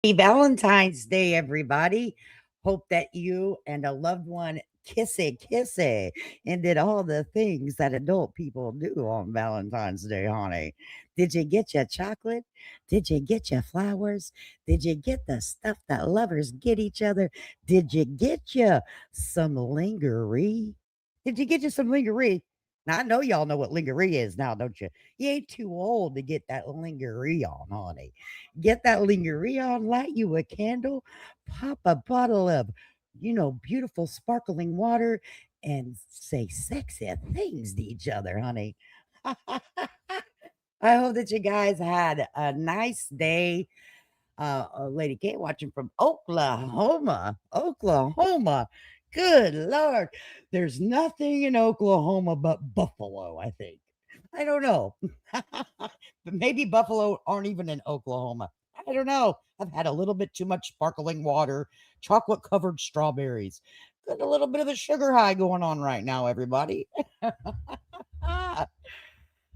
Happy Valentine's Day, everybody. Hope that you and a loved one kissy and did all the things that adult people do on Valentine's Day, honey. Did you get your chocolate? Did you get your flowers? Did you get the stuff that lovers get each other? Did you get you some lingerie? Did you get you some lingerie? Now, I know y'all know what lingerie is now, don't you? You ain't too old to get that lingerie on, honey. Get that lingerie on, light you a candle, pop a bottle of, beautiful sparkling water, and say sexy things to each other, honey. I hope that you guys had a nice day. Lady K watching from Oklahoma. Oklahoma. Good Lord. There's nothing in Oklahoma but buffalo, I think. I don't know. But maybe buffalo aren't even in Oklahoma. I don't know. I've had a little bit too much sparkling water, chocolate covered strawberries. Got a little bit of a sugar high going on right now, everybody.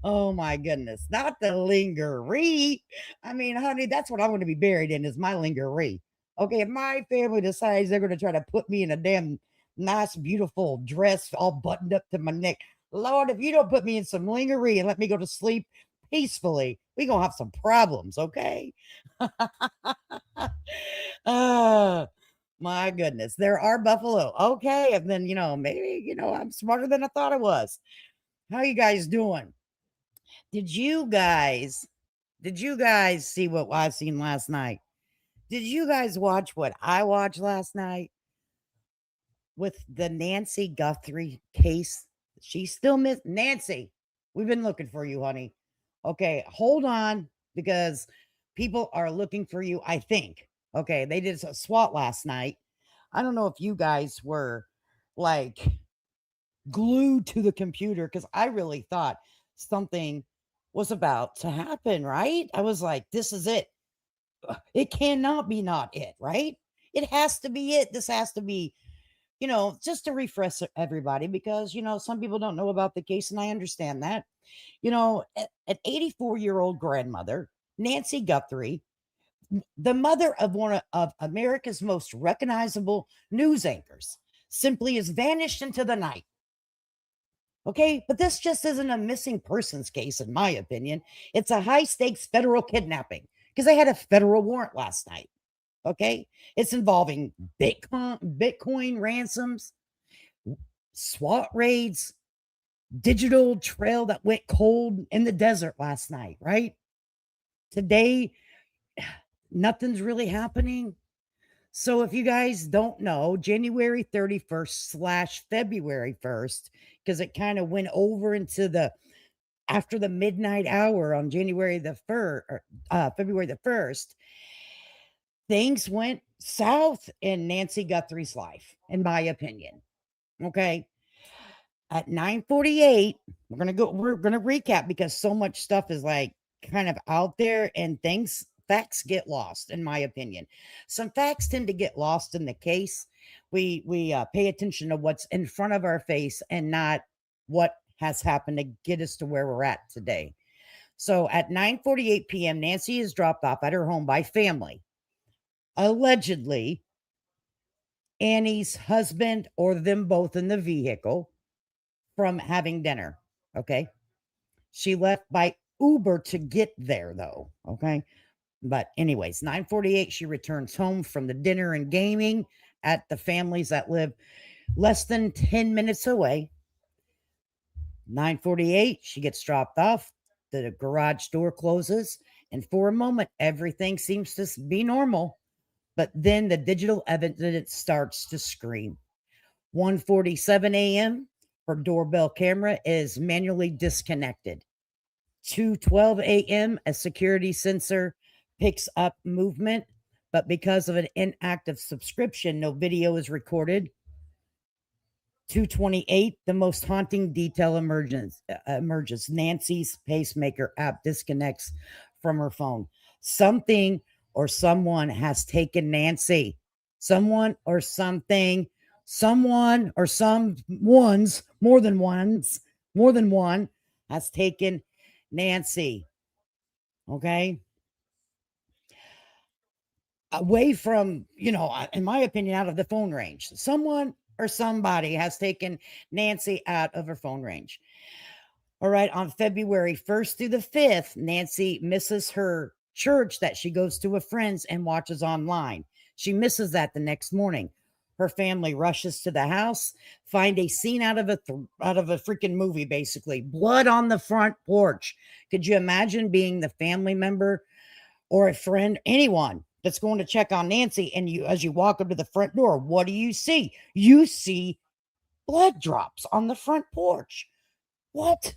Oh my goodness. Not the lingerie. I mean, honey, that's what I want to be buried in is my lingerie. Okay, if my family decides they're going to try to put me in a damn nice, beautiful dress all buttoned up to my neck, Lord, if you don't put me in some lingerie and let me go to sleep peacefully, we going to have some problems, okay? uh, my goodness. There are buffalo. Okay. And then, maybe, I'm smarter than I thought I was. How you guys doing? Did you guys did you guys see what I seen last night? Did you guys watch what I watched last night with the Nancy Guthrie case? She's still miss Nancy. We've been looking for you, honey. Okay, hold on because people are looking for you, I think. Okay, they did a SWAT last night. I don't know if you guys were like glued to the computer because I really thought something was about to happen, right? I was like, this is it. It cannot be not it, right? It has to be it. This has to be, just to refresh everybody because, some people don't know about the case, and I understand that. An 84-year-old grandmother, Nancy Guthrie, the mother of of America's most recognizable news anchors, simply has vanished into the night. Okay, but this just isn't a missing persons case, in my opinion. It's a high stakes federal kidnapping because they had a federal warrant last night. Okay, it's involving Bitcoin ransoms, SWAT raids, digital trail that went cold in the desert last night, right? Today, nothing's really happening. So if you guys don't know, January 31st / February 1st, because it kind of went over into the after the midnight hour on January the 1st, February the 1st, things went south in Nancy Guthrie's life, in my opinion. Okay. At 9:48, we're gonna recap because so much stuff is like kind of out there and facts get lost, in my opinion. Some facts tend to get lost in the case. We pay attention to what's in front of our face and not what has happened to get us to where we're at today. So at 9:48 p.m., Nancy is dropped off at her home by family. Allegedly, Annie's husband or them both in the vehicle from having dinner. Okay. She left by Uber to get there though. Okay. But anyways, 9:48, she returns home from the dinner and gaming at the families that live less than 10 minutes away. 9:48, she gets dropped off. The garage door closes, and for a moment, everything seems to be normal. But then the digital evidence starts to scream. 1:47 a.m., her doorbell camera is manually disconnected. 2:12 a.m., a security sensor picks up movement, but because of an inactive subscription, no video is recorded. 2:28, the most haunting detail emerges. Nancy's pacemaker app disconnects from her phone. Something or someone has taken Nancy. Someone or something, someone or someone's, more than one has taken Nancy. Okay. away from, in my opinion, out of the phone range. Someone or somebody has taken Nancy out of her phone range. All right. On February 1st through the 5th, Nancy misses her church that she goes to with friends and watches online. She misses that the next morning. Her family rushes to the house, find a scene out of a freaking movie, basically. Blood on the front porch. Could you imagine being the family member or a friend, anyone that's going to check on Nancy, and as you walk up to the front door, what do you see? You see blood drops on the front porch. What?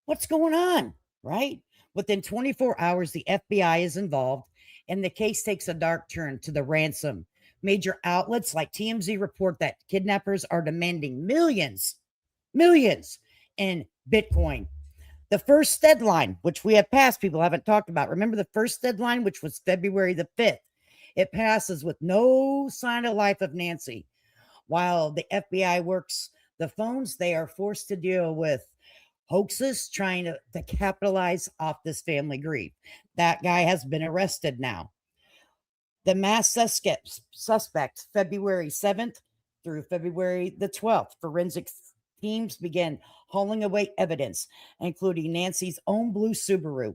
What's going on? Right? Within 24 hours, the FBI is involved, and the case takes a dark turn to the ransom. Major outlets like TMZ report that kidnappers are demanding millions in Bitcoin. The first deadline, which we have passed, people haven't talked about. Remember the first deadline, which was February the 5th. It passes with no sign of life of Nancy. While the FBI works the phones, they are forced to deal with hoaxes trying to capitalize off this family grief. That guy has been arrested now. The mass suspects, February 7th through February the 12th, forensic teams began hauling away evidence, including Nancy's own blue Subaru.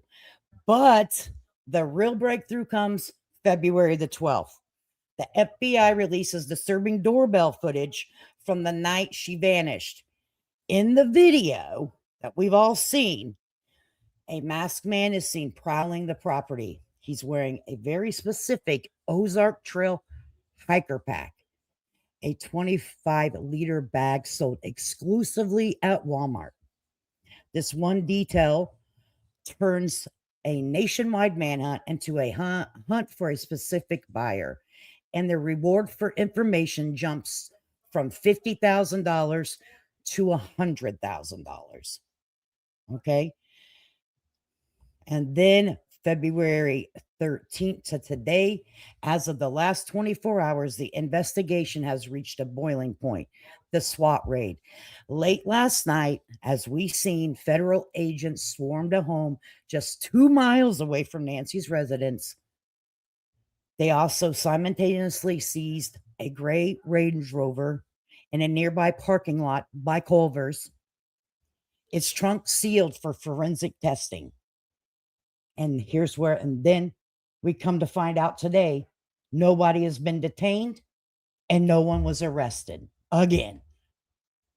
But the real breakthrough comes February the 12th. The FBI releases disturbing doorbell footage from the night she vanished. In the video that we've all seen, a masked man is seen prowling the property. He's wearing a very specific Ozark Trail hiker pack, a 25-liter bag sold exclusively at Walmart. This one detail turns a nationwide manhunt into a hunt for a specific buyer, and the reward for information jumps from $50,000 to $100,000. Okay. And then February 13th to today, as of the last 24 hours, the investigation has reached a boiling point. The SWAT raid. Late last night, as we seen, federal agents swarmed a home just 2 miles away from Nancy's residence. They also simultaneously seized a gray Range Rover in a nearby parking lot by Culver's. Its trunk sealed for forensic testing. And then we come to find out today, nobody has been detained and no one was arrested again.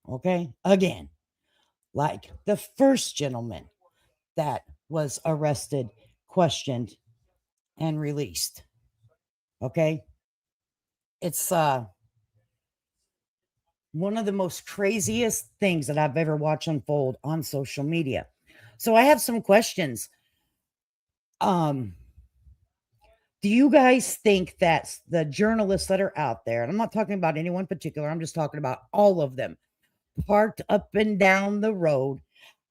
Okay. Again, like the first gentleman that was arrested, questioned, and released. Okay. It's one of the most craziest things that I've ever watched unfold on social media. So I have some questions. Do you guys think that the journalists that are out there, and I'm not talking about anyone particular, I'm just talking about all of them, parked up and down the road,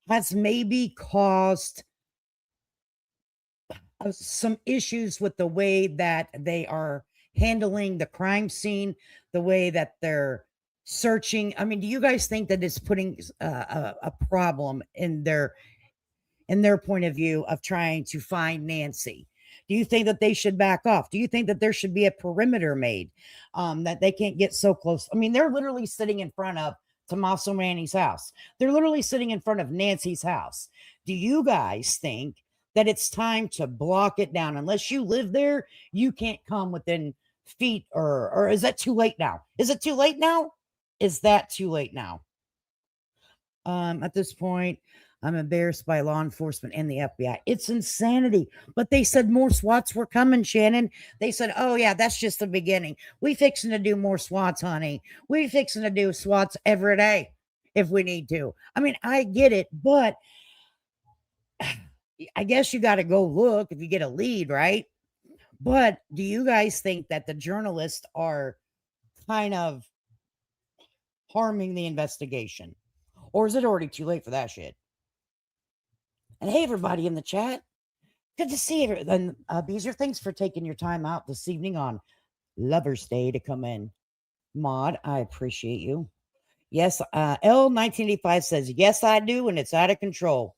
has maybe caused some issues with the way that they are handling the crime scene, the way that they're searching? I mean, do you guys think that it's putting a problem in their point of view of trying to find Nancy? Do you think that they should back off? Do you think that there should be a perimeter made, that they can't get so close? I mean, they're literally sitting in front of Tommaso Manny's house. They're literally sitting in front of Nancy's house. Do you guys think that it's time to block it down? Unless you live there, you can't come within feet, or is that too late now? Is it too late now? Is that too late now? At this point, I'm embarrassed by law enforcement and the FBI. It's insanity. But they said more SWATs were coming, Shannon. They said, oh, yeah, that's just the beginning. We fixing to do more SWATs, honey. We fixing to do SWATs every day if we need to. I mean, I get it, but I guess you got to go look if you get a lead, right? But do you guys think that the journalists are kind of harming the investigation? Or is it already too late for that shit? And hey, everybody in the chat, good to see you. And Beezer, thanks for taking your time out this evening on Lover's Day to come in. Maud, I appreciate you. Yes, L1985 says, yes, I do, and it's out of control.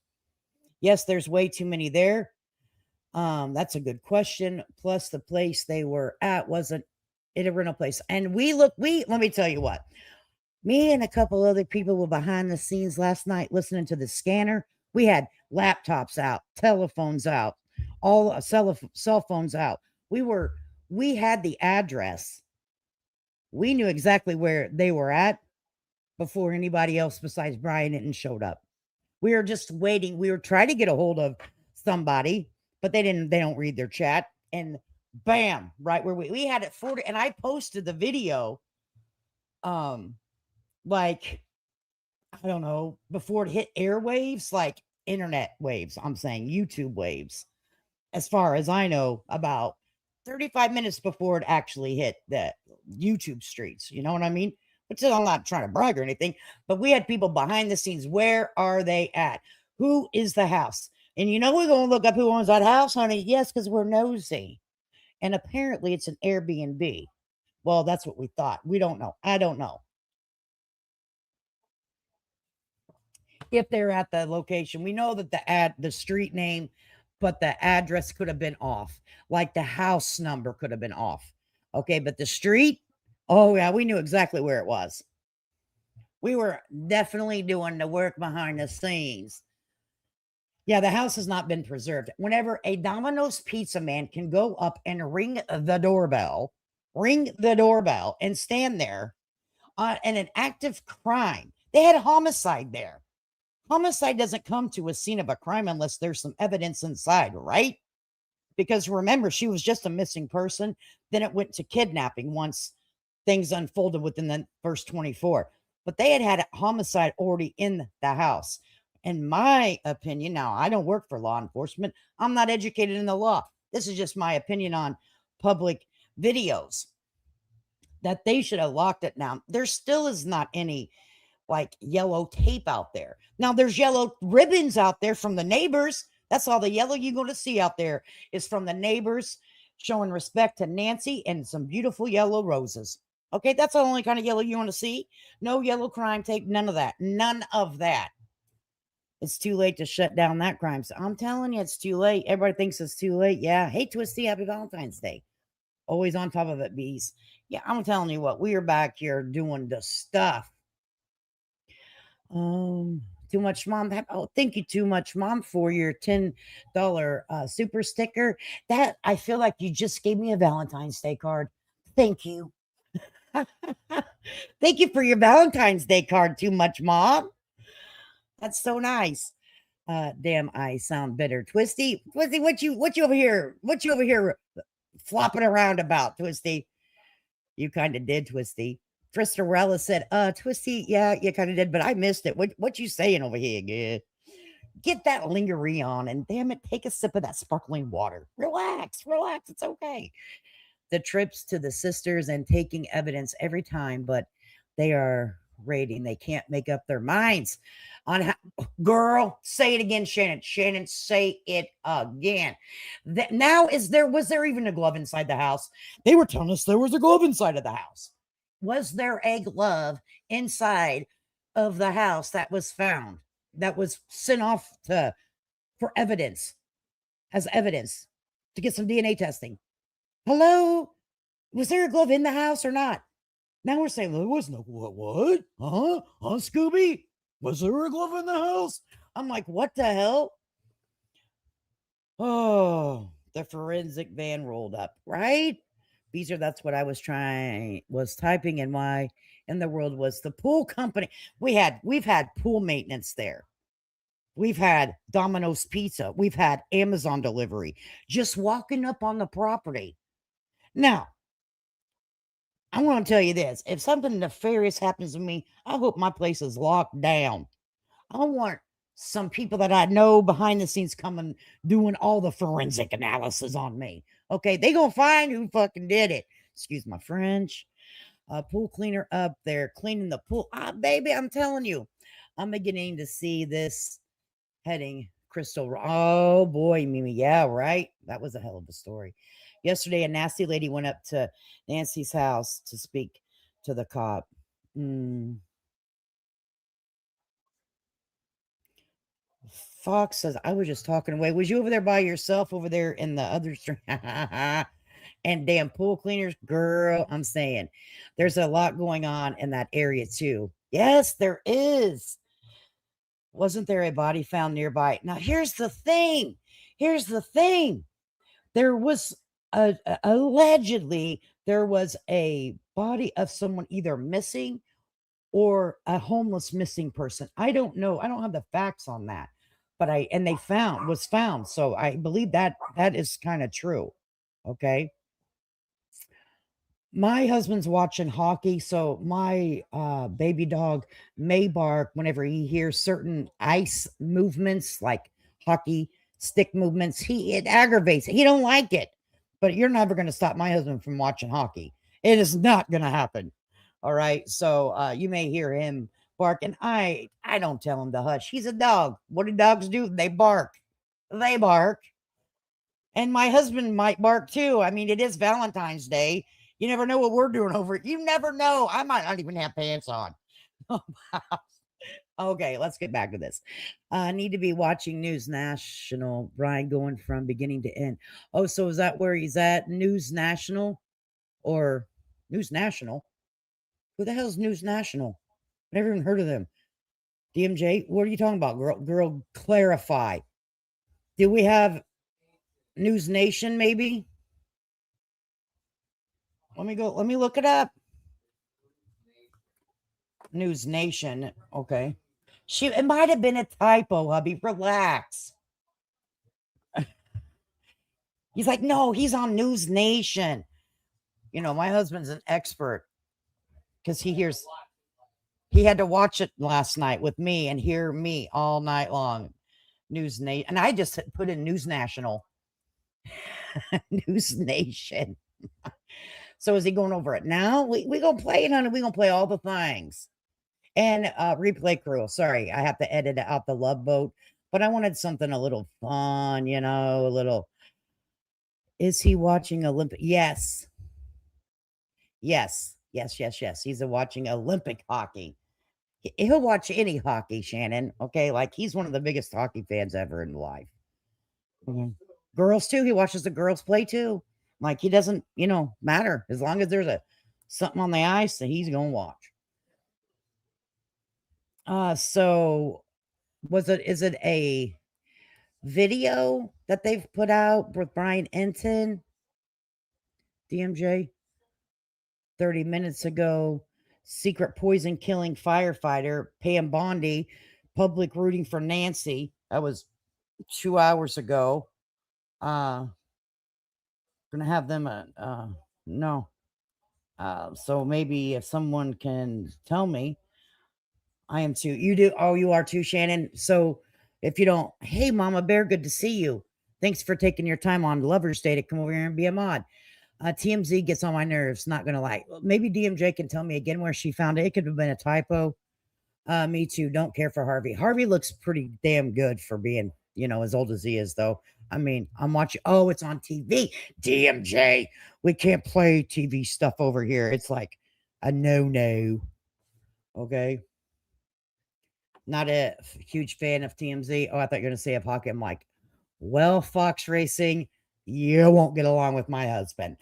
Yes, there's way too many there. That's a good question. Plus, the place they were at wasn't it a rental place. And we let me tell you what, me and a couple other people were behind the scenes last night listening to the scanner. We had laptops out, telephones out, all cell phones out. We had the address. We knew exactly where they were at before anybody else besides Brian and showed up. We were just waiting. We were trying to get a hold of somebody, but they don't read their chat. And bam, right where we had it 40. And I posted the video, um, like, I don't know, before it hit airwaves, like internet waves. I'm saying YouTube waves, as far as I know, about 35 minutes before it actually hit the YouTube streets. You know what I mean? Which is, I'm not trying to brag or anything, but we had people behind the scenes. Where are they at? Who is the house? And you know, we're going to look up who owns that house, honey. Yes, because we're nosy. And apparently it's an Airbnb. Well, that's what we thought. We don't know. I don't know if they're at the location. We know that the street name, but the address could have been off. Like the house number could have been off. Okay, but the street, oh yeah, we knew exactly where it was. We were definitely doing the work behind the scenes. Yeah, the house has not been preserved. Whenever a Domino's pizza man can go up and ring the doorbell and stand there in an active crime, they had a homicide there. Homicide doesn't come to a scene of a crime unless there's some evidence inside, right? Because remember, she was just a missing person. Then it went to kidnapping once things unfolded within the first 24. But they had a homicide already in the house. In my opinion, now I don't work for law enforcement, I'm not educated in the law. This is just my opinion on public videos, that they should have locked it down. There still is not any like yellow tape out there. Now there's yellow ribbons out there from the neighbors. That's all the yellow you're going to see out there is from the neighbors showing respect to Nancy and some beautiful yellow roses. Okay, that's the only kind of yellow you want to see. No yellow crime tape, none of that. None of that. It's too late to shut down that crime. So I'm telling you, it's too late. Everybody thinks it's too late. Yeah. Hey, Twisty, happy Valentine's Day. Always on top of it, bees. Yeah, I'm telling you what, we are back here doing the stuff. Too much mom. Oh, thank you too much mom for your $10 super sticker. That I feel like you just gave me a Valentine's Day card. Thank you. Thank you for your Valentine's Day card, too much mom. That's so nice. Damn, I sound bitter. Twisty, Twisty, what you over here? What you over here flopping around about, Twisty? You kind of did, Twisty. Fristerella said, Twisty, yeah, you kind of did, but I missed it. What you saying over here, good? Get that lingerie on and damn it, take a sip of that sparkling water. Relax, relax. It's okay. The trips to the sisters and taking evidence every time, but they are rating. They can't make up their minds on how. Girl, say it again, Shannon. Shannon, say it again. That now was there even a glove inside the house? They were telling us there was a glove inside of the house. Was there a glove inside of the house that was found, that was sent off to for evidence, as evidence to get some DNA testing? Hello? Was there a glove in the house or not? Now we're saying there was no glove. What? Huh, Scooby? Was there a glove in the house? I'm like, what the hell? Oh, the forensic van rolled up, right? Beezer, that's what I was typing in why in the world was the pool company. We've had pool maintenance there. We've had Domino's Pizza. We've had Amazon delivery. Just walking up on the property. Now, I want to tell you this. If something nefarious happens to me, I hope my place is locked down. I want some people that I know behind the scenes coming doing all the forensic analysis on me. Okay, they gonna find who fucking did it. Excuse my French. Pool cleaner up there cleaning the pool. Baby, I'm telling you, I'm beginning to see this heading crystal. Oh boy, Mimi. Yeah, right. That was a hell of a story. Yesterday, a nasty lady went up to Nancy's house to speak to the cop. Mm, Fox says, I was just talking away. Was you over there by yourself over there in the other stream? And damn pool cleaners, girl, I'm saying there's a lot going on in that area too. Yes, there is. Wasn't there a body found nearby? Now, here's the thing. Here's the thing. There was allegedly there was a body of someone either missing or a homeless missing person. I don't know. I don't have the facts on that. But they found was found. So I believe that that is kind of true. Okay. My husband's watching hockey, so my baby dog may bark whenever he hears certain ice movements, like hockey stick movements. It aggravates. He don't like it. But you're never going to stop my husband from watching hockey. It is not going to happen. All right. So you may hear him bark, and I don't tell him to hush. He's a dog. What do dogs do? They bark. They bark. And my husband might bark too. I mean, it is Valentine's Day. You never know what we're doing over it. You never know. I might not even have pants on. Okay, let's get back to this. I need to be watching News National. Brian going from beginning to end. Oh, so is that where he's at? News National or News National? Who the hell's News National? Never even heard of them. DMJ, what are you talking about, girl, clarify. Do we have News Nation, maybe? Let me look it up. News Nation. Okay. It might have been a typo, hubby. Relax. He's like, no, he's on News Nation. You know, my husband's an expert because he had to watch it last night with me and hear me all night long. News Nation. And I just put in News National. News Nation. So is he going over it now? We gonna play it, honey. We gonna play all the things. And replay crew. Sorry, I have to edit out the love boat, but I wanted something a little fun, you know, a little. Is he watching Olympic? Yes. Yes. Yes, yes, yes. He's watching Olympic hockey. He'll watch any hockey, Shannon. Okay, like he's one of the biggest hockey fans ever in life. Mhm. Girls too. He watches the girls play too. Like he doesn't, you know, matter as long as there's a something on the ice that he's gonna watch. So is it a video that they've put out with Brian Enton, DMJ, 30 minutes ago? Secret poison killing firefighter, Pam Bondi, public rooting for Nancy. That was 2 hours ago. Gonna have them no. So maybe if someone can tell me. I am too. You do. Oh, you are too, Shannon. So if you don't, hey, Mama Bear, good to see you. Thanks for taking your time on Lover's Day to come over here and be a mod. TMZ gets on my nerves, not gonna lie. Maybe DMJ can tell me again where she found it. It could have been a typo. Me too. Don't care for Harvey. Harvey looks pretty damn good for being, you know, as old as he is, though. I mean, I'm watching. Oh, it's on TV. DMJ. We can't play TV stuff over here. It's like a no. Okay. Not a huge fan of TMZ. Oh, I thought you were going to say a pocket. I'm like, well, Fox Racing, you won't get along with my husband.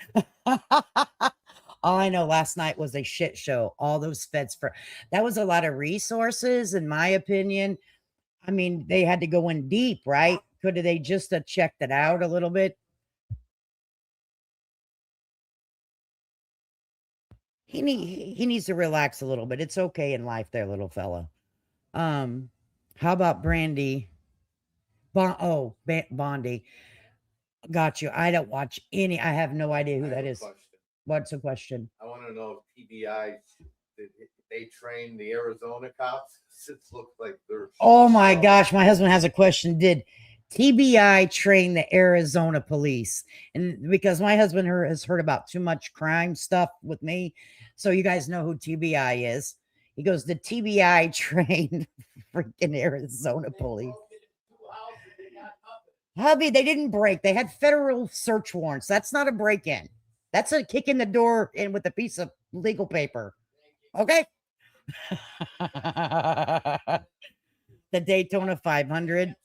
All I know last night was a shit show. All those feds that was a lot of resources, in my opinion. I mean, they had to go in deep, right? Could they just have checked it out a little bit? He needs to relax a little bit. It's okay in life, there, little fella. How about Brandy? Bondi. Got you. I don't watch any. I have no idea who that is. What's the question? I want to know if TBI they train the Arizona cops. It looks like they're. Oh my gosh, my husband has a question. Did TBI train the Arizona police? And because my husband has heard about too much crime stuff with me, so you guys know who TBI is. He goes, "Did TBI train freaking Arizona police?" Hubby, they didn't break. They had federal search warrants. That's not a break-in. That's a kick in the door in with a piece of legal paper. Okay. The Daytona 500.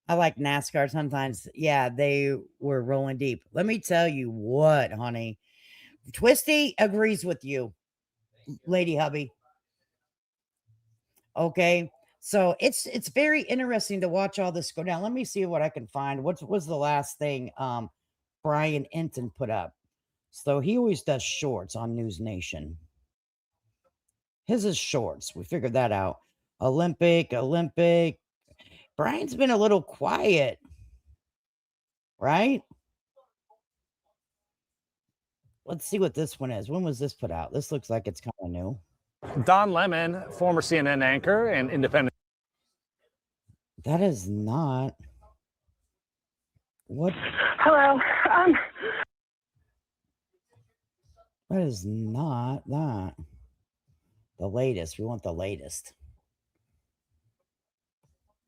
I like NASCAR sometimes. Yeah, they were rolling deep. Let me tell you what, honey. Twisty agrees with you, Lady Hubby. Okay. So it's very interesting to watch all this go down. Let me see what I can find. What was the last thing Brian Enton put up? So he always does shorts on News Nation. His is shorts. We figured that out. Olympic. Brian's been a little quiet, right? Let's see what this one is. When was this put out? This looks like it's kind of new. Don Lemon, former CNN anchor and independent. That is not. What? Hello. That is not that. The latest. We want the latest.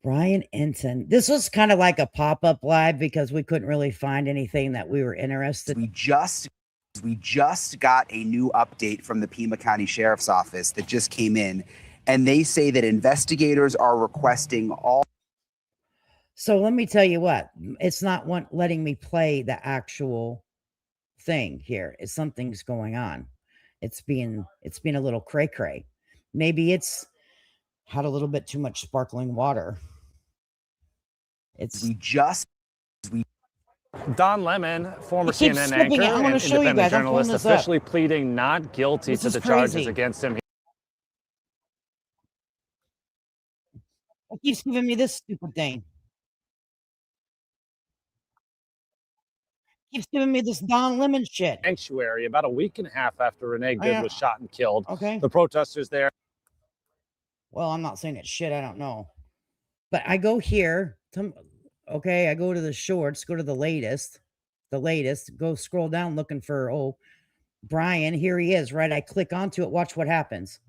Brian Enton. This was kind of like a pop-up live because we couldn't really find anything that we were interested. We just got a new update from the Pima County Sheriff's Office that just came in, and they say that investigators are requesting all. So let me tell you what, it's not letting me play the actual thing here. It's something's going on. It's being a little cray-cray. Maybe it's had a little bit too much sparkling water. Don Lemon, former He keeps CNN flipping anchor it. I wanna and show you independent guys. I'm pulling journalist, this up. officially pleading not guilty This to is the charges crazy. against him. It keeps giving me this stupid thing. Keeps giving me this Don Lemon shit. Sanctuary about a week and a half after Renee Good was shot and killed. Okay. The protesters there. Well, I'm not saying it's shit. I don't know. But I go here. Okay, I go to the shorts, go to the latest, go scroll down looking for, Brian. Here he is, right? I click onto it. Watch what happens.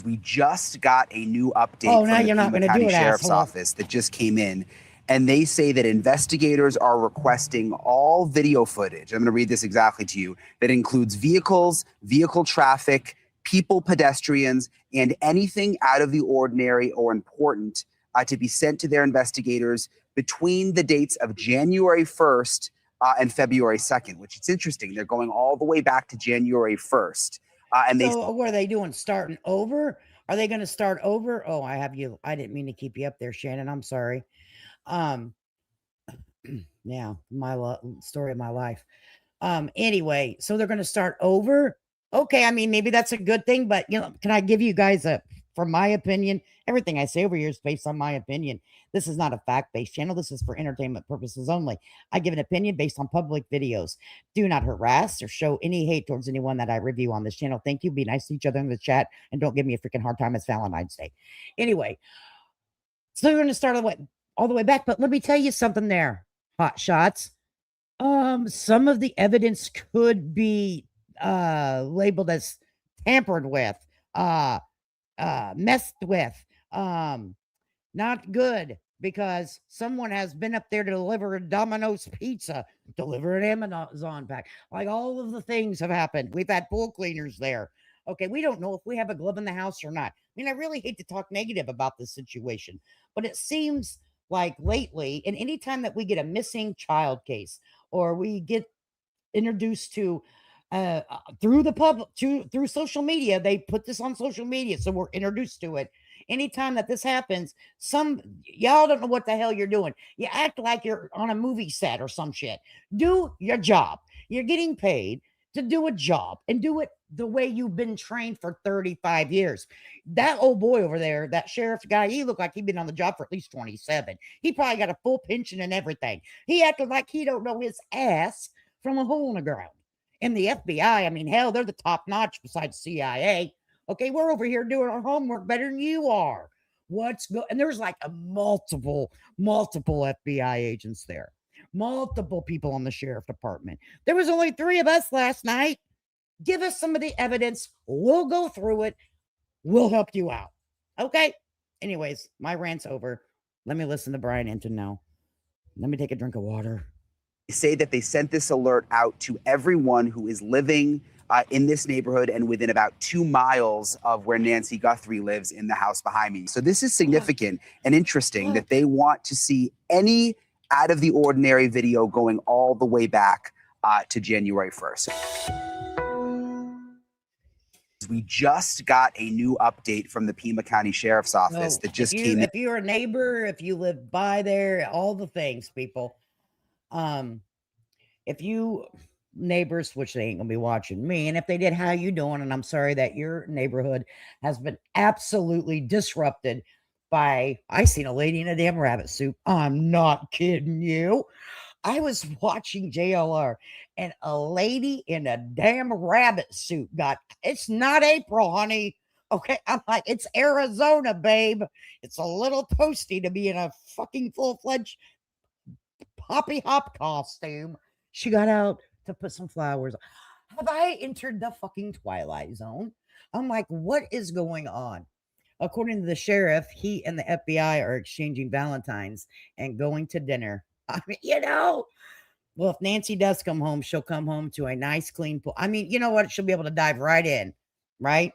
We just got a new update Oh, now from the you're not Pima gonna do County it, Sheriff's asshole. Office that just came in, and they say that investigators are requesting all video footage. I'm going to read this exactly to you. That includes vehicles, vehicle traffic, people, pedestrians, and anything out of the ordinary or important to be sent to their investigators between the dates of January 1st and February 2nd, which it's interesting. They're going all the way back to January 1st. So what are they doing? Starting over? Are they going to start over? Oh, I didn't mean to keep you up there, Shannon. I'm sorry. Yeah, story of my life. Anyway, so they're going to start over. Okay. I mean, maybe that's a good thing, but can I give you guys from my opinion, everything I say over here is based on my opinion. This is not a fact-based channel. This is for entertainment purposes only. I give an opinion based on public videos. Do not harass or show any hate towards anyone that I review on this channel. Thank you. Be nice to each other in the chat and don't give me a freaking hard time. It's Valentine's Day. Anyway, so they're going to start all the way back, but let me tell you something there, hot shots. Some of the evidence could be labeled as tampered with, messed with, not good, because someone has been up there to deliver a Domino's pizza, deliver an Amazon pack. Like, all of the things have happened. We've had pool cleaners there. Okay, we don't know if we have a glove in the house or not. I mean, I really hate to talk negative about this situation, but it seems like lately, and anytime that we get a missing child case or we get introduced to through the public, through social media, they put this on social media, so we're introduced to it. Anytime that this happens, y'all don't know what the hell you're doing. You act like you're on a movie set or some shit. Do your job. You're getting paid to do a job and do it the way you've been trained for 35 years. That old boy over there, that sheriff guy, he looked like he'd been on the job for at least 27. He probably got a full pension and everything. He acted like he don't know his ass from a hole in the ground. And the FBI, I mean, hell, they're the top notch besides CIA. Okay, we're over here doing our homework better than you are. And there's like a multiple FBI agents there. Multiple people on the sheriff department. There was only 3 of us last night. Give us some of the evidence. We'll go through it. We'll help you out. Okay? Anyways, my rant's over. Let me listen to Brian Enton now. Let me take a drink of water. They say that they sent this alert out to everyone who is living in this neighborhood and within about 2 miles of where Nancy Guthrie lives in the house behind me. So this is significant and interesting that they want to see any out of the ordinary video going all the way back to January 1st. We just got a new update from the Pima County Sheriff's Office that just came in. If you're a neighbor, if you live by there, all the things, people. If you neighbors, which they ain't gonna be watching me, and if they did, how you doing? And I'm sorry that your neighborhood has been absolutely disrupted by, I seen a lady in a damn rabbit suit. I'm not kidding you. I was watching JLR and a lady in a damn rabbit suit it's not April, honey. Okay. I'm like, it's Arizona, babe. It's a little toasty to be in a fucking full-fledged poppy hop costume. She got out to put some flowers. Have I entered the fucking Twilight Zone? I'm like, what is going on? According to the sheriff, he and the FBI are exchanging Valentines and going to dinner. I mean, well, if Nancy does come home, she'll come home to a nice, clean pool. I mean, you know what? She'll be able to dive right in, right?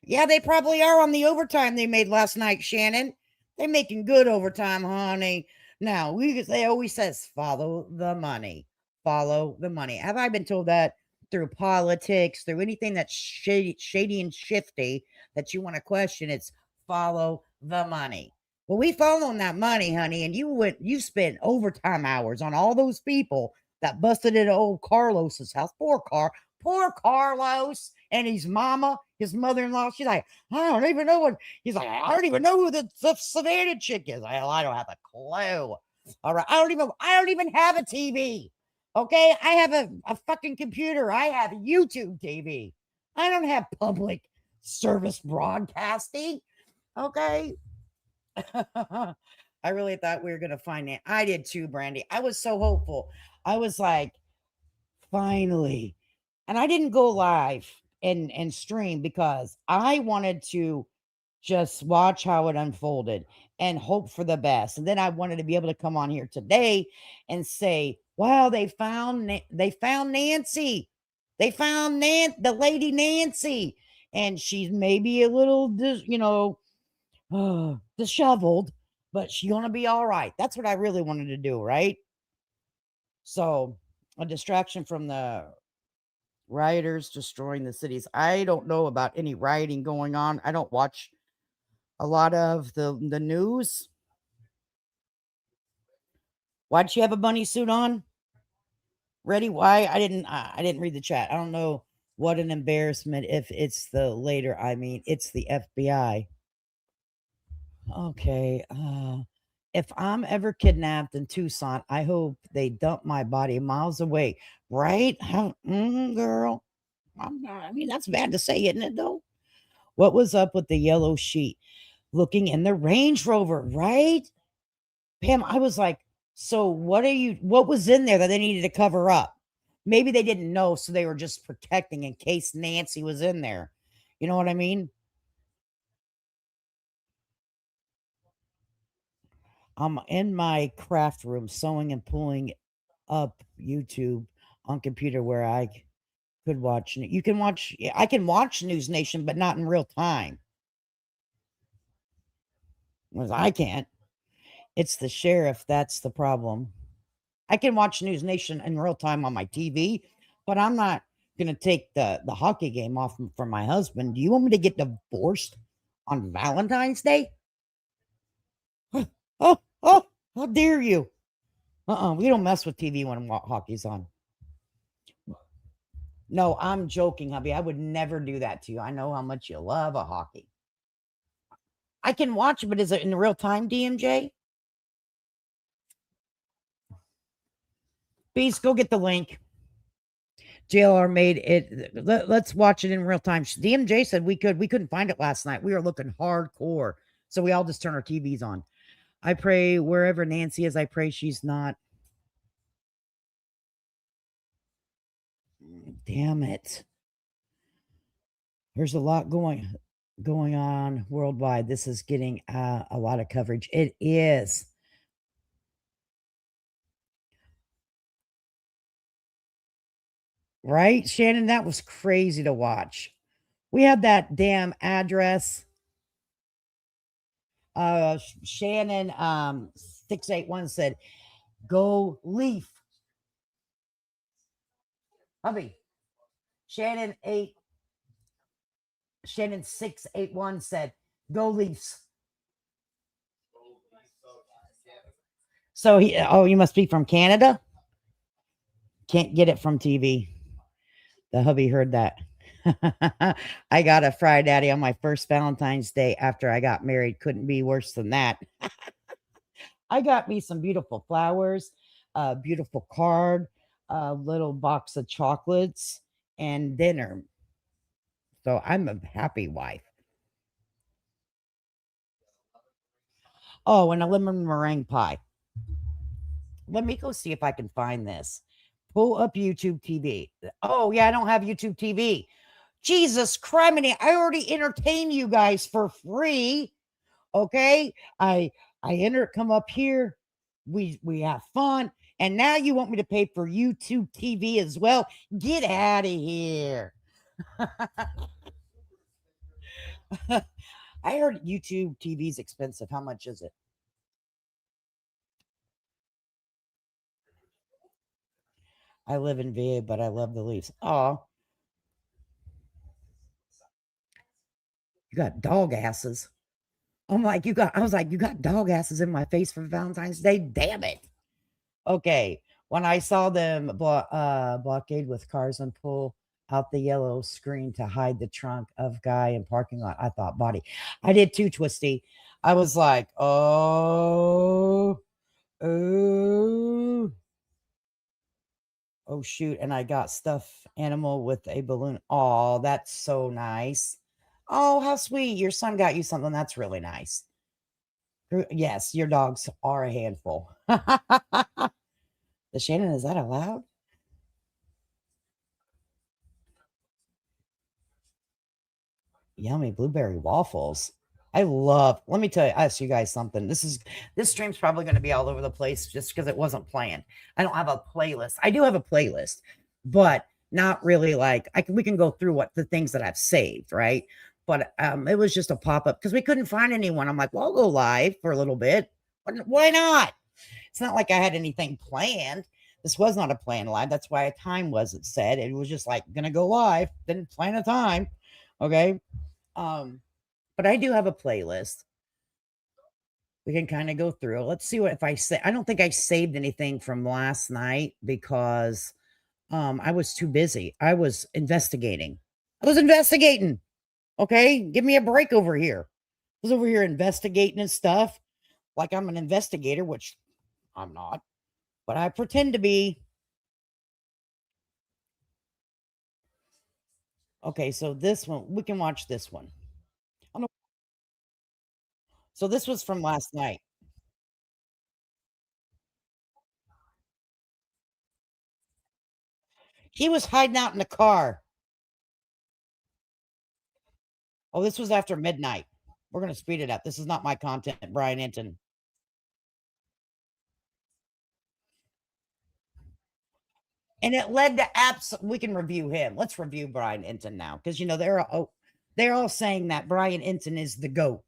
Yeah, they probably are on the overtime they made last night, Shannon. They're making good overtime, honey. Now, they always says, follow the money. Follow the money. Have I been told that through politics, through anything that's shady and shifty that you want to question? It's follow the money. Well, we following that money, honey, and you spent overtime hours on all those people that busted into old Carlos's house. Poor Carlos and his mama, his mother-in-law. She's like, I don't even know what. He's like, I don't even know who the Savannah chick is. I don't have a clue. All right, I don't even have a TV. Okay, I have a fucking computer. I have YouTube TV. I don't have public service broadcasting. Okay. I really thought we were gonna find it. I did too, Brandy. I was so hopeful. I was like, finally. And I didn't go live and stream because I wanted to just watch how it unfolded and hope for the best. And then I wanted to be able to come on here today and say, wow, they found Nancy. They found the lady Nancy. And she's maybe a little disheveled, but she's gonna be all right. That's what I really wanted to do, right? So a distraction from the rioters destroying the cities. I don't know about any rioting going on. I don't watch a lot of the news. Why'd she have a bunny suit on? Ready? Why? I didn't read the chat. I don't know what an embarrassment if it's the later. I mean, it's the FBI. Okay. If I'm ever kidnapped in Tucson, I hope they dump my body miles away. Right? Girl. I mean, that's bad to say, isn't it, though? What was up with the yellow sheet? Looking in the Range Rover, right? Pam, I was like, so what was in there that they needed to cover up? Maybe they didn't know, so they were just protecting in case Nancy was in there. You know what I mean? I'm in my craft room sewing and pulling up YouTube on computer where I could watch. I can watch News Nation, but not in real time. Whereas I can't. It's the sheriff. That's the problem. I can watch News Nation in real time on my TV, but I'm not going to take the hockey game off from my husband. Do you want me to get divorced on Valentine's Day? Oh, how dare you? We don't mess with TV when hockey's on. No, I'm joking, hubby. I would never do that to you. I know how much you love a hockey. I can watch, but is it in real time, DMJ? Beast, go get the link. JLR made it. Let's watch it in real time. DMJ said we couldn't find it last night. We were looking hardcore. So we all just turn our TVs on. I pray wherever Nancy is, I pray she's not. Damn it. There's a lot going on worldwide. This is getting a lot of coverage. It is. Right, Shannon? That was crazy to watch. We had that damn address. Shannon 681 said, "Go Leaf." Hubby. Shannon 681 said, "Go Leafs." So you must be from Canada? Can't get it from TV. The hubby heard that. I got a Fry Daddy on my first Valentine's Day after I got married. Couldn't be worse than that. I got me some beautiful flowers, a beautiful card, a little box of chocolates, and dinner. So I'm a happy wife. Oh, and a lemon meringue pie. Let me go see if I can find this. Pull up YouTube TV. Oh, yeah, I don't have YouTube TV. Jesus criminy, I already entertain you guys for free. Okay? Come up here. We have fun. And now you want me to pay for YouTube TV as well? Get out of here. I heard YouTube TV is expensive. How much is it? I live in VA, but I love the Leafs. Oh, you got dog asses. I was like, you got dog asses in my face for Valentine's Day. Damn it. Okay. When I saw them blockade with cars and pull out the yellow screen to hide the trunk of guy in parking lot, I thought body. I did too, Twisty. I was like, oh, oh, oh, shoot. And I got stuffed animal with a balloon. Oh, that's so nice. Oh, how sweet. Your son got you something. That's really nice. Yes, your dogs are a handful. The Shannon, is that allowed? Yummy blueberry waffles. Let me ask you guys something. This stream's probably going to be all over the place just because it wasn't planned. I don't have a playlist. I do have a playlist, but not really like we can go through what the things that I've saved, right? But it was just a pop-up because we couldn't find anyone. I'm like, well, I'll go live for a little bit. Why not? It's not like I had anything planned. This was not a planned live. That's why a time wasn't set. It was just like gonna go live, didn't plan a time. Okay. But I do have a playlist. We can kind of go through. Let's see what if I say. I don't think I saved anything from last night because I was too busy. I was investigating. Okay, give me a break over here. I was over here investigating and stuff, like I'm an investigator, which I'm not, but I pretend to be. Okay, so this one we can watch this one. So this was from last night. He was hiding out in the car. Oh, this was after midnight. We're gonna speed it up. This is not my content, Brian Hinton. And it led to apps. We can review him. Let's review Brian Hinton now, because they're all saying that Brian Hinton is the GOAT.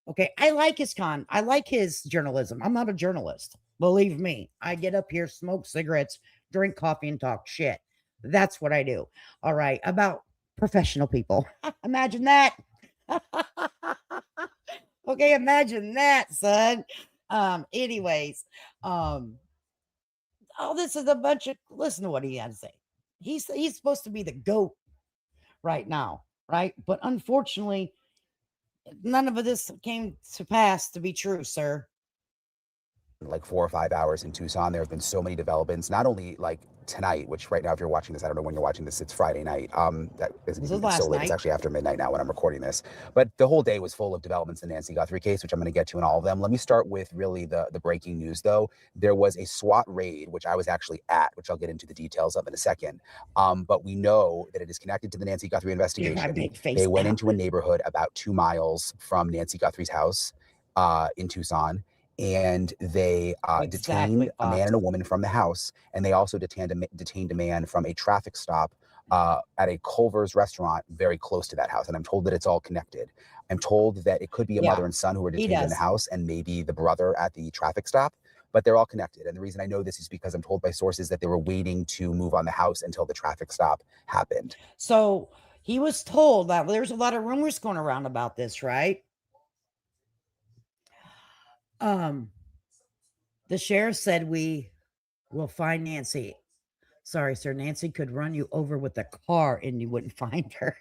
Okay, I like his journalism. I'm not a journalist. Believe me, I get up here, smoke cigarettes, drink coffee, and talk shit. That's what I do. All right, about professional people. Imagine that. Okay, imagine that, son. Anyways, this is a bunch of listen to what he had to say. He's supposed to be the GOAT right now, right? But unfortunately, none of this came to pass to be true, sir. Like 4 or 5 hours in Tucson. There have been so many developments, not only like tonight, which right now, if you're watching this, I don't know when you're watching this, it's Friday night. That isn't This even was so last late. It's night. actually after midnight now when I'm recording this. But the whole day was full of developments in the Nancy Guthrie case, which I'm going to get to in all of them. Let me start with really the breaking news, though. There was a SWAT raid, which I was actually at, which I'll get into the details of in a second. But we know that it is connected to the Nancy Guthrie investigation. They went into a neighborhood about 2 miles from Nancy Guthrie's house in Tucson. and they detained a man and a woman from the house, and they also detained a man from a traffic stop at a Culver's restaurant very close to that house. And I'm told that it's all connected. I'm told that it could be a mother and son who were detained in the house, and maybe the brother at the traffic stop, but they're all connected. And the reason I know this is because I'm told by sources that they were waiting to move on the house until the traffic stop happened. So he was told that there's a lot of rumors going around about this, right? The sheriff said we will find Nancy. Sorry, sir. Nancy could run you over with a car and you wouldn't find her.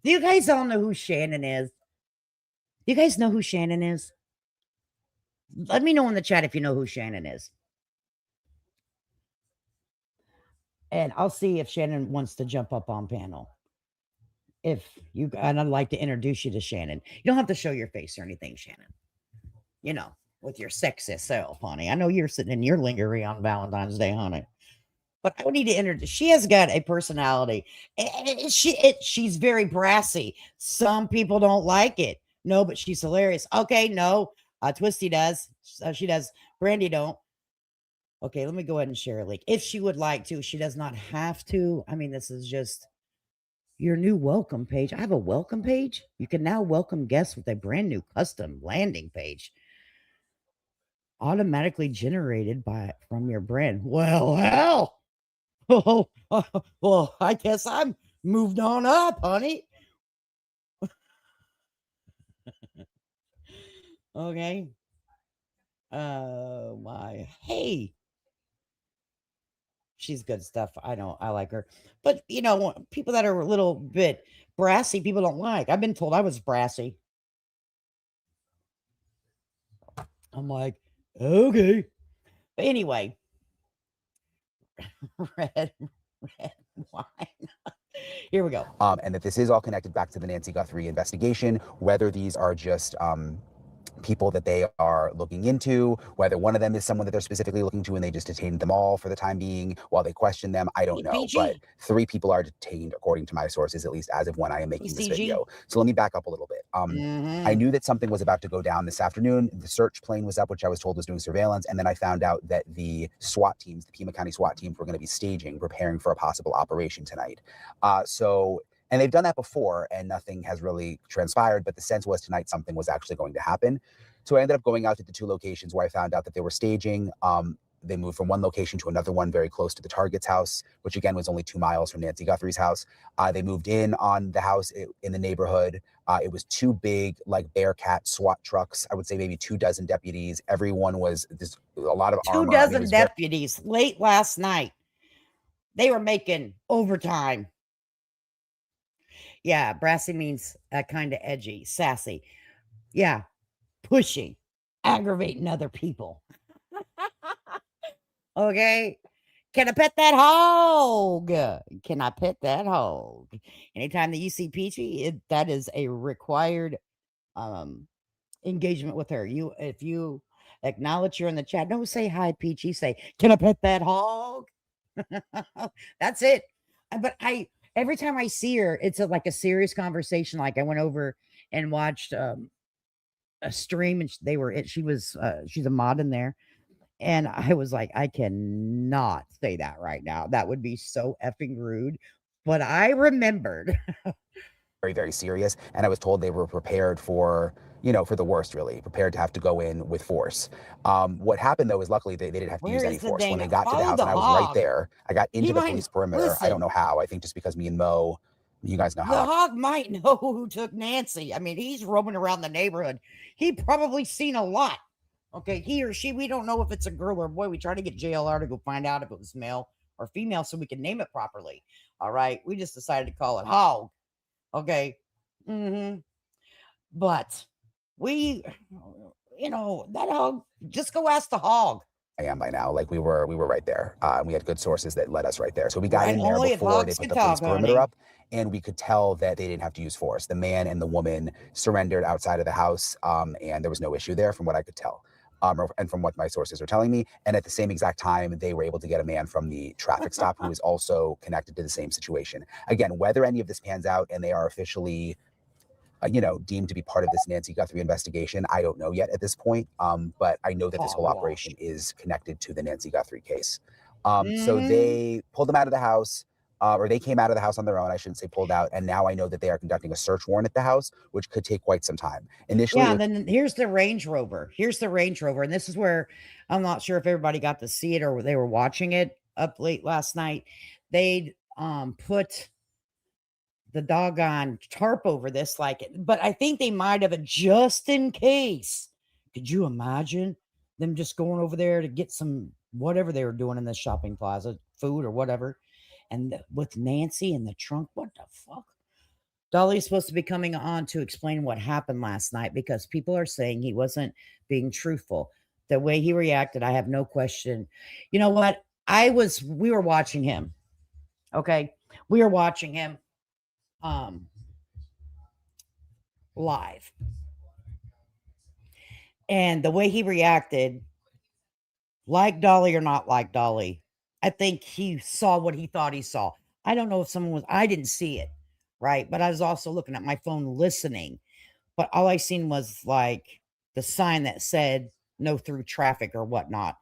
Do you guys all know who Shannon is? Do you guys know who Shannon is? Let me know in the chat if you know who Shannon is. And I'll see if Shannon wants to jump up on panel. And I'd like to introduce you to Shannon. You don't have to show your face or anything, Shannon. You know, with your sexy self, honey. I know you're sitting in your lingerie on Valentine's Day, honey. But I would need to introduce. She has got a personality. She's very brassy. Some people don't like it. No, but she's hilarious. Okay, no. Twisty does. She does. Brandy don't. Okay, let me go ahead and share a link. If she would like to, she does not have to. I mean, this is just your new welcome page. I have a welcome page. You can now welcome guests with a brand new custom landing page. Automatically generated from your brand. Well, hell. Oh, well, I guess I'm moved on up, honey. Okay. Hey. She's good stuff. I know. I like her. But, you know, people that are a little bit brassy, people don't like. I've been told I was brassy. I'm like, okay. But anyway. Red wine. Here we go. And that this is all connected back to the Nancy Guthrie investigation, whether these are just people that they are looking into, whether one of them is someone that they're specifically looking to and they just detained them all for the time being while they question them. I don't know, but 3 people are detained according to my sources, at least as of when I am making this video. So let me back up a little bit. I knew that something was about to go down this afternoon. The search plane was up, which I was told was doing surveillance. And then I found out that the SWAT teams, the Pima County SWAT teams, were going to be staging, preparing for a possible operation tonight. And they've done that before and nothing has really transpired, but the sense was tonight something was actually going to happen. So I ended up going out to the 2 locations where I found out that they were staging. They moved from one location to another one very close to the target's house, which again was only 2 miles from Nancy Guthrie's house. They moved in on the house in the neighborhood. It was 2 big, like Bearcat SWAT trucks. I would say maybe 24 deputies. Everyone was, there's a lot of armor. 24 deputies late last night. They were making overtime. Yeah, brassy means kind of edgy, sassy. Yeah, pushing, aggravating other people. Okay. Can I pet that hog? Can I pet that hog? Anytime that you see Peachy, that is a required engagement with her. If you acknowledge you're in the chat, don't say hi, Peachy. Say, can I pet that hog? That's it. But every time I see her, it's like a serious conversation. Like I went over and watched a stream, and she's a mod in there, and I was like, I cannot say that right now. That would be so effing rude. But I remembered. Very, very serious, and I was told they were prepared for, for the worst, really, prepared to have to go in with force. What happened, though, is luckily they didn't have to use any force. When they got to the house, and I was right there, I got into the police perimeter. I don't know how. I think just because me and Mo, you guys know how. The hog might know who took Nancy. I mean, he's roaming around the neighborhood. He probably seen a lot. Okay, he or she, we don't know if it's a girl or a boy. We tried to get JLR to go find out if it was male or female so we could name it properly. All right, we just decided to call it hog. Okay. But that hog, just go ask the hog. I am by now. Like we were right there. We had good sources that led us right there. So we got in there before they put the police perimeter up, and we could tell that they didn't have to use force. The man and the woman surrendered outside of the house, and there was no issue there from what I could tell. And from what my sources are telling me. And at the same exact time, they were able to get a man from the traffic stop who is also connected to the same situation. Again, whether any of this pans out and they are officially deemed to be part of this Nancy Guthrie investigation. I don't know yet at this point, but I know that this whole operation is connected to the Nancy Guthrie case. So they pulled them out of the house, or they came out of the house on their own. I shouldn't say pulled out. And now I know that they are conducting a search warrant at the house, which could take quite some time. Initially, yeah, and then here's the Range Rover. Here's the Range Rover, and this is where I'm not sure if everybody got to see it or they were watching it up late last night. They'd put the doggone tarp over this, but I think they might have it just in case. Could you imagine them just going over there to get some whatever they were doing in the shopping plaza, food or whatever, and with Nancy in the trunk? What the fuck? Dolly's supposed to be coming on to explain what happened last night because people are saying he wasn't being truthful. The way he reacted, I have no question. You know what? We were watching him. Okay. We were watching him live. And the way he reacted, like Dolly or not like Dolly, I think he saw what he thought he saw. I don't know if I didn't see it, right? But I was also looking at my phone listening. But all I seen was like the sign that said no through traffic or whatnot.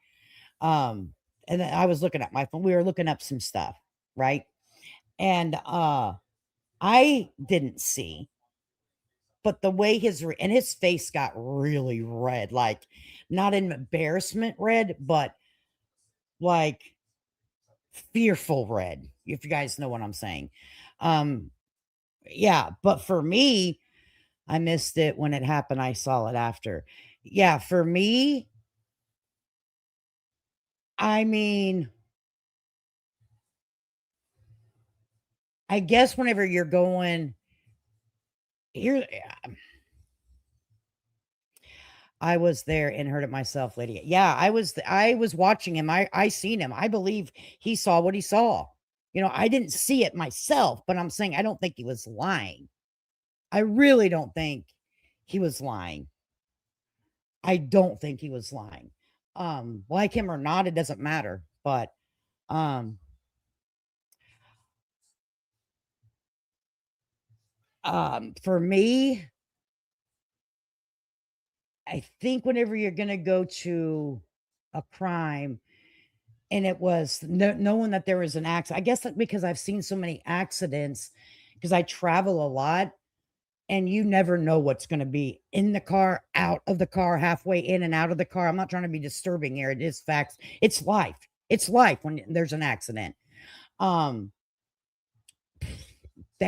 And then I was looking at my phone. We were looking up some stuff, right? And I didn't see, but the way his face got really red, like not an embarrassment red, but like fearful red, if you guys know what I'm saying. Yeah, but for me, I missed it when it happened. I saw it after. Yeah, for me, I mean, I guess whenever you're going here, I was there and heard it myself, lady. Yeah, I was watching him. I seen him. I believe he saw what he saw. I didn't see it myself, but I'm saying I don't think he was lying. I really don't think he was lying. I don't think he was lying. Like him or not, it doesn't matter. But for me, I think whenever you're gonna go to a crime and it was knowing that there was an accident, I guess that because I've seen so many accidents, because I travel a lot, and you never know what's going to be in the car, out of the car, halfway in and out of the car. I'm not trying to be disturbing here. It is facts. It's life. It's life when there's an accident. That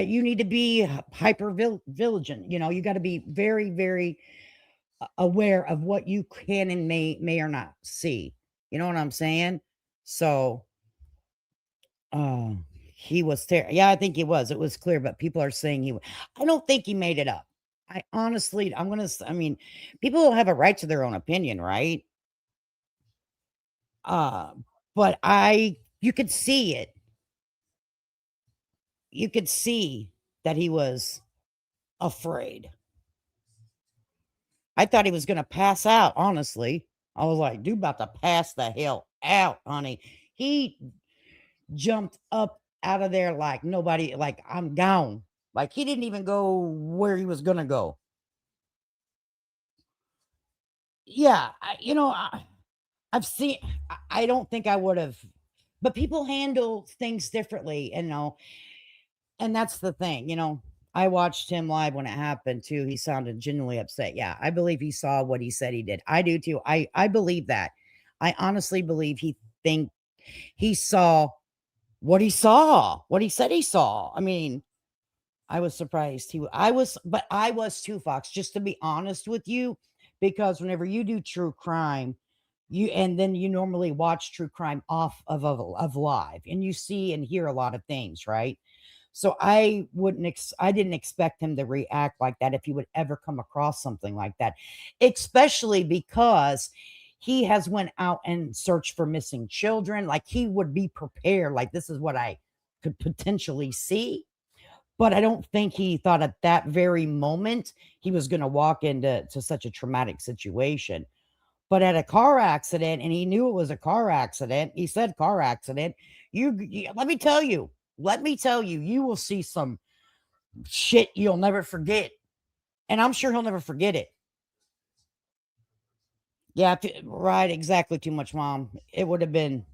you need to be hyper vigilant. You got to be very, very aware of what you can and may or not see. You know what I'm saying? So, he was yeah, I think he was. It was clear, but people are saying I don't think he made it up. I honestly, I mean, people have a right to their own opinion, right? But you could see it. You could see that he was afraid. I thought he was going to pass out, honestly. I was like, dude, about to pass the hell out, honey. He jumped up out of there like nobody, like I'm gone. Like he didn't even go where he was going to go. Yeah, I've seen, I don't think I would have, but people handle things differently, and that's the thing. I watched him live when it happened too. He sounded genuinely upset. Yeah, I believe he saw what he said he did. I do too. I believe that. I honestly believe he saw what he saw, what he said he saw. I mean, I was surprised. But I was too, Fox, just to be honest with you, because whenever you do true crime, and then you normally watch true crime off of live, and you see and hear a lot of things, right? So I didn't expect him to react like that if he would ever come across something like that, especially because he has went out and searched for missing children. Like he would be prepared. Like this is what I could potentially see. But I don't think he thought at that very moment he was going to walk into such a traumatic situation. But at a car accident, and he knew it was a car accident. He said car accident. Let me tell you, you will see some shit you'll never forget. And I'm sure he'll never forget it. Yeah, right, exactly, too much, Mom. It would have been,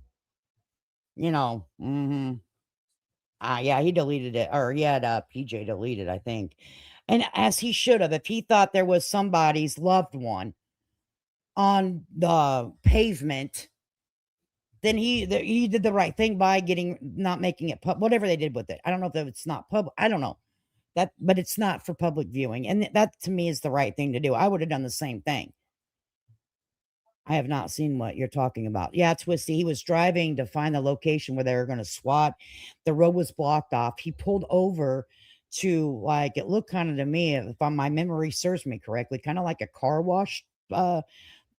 you know, yeah, he deleted it, or he had PJ deleted, I think. And as he should have, if he thought there was somebody's loved one on the pavement, then he did the right thing by not making it whatever they did with it. I don't know if it's not public. I don't know that, but it's not for public viewing, and that to me is the right thing to do. I would have done the same thing. I have not seen what you're talking about. Yeah, Twisty. He was driving to find the location where they were going to SWAT. The road was blocked off. He pulled over to, like, it looked kind of to me, if my memory serves me correctly, kind of like a car wash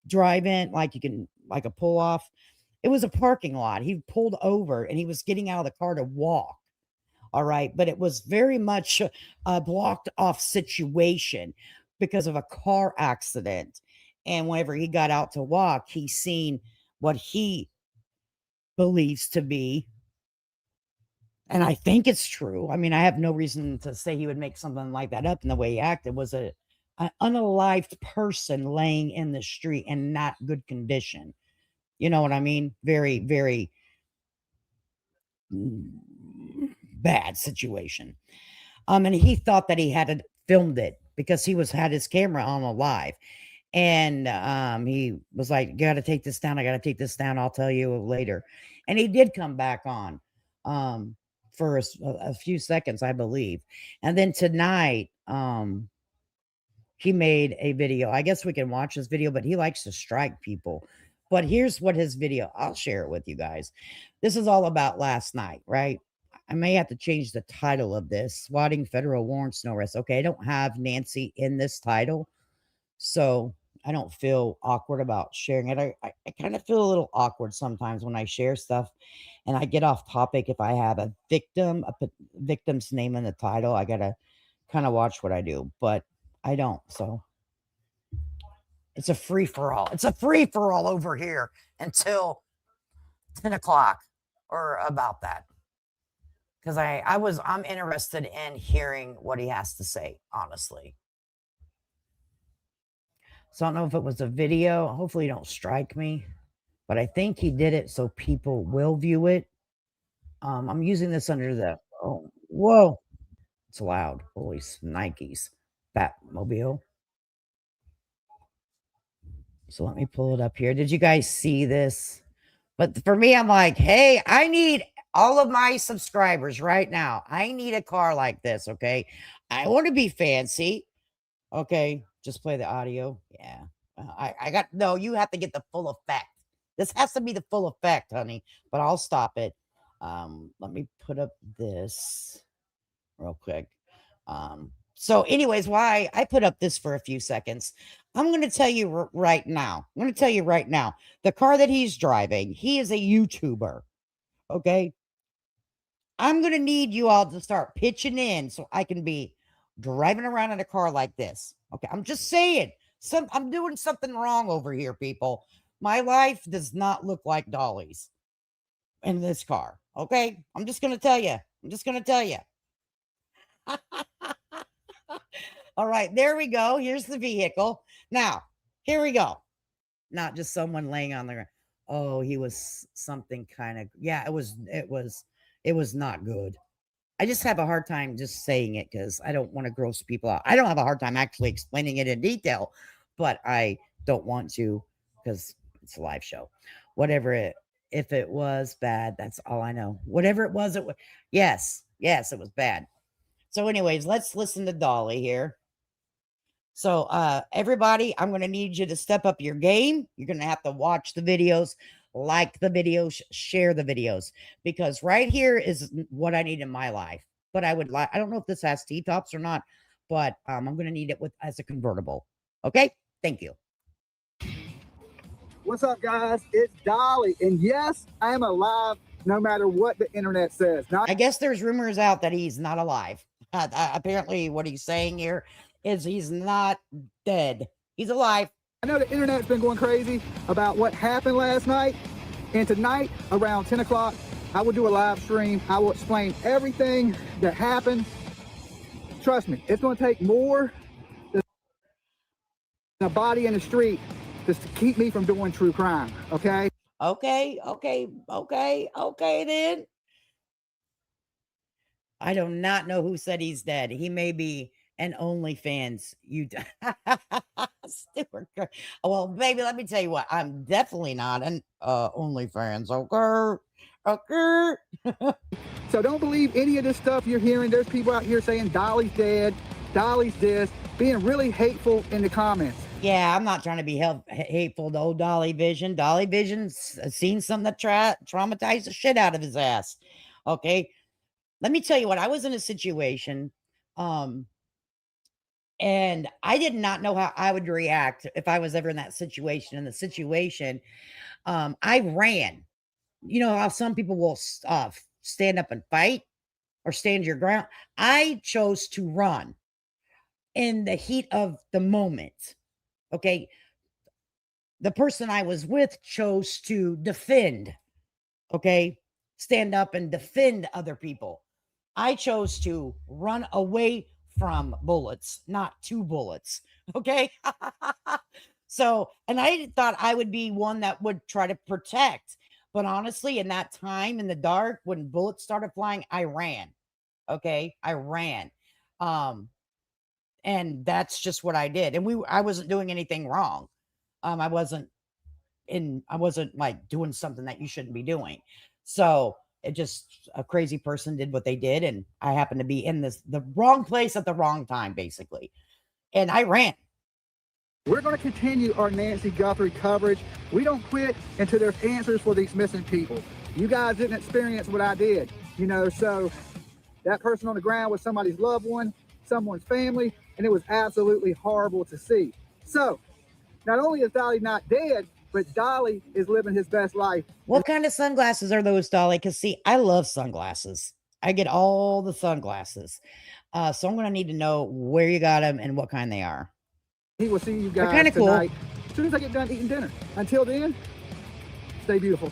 drive-in, like you can, like a pull off. It was a parking lot. He pulled over and he was getting out of the car to walk. All right. But it was very much a blocked off situation because of a car accident. And whenever he got out to walk, he seen what he believes to be, and I think it's true. I mean, I have no reason to say he would make something like that up in the way he acted. Was an unalived person laying in the street in not good condition. You know what I mean? Very, very bad situation. And he thought that he had filmed it because he had his camera on alive. And he was like, gotta take this down. I gotta take this down. I'll tell you later. And he did come back on for a few seconds, I believe. And then tonight, he made a video. I guess we can watch his video, but he likes to strike people. But here's what his video, I'll share it with you guys. This is all about last night, right? I may have to change the title of this. Swatting federal warrants, no arrest. Okay, I don't have Nancy in this title, so I don't feel awkward about sharing it. I kind of feel a little awkward sometimes when I share stuff and I get off topic. If I have a victim's name in the title, I got to kind of watch what I do, but I don't. So it's a free for all. It's a free for all over here until 10 o'clock or about that. Because I'm interested in hearing what he has to say, honestly. So I don't know if it was a video. Hopefully you don't strike me. But I think he did it so people will view it. I'm using this under the... Oh, whoa. It's loud. Holy Nikes. Batmobile. So let me pull it up here. Did you guys see this? But for me, I'm like, hey, I need all of my subscribers right now. I need a car like this, okay? I want to be fancy. Okay, just play the audio. Yeah. I got... No, you have to get the full effect. This has to be the full effect, honey. But I'll stop it. Let me put up this real quick. So anyways, why I put up this for a few seconds, I'm going to tell you right now. I'm going to tell you right now. The car that he's driving, he is a YouTuber. Okay? I'm going to need you all to start pitching in so I can be driving around in a car like this. Okay? I'm just saying. I'm doing something wrong over here, people. My life does not look like Dolly's in this car. Okay? I'm just going to tell you. I'm just going to tell you. All right, there we go. Here's the vehicle. Now, here we go. Not just someone laying on the ground. Oh, he was something kind of... Yeah, it was not good. I just have a hard time just saying it because I don't want to gross people out. I don't have a hard time actually explaining it in detail, but I don't want to because it's a live show. If it was bad, that's all I know. Whatever it was, yes, it was bad. So anyways, let's listen to Dolly here. So everybody, I'm going to need you to step up your game. You're going to have to watch the videos, like the videos, share the videos, because right here is what I need in my life. But I don't know if this has T-tops or not, but I'm going to need it as a convertible. Okay? Thank you. What's up, guys? It's Dolly. And yes, I am alive no matter what the internet says. Now, I guess there's rumors out that he's not alive. Apparently what he's saying here is he's not dead. He's alive. I know the internet's been going crazy about what happened last night. And tonight, around 10 o'clock, I will do a live stream. I will explain everything that happened. Trust me, it's going to take more a body in the street just to keep me from doing true crime, okay? Okay then. I do not know who said he's dead. He may be an OnlyFans. Stupid. Well, baby, let me tell you what. I'm definitely not an OnlyFans. Okay. So don't believe any of this stuff you're hearing. There's people out here saying Dolly's dead, Dolly's this, being really hateful in the comments. Yeah, I'm not trying to be hateful to old Dolly Vision. Dolly Vision's seen something that traumatized the shit out of his ass. Okay. Let me tell you what, I was in a situation, and I did not know how I would react if I was ever in that situation. In the situation, I ran. You know how some people will stand up and fight or stand your ground? I chose to run in the heat of the moment. Okay. The person I was with chose to defend. Okay. Stand up and defend other people. I chose to run away from bullets, not to bullets. Okay. So, and I thought I would be one that would try to protect. But honestly, in that time in the dark, when bullets started flying, I ran. Okay. I ran. And that's just what I did. And I wasn't doing anything wrong. I wasn't like doing something that you shouldn't be doing. So it just, a crazy person did what they did, and I happened to be in the wrong place at the wrong time, basically. And I ran. We're going to continue our Nancy Guthrie coverage. We don't quit until there's answers for these missing people. You guys didn't experience what I did, you know, so that person on the ground was somebody's loved one, someone's family, and it was absolutely horrible to see. So not only is Dolly not dead, but Dolly is living his best life. What kind of sunglasses are those, Dolly? Because see, I love sunglasses. I get all the sunglasses. So I'm going to need to know where you got them and what kind they are. He will see you guys kind of tonight cool. As soon as I get done eating dinner. Until then, stay beautiful.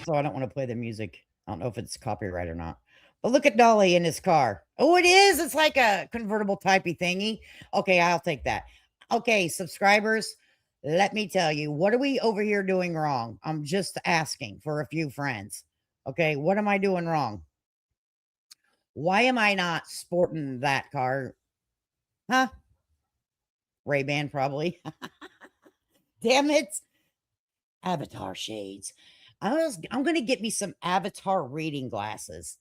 So I don't want to play the music. I don't know if it's copyright or not. But look at Dolly in his car. Oh, it is. It's like a convertible typey thingy. Okay, I'll take that. Okay, subscribers, let me tell you, what are we over here doing wrong? I'm just asking for a few friends. Okay, what am I doing wrong? Why am I not sporting that car? Huh? Ray-Ban probably. Damn it. Avatar shades. I'm going to get me some Avatar reading glasses.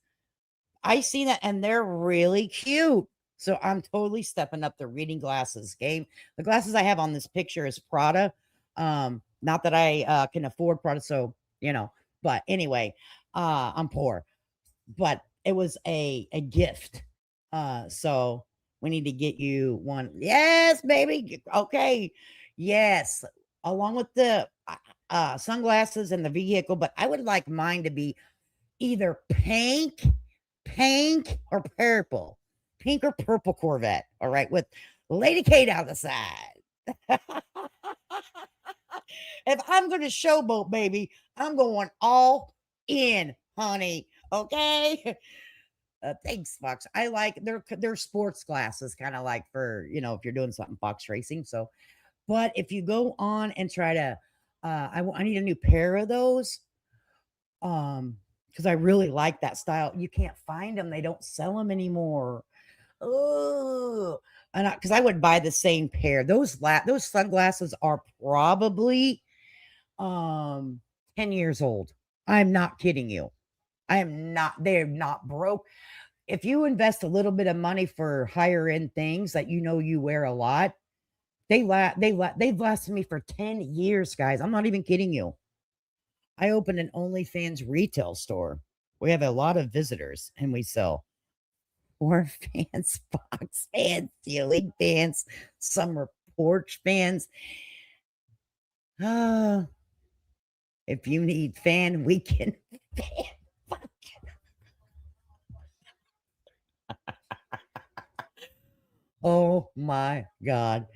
I see that, and they're really cute. So I'm totally stepping up the reading glasses game. The glasses I have on this picture is Prada. Not that I can afford Prada, so you know. But anyway, I'm poor. But it was a gift. So we need to get you one. Yes, baby. Okay. Yes. Along with the sunglasses and the vehicle, but I would like mine to be either pink or purple. Pink or purple Corvette. All right. With Lady Kate on the side. If I'm going to showboat, baby, I'm going all in, honey. Okay. Thanks, Fox. I like their sports glasses, kind of like for, you know, if you're doing something Fox racing. So, but if you go on and try to, I need a new pair of those. Because I really like that style. You can't find them. They don't sell them anymore. Oh, and because I would buy the same pair. Those sunglasses are probably 10 years old. I'm not kidding you. They're not broke. If you invest a little bit of money for higher end things that you know you wear a lot, they've lasted me for 10 years, guys. I'm not even kidding you. I opened an OnlyFans retail store. We have a lot of visitors and we sell war fans, box fans, ceiling fans, summer porch fans. If you need fan, we can fan. Oh my God.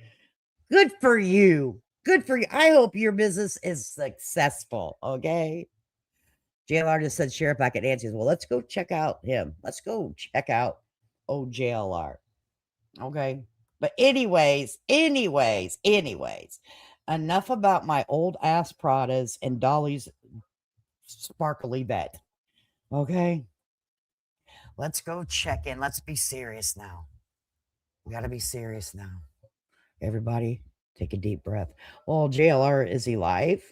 Good for you. Good for you. I hope your business is successful. Okay. JLR just said share it back at Nancy's. Well, let's go check out him. Let's go check out old JLR. Okay. But anyways, enough about my old ass Pradas and Dolly's sparkly bed. Okay. Let's go check in. Let's be serious now. We got to be serious now. Everybody, take a deep breath. Well, JLR, is he live?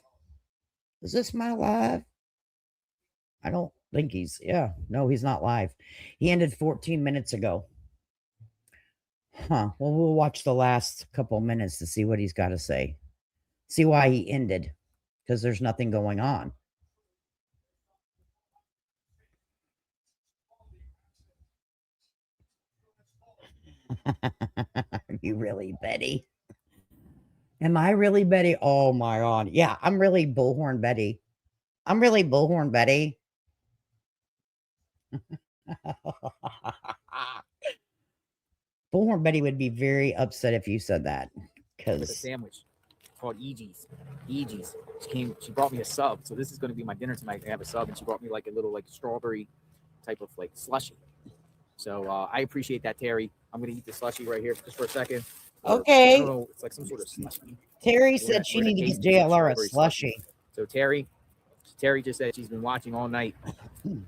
Is this my live? I don't think he's, yeah, no, he's not live. He ended 14 minutes ago. Huh. Well, we'll watch the last couple minutes to see what he's got to say. See why he ended, because there's nothing going on. Are you really Betty? Am I really Betty? Oh my God. Yeah, I'm really Bullhorn Betty. I'm really Bullhorn Betty. Bullhorn Betty would be very upset if you said that. With a Because sandwich called EG's. EG's. She brought me a sub. So this is going to be my dinner tonight. I have a sub, and she brought me like a little like strawberry type of like slushy. So I appreciate that, Terry. I'm going to eat the slushy right here just for a second. I okay. don't know. It's like some sort of slushy. Terry said she needed to get JLR a slushy. So Terry just said she's been watching all night.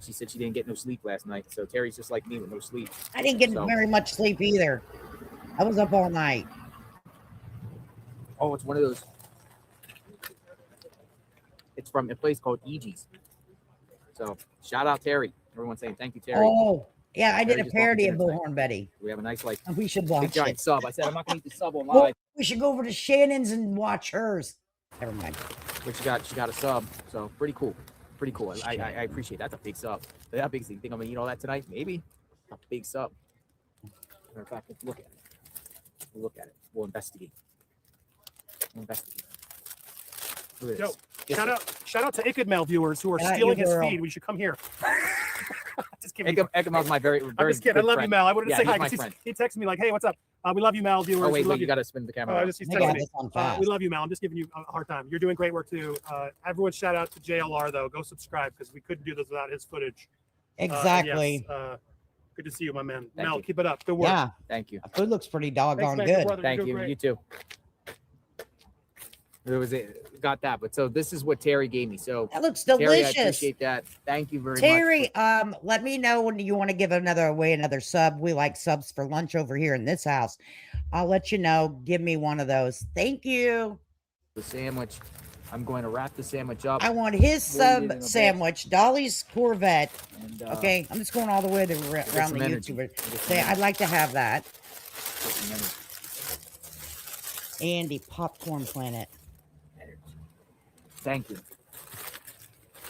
She said she didn't get no sleep last night. So Terry's just like me with no sleep. I didn't get very much sleep either. I was up all night. Oh, it's one of those. It's from a place called EG's. So shout out Terry. Everyone's saying thank you, Terry. Oh, yeah, I did Terry a just bought me parody of dinner tonight. Bullhorn Betty. We have a nice like We should big watch giant it. sub. I said I'm not gonna eat the sub on Well, live, we should go over to Shannon's and watch hers. Never mind. but she got a sub. So pretty cool. Pretty cool. I appreciate that. That's a big sub. That big. You think I'm gonna eat all that tonight? Maybe. A big sub. Matter of fact, let's look at it. We'll look at it. We'll investigate. Look at this. Yo, Yes, shout out to Ickadmail viewers who are Shout out stealing you, his girl. feed. We should come here. Just kidding. you. Eggman's my very, I'm very just kidding. I good love friend. you, Mel. I wanted to Yeah, say he's hi. my 'Cause friend. he texted me like, "Hey, what's up? We love you, Mal viewers. Oh wait, we love you got to spin the camera. Oh, around. he's They texting got me. this on fast. We love you, Mal. I'm just giving you a hard time. You're doing great work too. Everyone, shout out to JLR though. Go subscribe because we couldn't do this without his footage. Exactly. Yes, good to see you, my man. Thank Mel, you. keep it up. Good work. Yeah, Thank you. food looks pretty Thanks, doggone man. good. Brother. Thank You're you. doing great. You too. There was got that, but so this is what Terry gave me. So That looks Terry, I delicious. appreciate that. Thank you very much. Terry, let me know when you want to give another sub. We like subs for lunch over here in this house. I'll let you know. Give me one of those. Thank you. The sandwich. I'm going to wrap the sandwich up. I want his We'll eat it in a sub bit. sandwich, Dolly's Corvette. And, Okay, I'm just going all the way around the energy. YouTuber. Get some Say, energy. I'd like to have that. Get some energy. Andy, Popcorn Planet. Thank you.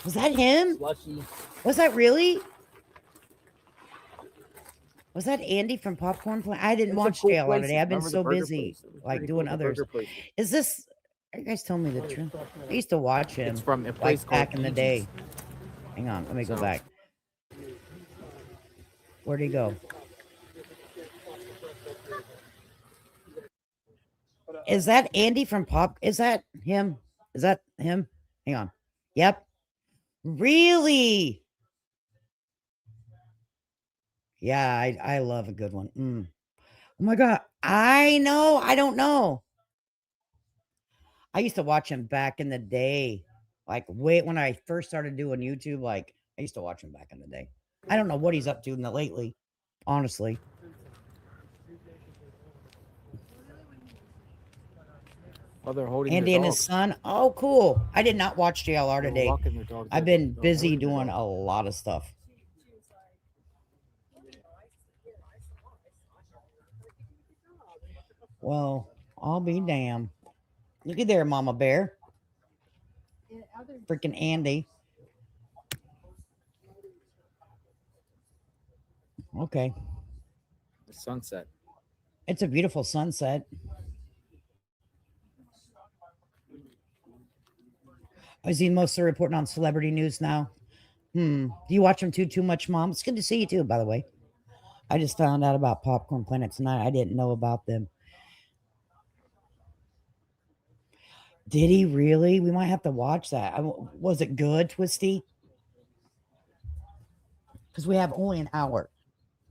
Was that him? Slushy. Was that really? Was that Andy from Popcorn Planet? I didn't It was a watch cool JLR place. today. I've been Remember the so burger busy, place? It was like pretty doing cool, the others. burger place. Is this? Are you guys telling me the truth? I used to watch him It's from a place like back called in the EG's. day. Hang on, let me go So- back. Where'd he go? Is that Andy from Pop? Is that him? Is that him? Hang on. Yep. Really? Yeah, I love a good one. Oh my God. I know. I don't know. I used to watch him back in the day. Like, wait, when I first started doing YouTube, like, I used to watch him back in the day. I don't know what he's up to lately, honestly. Oh, they're holding Andy their and his dogs. son. Oh, cool. I did not watch JLR They're today. walking their dogs. I've been busy doing a lot of stuff. Well, I'll be damned. Look at there, Mama Bear. Freaking Andy. Okay. The sunset. It's a beautiful sunset. Is he mostly reporting on celebrity news now? Do you watch him too much, Mom? It's good to see you too, by the way. I just found out about Popcorn Planet tonight. I didn't know about them. Did he really? We might have to watch that. Was it good, Twisty? Because we have only an hour.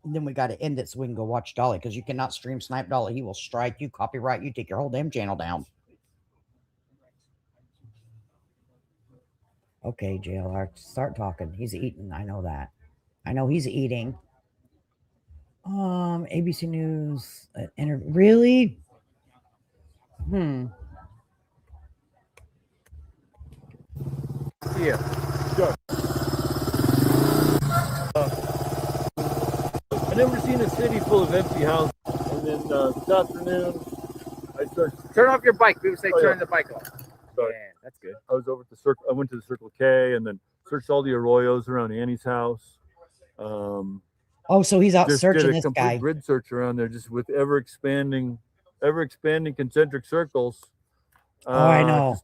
And then we got to end it so we can go watch Dolly, because you cannot stream snipe Dolly. He will strike you, copyright you, take your whole damn channel down. Okay, JLR, start talking. He's eating. I know that. I know he's eating. ABC News. Really? Yeah. I never seen a city full of empty houses. And then this afternoon, I started. Turn off your bike. People say turn yeah. the bike off. Sorry. Yeah, that's good. I was over at the Circle. I went to the Circle K and then searched all the arroyos around Annie's house. Oh, so he's out Just searching did a this complete guy. grid search around there, just with ever expanding concentric circles. Oh, I know.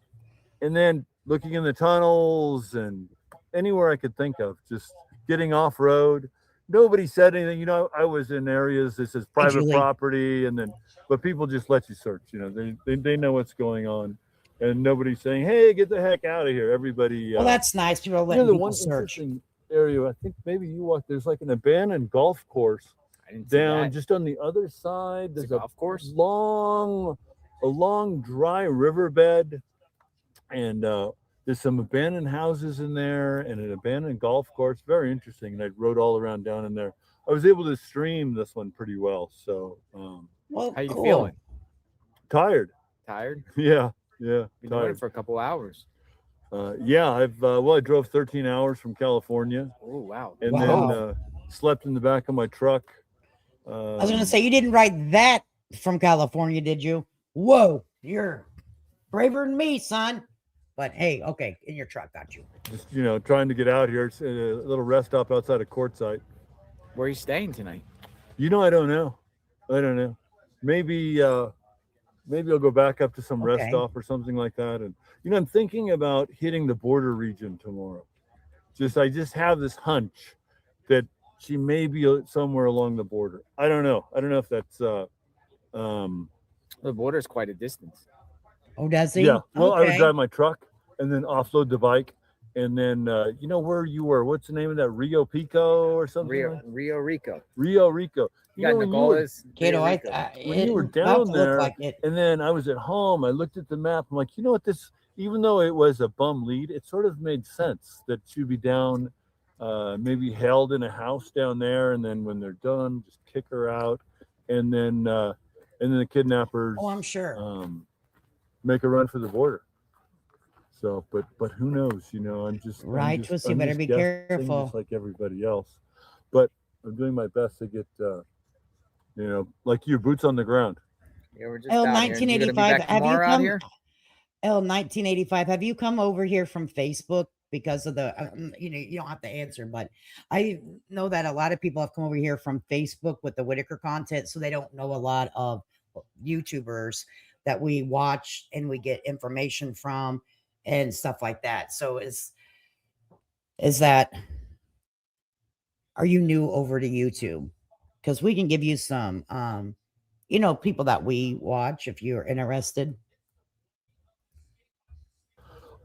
And then looking in the tunnels and anywhere I could think of, just getting off road. Nobody said anything. You know, I was in areas that says private Julie. property, and then but people just let you search. You know, they know what's going on, and nobody's saying, "Hey, get the heck out of here." Everybody. Well, that's nice. People are you letting know, the people one search. interesting area, I think maybe you walked. There's like an abandoned golf course I didn't see down that. just on the other side. It's a There's a golf course. a long dry riverbed, and there's some abandoned houses in there and an abandoned golf course. Very interesting. And I rode all around down in there. I was able to stream this one pretty well. So Well, How you cool. feeling? tired. Tired? Yeah, Been doing it tired. for a couple hours. Yeah, I drove 13 hours from California, Oh wow. and Wow. then slept in the back of my truck. I was going to say, you didn't write that from California, did you? Whoa, you're braver than me, son. But hey, okay, in your truck, got you. Just trying to get out here. It's a little rest stop outside of Quartzsite. Where are you staying tonight? I don't know. Maybe I'll go back up to some rest Okay. stop or something like that. And I'm thinking about hitting the border region tomorrow. I just have this hunch that she may be somewhere along the border. I don't know. I don't know if that's The border is quite a distance. Oh, does he? yeah. Well, I would Okay. drive my truck and then offload the bike. And then where you were. What's the name of that? Rio Pico or something? Rio Rico. Rio Rico. You got when you were, Nogales. Kiddo, Rio I, Rico. when you were it about down to look there, like it. and then I was at home, I looked at the map. I'm like, you know what? This, even though it was a bum lead, it sort of made sense that she'd be down, maybe held in a house down there, and then when they're done, just kick her out, and then the kidnappers Oh, I'm sure. make a run for the border. So, but who knows? I'm just Right, Twisty, you I'm better just be guessing, careful. just like everybody else. But I'm doing my best to get, like your boots on the ground. Yeah, we're just L out here. You gonna be 1985. back Have you tomorrow out come? here? L 1985. Have you come over here from Facebook because of the? You don't have to answer, but I know that a lot of people have come over here from Facebook with the Whitaker content, so they don't know a lot of YouTubers that we watch and we get information from and stuff like that. So is that? Are you new over to YouTube? Because we can give you some, people that we watch if you're interested.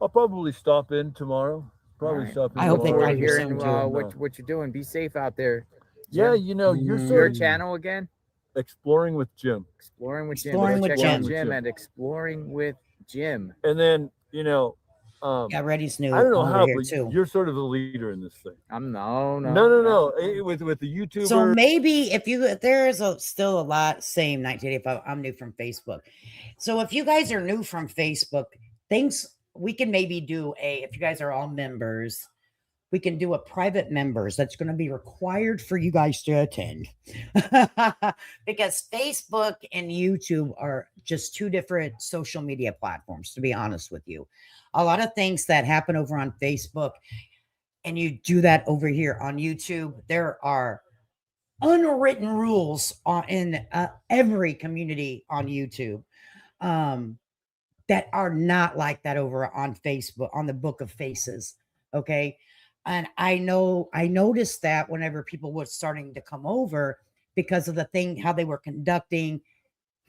I'll probably stop in tomorrow. Probably Alright. stop in I hope they tomorrow. tell We're you hearing soon, too. what you're doing. Be safe out there. Yeah, Jim. you're Your sort of channel again? exploring with Jim. Exploring with Jim. Exploring Go with check out Jim. Jim at Exploring with Jim. And then, Yeah, Reddy's new I don't know over how, here but too. you're sort of the leader in this thing. I'm no. No. With the YouTuber. So maybe if there is still a lot same 1985. I'm new from Facebook. So if you guys are new from Facebook, things we can maybe do if you guys are all members, we can do a private members that's going to be required for you guys to attend. Because Facebook and YouTube are just two different social media platforms, to be honest with you. A lot of things that happen over on Facebook and you do that over here on YouTube, there are unwritten rules in every community on YouTube that are not like that over on Facebook, on the Book of Faces. Okay. And I noticed that whenever people were starting to come over because of the thing, how they were conducting,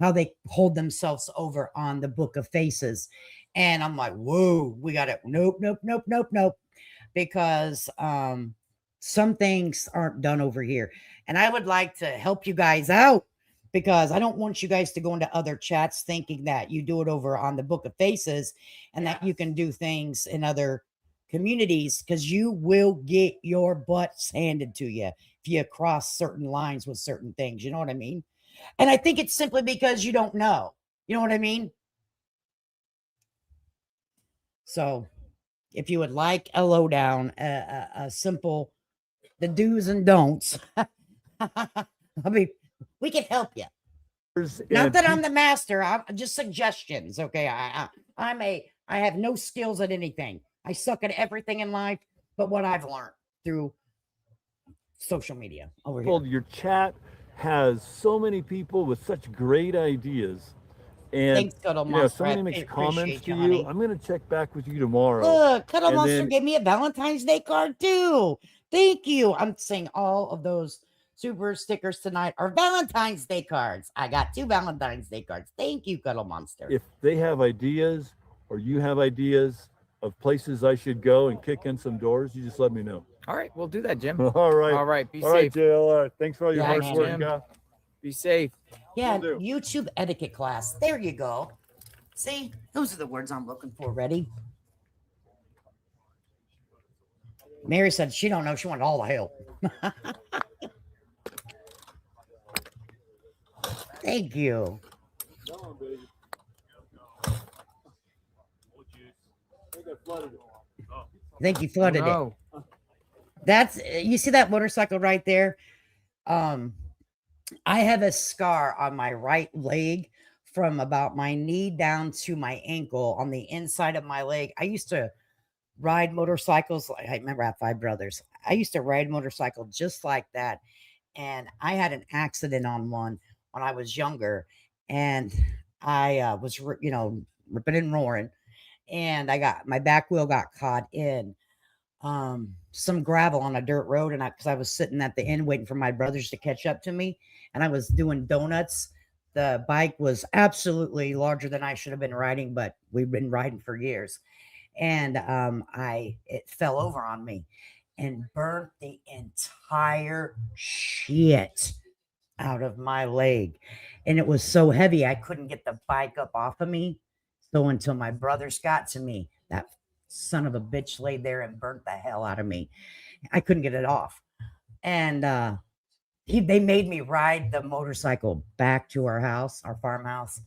how they hold themselves over on the Book of Faces. And I'm like, whoa, we got it. Nope. Because some things aren't done over here. And I would like to help you guys out because I don't want you guys to go into other chats thinking that you do it over on the Book of Faces and that you can do things in other communities, because you will get your butts handed to you if you cross certain lines with certain things. You know what I mean? And I think it's simply because you don't know. You know what I mean? So if you would like a lowdown, a simple, the do's and don'ts, I mean, we can help you. Not that I'm the master. I'm just suggestions. Okay. I have no skills at anything. I suck at everything in life, but what I've learned through social media over here. Your chat has so many people with such great ideas. And Thanks, Cuddle you know, if Monster. somebody I makes appreciate comments to you, you, honey. I'm going to check back with you tomorrow. Look, Cuddle And Monster then- gave me a Valentine's Day card too. Thank you. I'm saying all of those super stickers tonight are Valentine's Day cards. I got 2 Valentine's Day cards. Thank you, Cuddle Monster. If they have ideas or you have ideas of places I should go and kick in some doors, you just let me know. All right, we'll do that, Jim. All right. All right, be All right, safe. JLR. Thanks for all your Yeah, hard man. work, Jim. guy. Be safe. Yeah, Will do. YouTube etiquette class. There you go. See, those are the words I'm looking for. Ready? Mary said she don't know. She wanted all the help. Thank you. I think you flooded it. No. That's, you see that motorcycle right there? I have a scar on my right leg from about my knee down to my ankle on the inside of my leg. I used to ride motorcycles. I remember I have 5 brothers. I used to ride motorcycle just like that. And I had an accident on one when I was younger. And I was, ripping and roaring. And I got, my back wheel got caught in some gravel on a dirt road. And because I was sitting at the end waiting for my brothers to catch up to me, and I was doing donuts. The bike was absolutely larger than I should have been riding, but we've been riding for years. And it fell over on me and burnt the entire shit out of my leg. And it was so heavy I couldn't get the bike up off of me. So until my brothers got to me, that son of a bitch laid there and burnt the hell out of me. I couldn't get it off. And they made me ride the motorcycle back to our house, our farmhouse.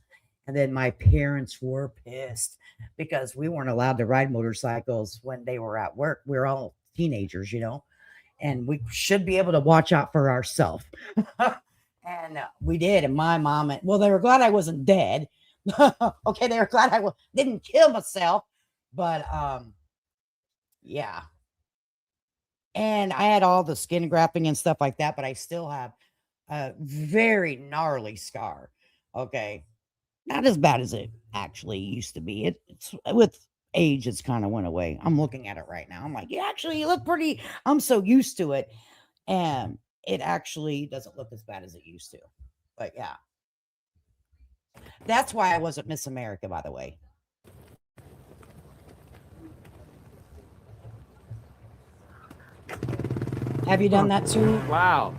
And then my parents were pissed because we weren't allowed to ride motorcycles when they were at work. We were all teenagers, and we should be able to watch out for ourselves. And we did. And my mom, they were glad I wasn't dead. Okay, they were glad I didn't kill myself. But yeah. And I had all the skin grafting and stuff like that, but I still have a very gnarly scar. Okay. Not as bad as it actually used to be. It's with age, it's kind of went away. I'm looking at it right now. I'm like, yeah, actually, you look pretty. I'm so used to it. And it actually doesn't look as bad as it used to. But yeah. That's why I wasn't Miss America, by the way. Have you done that too? Wow.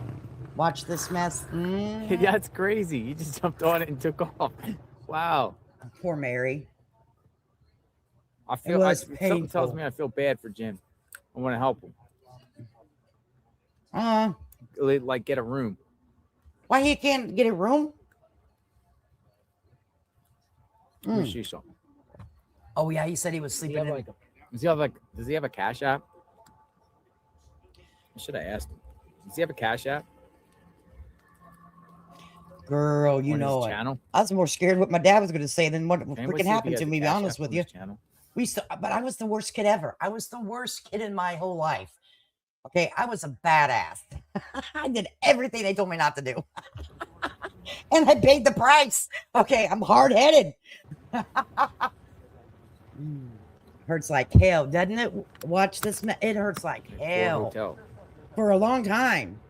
Watch this mess. That's crazy. You just jumped on it and took off. Wow. Poor Mary. I feel something tells painful. me I feel bad for Jim. I want to help him. Like get a room. Why he can't get a room? Let me see something. Oh yeah, he said he was sleeping. Does he have a Cash App? I should have asked him. Does he have a Cash App? Girl, you On his know it. channel? I was more scared what my dad was going to say than what Can freaking we see if he happened has to a me. To be Cash honest App with on you, his channel? but I was the worst kid ever. I was the worst kid in my whole life. Okay, I was a badass. I did everything they told me not to do, and I paid the price. Okay, I'm hard headed. Hurts like hell, doesn't it? Watch this. It hurts like hell Hotel. for a long time.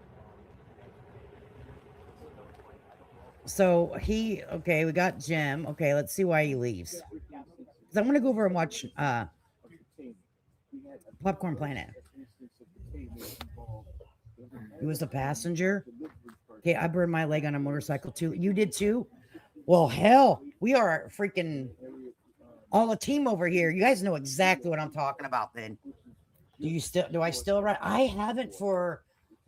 So we got Jim. Okay, let's see why he leaves. 'Cause I want to go over and watch Popcorn Planet. He was the passenger. Okay, I burned my leg on a motorcycle too. You did too? Well, hell, we are freaking all a team over here. You guys know exactly what I'm talking about then. Do I still ride? I haven't for,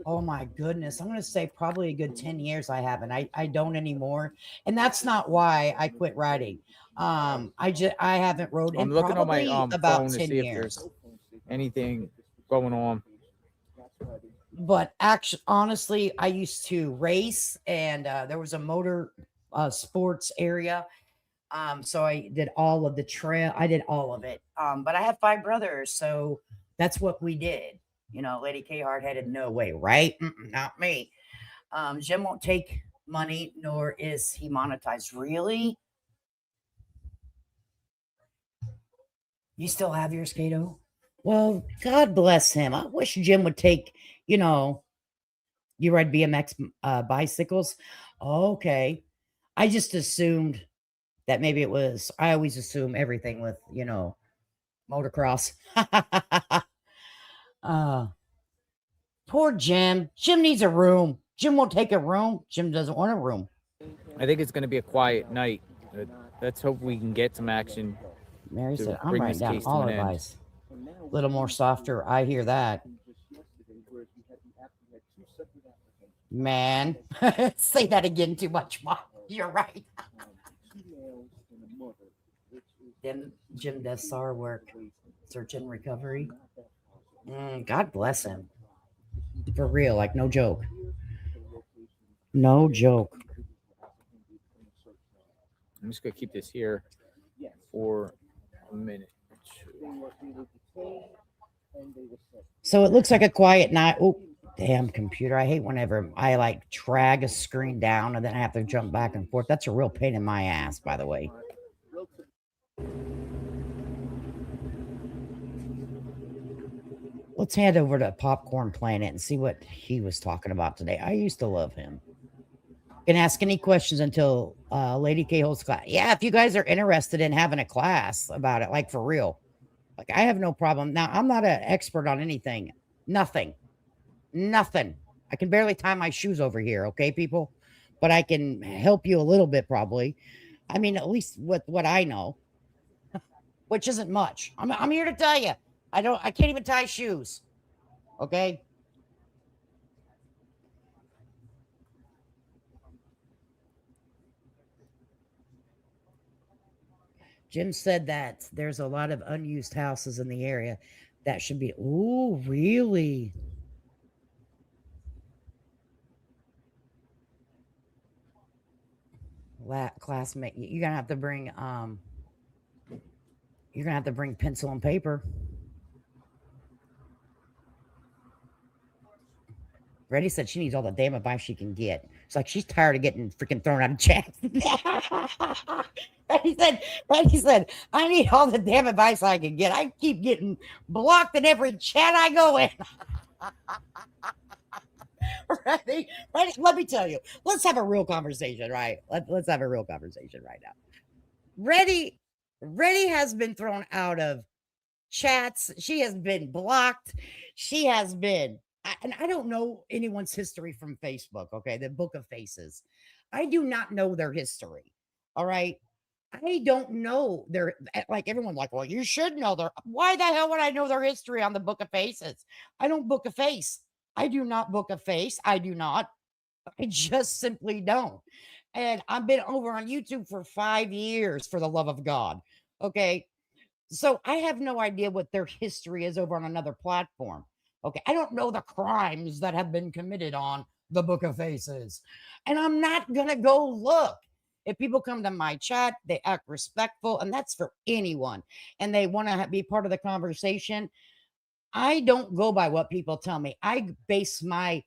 oh my goodness. I'm going to say probably a good 10 years I haven't. I don't anymore. And that's not why I quit riding. I haven't rode in I'm looking on my probably about phone to 10 see if years. there's anything going on. But actually, honestly, I used to race, and there was a motor sports area. So I did all of the trail. I did all of it. But I have 5 brothers, so that's what we did. You know, Lady K hard-headed, no way, right? Not me. Jim won't take money, nor is he monetized. Really? You still have yours, Kato? Well, God bless him. I wish Jim would take, you know, you ride BMX bicycles? Okay. I just assumed that maybe it was, I always assume everything with, you know, motocross. Poor Jim. Jim needs a room. Jim won't take a room. Jim doesn't want a room. I think it's going to be a quiet night. Let's hope we can get some action. Mary to said, I'm bring writing this down case to all an end. advice. A little more softer. I hear that. Man, say that again too much, Mom. You're right. Jim does SAR work, search and recovery. God bless him. For real, like no joke. No joke. I'm just going to keep this here for a minute or two. So it looks like a quiet night. Oh, damn computer. I hate whenever I like drag a screen down and then I have to jump back and forth. That's a real pain in my ass, by the way. Let's head over to Popcorn Planet and see what he was talking about today. I used to love him. Can ask any questions until Lady K holds class. Yeah, if you guys are interested in having a class about it, like for real. Like I have no problem. Now, I'm not an expert on anything. Nothing. I can barely tie my shoes over here, okay, people? But I can help you a little bit, probably. I mean, at least with what I know, which isn't much. I'm here to tell you. I can't even tie shoes. Okay? Jim said that there's a lot of unused houses in the area that should be. Ooh, really? Classmate, you're gonna have to bring pencil and paper. Reddy said she needs all the damn advice she can get. It's like she's tired of getting freaking thrown out of chat. Reddy said, I need all the damn advice I can get. I keep getting blocked in every chat I go in. Reddy, let me tell you. Let's have a real conversation, right? Let's have a real conversation right now. Reddy has been thrown out of chats. She has been blocked. She has been, and I don't know anyone's history from Facebook, okay? The Book of Faces. I do not know their history, all right? I don't know their, like everyone's like, well, you should know their, why the hell would I know their history on the Book of Faces? I don't book a face. I do not book a face. I do not. I just simply don't. And I've been over on YouTube for 5 years, for the love of God. Okay. So I have no idea what their history is over on another platform. Okay. I don't know the crimes that have been committed on the Book of Faces. And I'm not going to go look. If people come to my chat, they act respectful, and that's for anyone, and they want to be part of the conversation. I don't go by what people tell me. I base my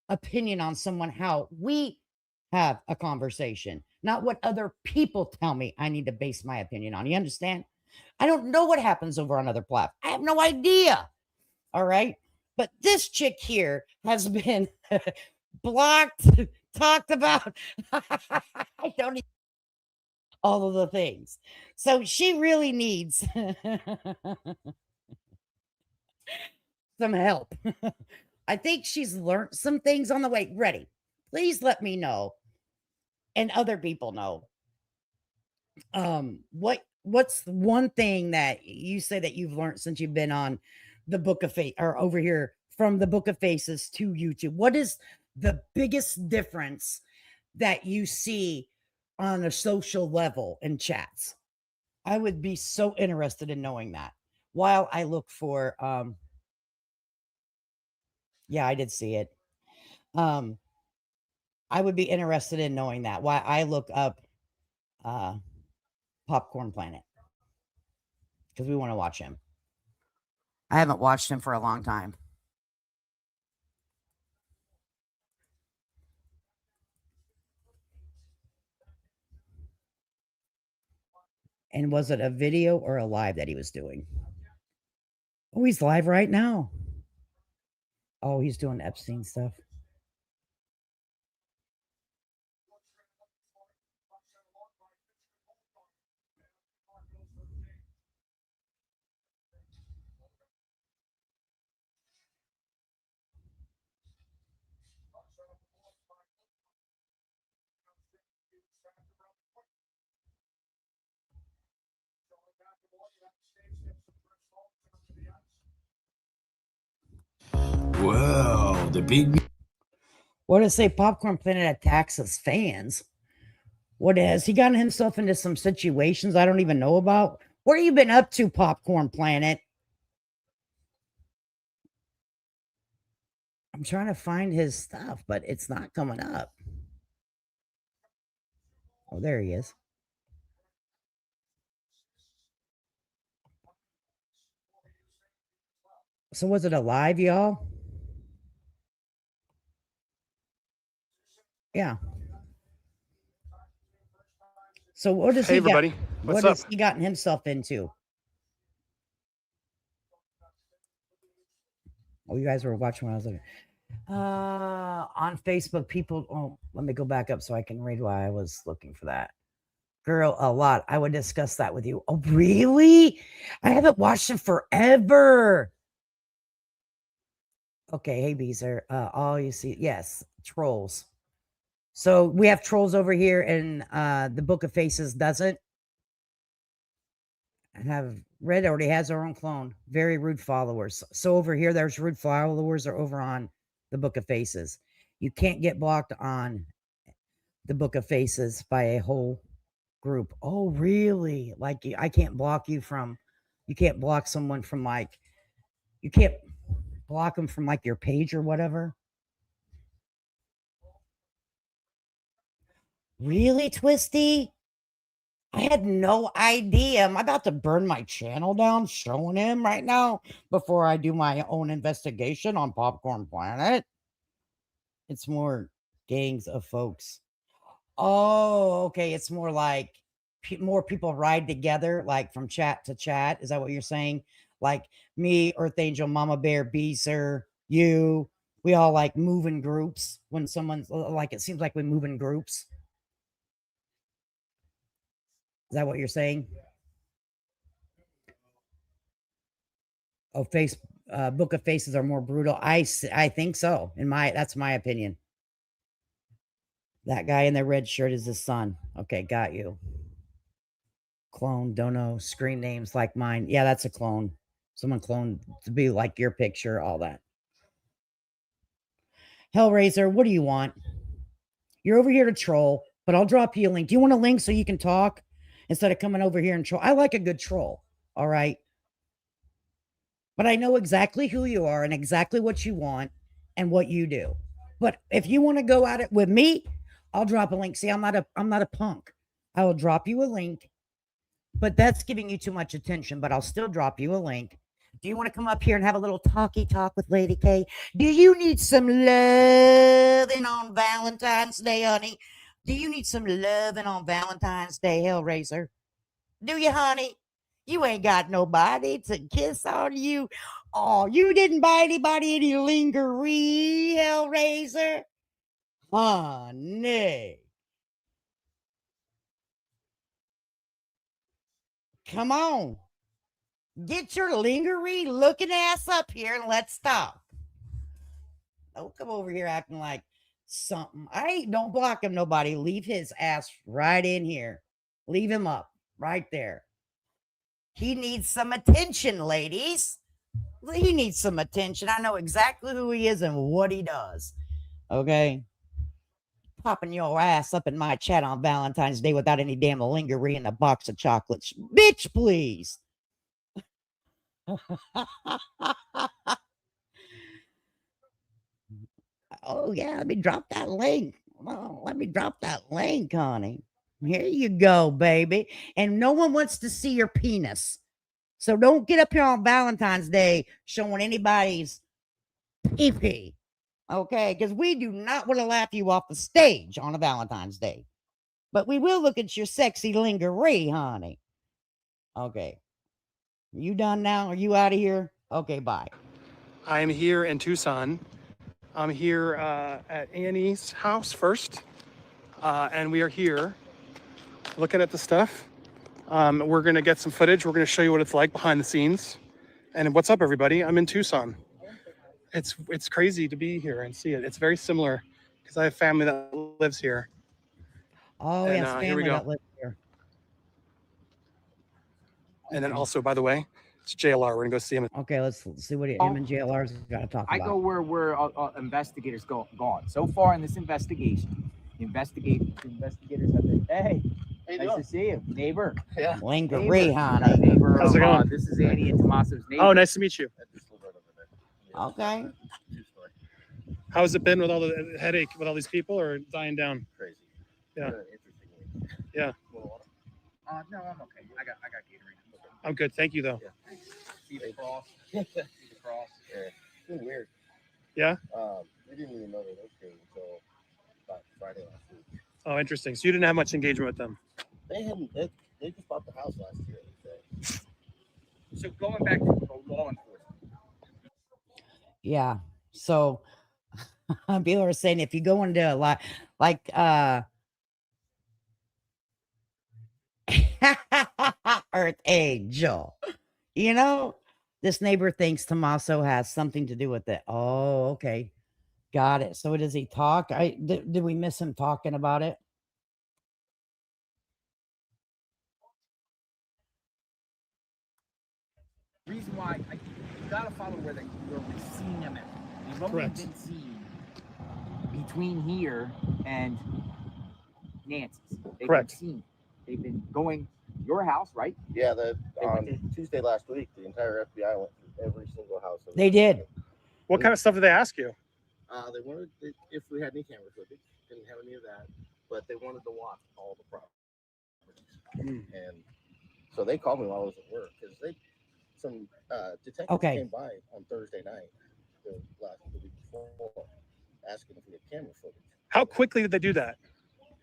opinion on someone, how we have a conversation, not what other people tell me I need to base my opinion on. You understand? I don't know what happens over on other platforms. I have no idea. All right. But this chick here has been blocked, talked about. I don't even, all of the things. So she really needs some help. I think she's learned some things on the way. Ready? Please let me know and other people know. What's one thing that you say that you've learned since you've been on the Book of Face or over here from the Book of Faces to YouTube? What is the biggest difference that you see on a social level in chats? I would be so interested in knowing that while I look for yeah, I did see it. I would be interested in knowing that while I look up Popcorn Planet because we want to watch him. I haven't watched him for a long time. And was it a video or a live that he was doing? Oh, he's live right now. Oh, he's doing Epstein stuff. Whoa, the big. What does say? Popcorn Planet attacks his fans. What has he gotten himself into some situations I don't even know about? What have you been up to, Popcorn Planet? I'm trying to find his stuff, but it's not coming up. Oh, there he is. So was it a live, y'all? Yeah. So what does Hey, he everybody. got? What's What up? has he gotten himself into? Oh, you guys were watching when I was looking. On Facebook, people. Oh, let me go back up so I can read why I was looking for that. Girl, a lot. I would discuss that with you. Oh, really? I haven't watched him forever. Okay, hey Beezer. All you see, yes, trolls. So we have trolls over here, and the Book of Faces doesn't. Have Red already has her own clone. Very rude followers. So over here, there's rude followers are over on the Book of Faces. You can't get blocked on the Book of Faces by a whole group. Oh, really? Like I can't block you from. You can't block someone from like. You can't block them from like your page or whatever. Really, Twisty? I had no idea. I'm about to burn my channel down showing him right now before I do my own investigation on Popcorn Planet. It's more gangs of folks. Oh, okay. It's more like more people ride together, like from chat to chat. Is that what you're saying? Like me, Earth Angel, Mama Bear, Beezer, you, we all like move in groups when someone's like, it seems like we move in groups. Is that what you're saying? Oh, Book of Faces are more brutal. I think so. That's my opinion. That guy in the red shirt is his son. Okay, got you. Clone, don't know. Screen names like mine. Yeah, that's a clone. Someone cloned to be like your picture, all that. Hellraiser, what do you want? You're over here to troll, but I'll drop you a link. Do you want a link so you can talk instead of coming over here and troll? I like a good troll. All right. But I know exactly who you are and exactly what you want and what you do. But if you want to go at it with me, I'll drop a link. See, I'm not a punk. I will drop you a link, but that's giving you too much attention. But I'll still drop you a link. Do you want to come up here and have a little talky talk with Lady K? Do you need some loving on Valentine's Day, honey? Do you need some loving on Valentine's Day, Hellraiser? Do you, honey? You ain't got nobody to kiss on you. Oh, you didn't buy anybody any lingerie, Hellraiser? Honey. Come on. Get your lingerie looking ass up here and let's talk. Don't come over here acting like something. Don't block him, nobody. Leave his ass right in here. Leave him up right there. He needs some attention, ladies. He needs some attention. I know exactly who he is and what he does. Okay? Popping your ass up in my chat on Valentine's Day without any damn lingerie and a box of chocolates. Bitch, please. Oh, yeah, let me drop that link. Oh, let me drop that link, honey. Here you go, baby. And no one wants to see your penis. So don't get up here on Valentine's Day showing anybody's pee-pee. Okay? Because we do not want to laugh you off the stage on a Valentine's Day. But we will look at your sexy lingerie, honey. Okay. You done now? Are you out of here? Okay, bye. I am here in Tucson. I'm here at Annie's house first. And we are here looking at the stuff. We're going to get some footage. We're going to show you what it's like behind the scenes. And what's up, everybody? I'm in Tucson. It's crazy to be here and see it. It's very similar because I have family that lives here. Oh, And, yes, here we family go. that lives here. And then also, by the way, it's JLR. We're gonna go see him. Okay, let's see what him and JLR's got to talk about. I go where investigators gone. So far in this investigation, the investigators have been, hey, nice to see you, neighbor. Yeah. Lingerie, honey. Neighbor. How's it going? This is Annie and Tommaso's neighbor. Oh, nice to meet you. Okay. How's it been with all the headache with all these people, or dying down? Crazy. Yeah. Yeah. No, I'm okay. I got Gatorade. I'm good. Thank you, though. Yeah. See the cross. See the cross. Yeah. It's been weird. Yeah? We didn't even know they were came until about Friday last week. Oh, interesting. So you didn't have much engagement with them? They hadn't. They just bought the house last year. So going back to law enforcement. Yeah. So people are saying if you go into a lot like Earth Angel, you know, this neighbor thinks Tommaso has something to do with it. Oh, okay. Got it. So does he talk? Did we miss him talking about it? Reason why you gotta follow where we're seeing them at. They've only Correct. been seen between here and Nancy's. They've Correct. Been seen. They've been going your house, right? Yeah. They On went Tuesday last week, the entire FBI went through every single house. They did. What kind of stuff did they ask you? They wanted if we had any camera footage. Didn't have any of that, but they wanted to watch all the properties. And so they called me while I was at work because some detectives came by on Thursday night, the week before, asking if we had camera footage. How quickly did they do that?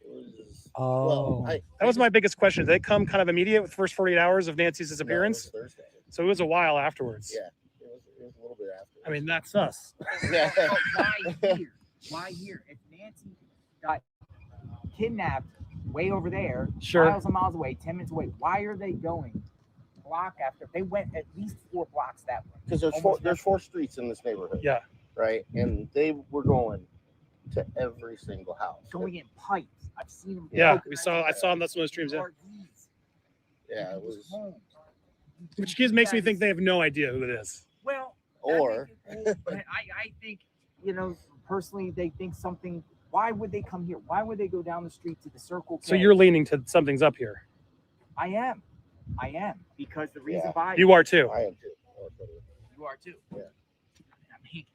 It was, Oh, that was my biggest question. Did they come kind of immediate with the first 48 hours of Nancy's disappearance? No, it was Thursday. So it was a while afterwards. Yeah, it was a little bit after. I mean, that's us. Yeah. Why here? Why here? If Nancy got kidnapped way over there, Sure. miles and miles away, 10 minutes away, why are they going block after? They went at least 4 blocks that way. Because there's 4 streets in this neighborhood. Yeah. Right, and they were going to every single house. Going in pipes. I've seen them. Yeah, I saw on some of those streams. Yeah. Yeah, it was. Which makes me think they have no idea who it is. Well, Or I think, personally, they think something. Why would they come here? Why would they go down the street to the Circle K? So you're leaning to something's up here. I am, because the reason why you are too. I am too. You are too. Yeah. I mean,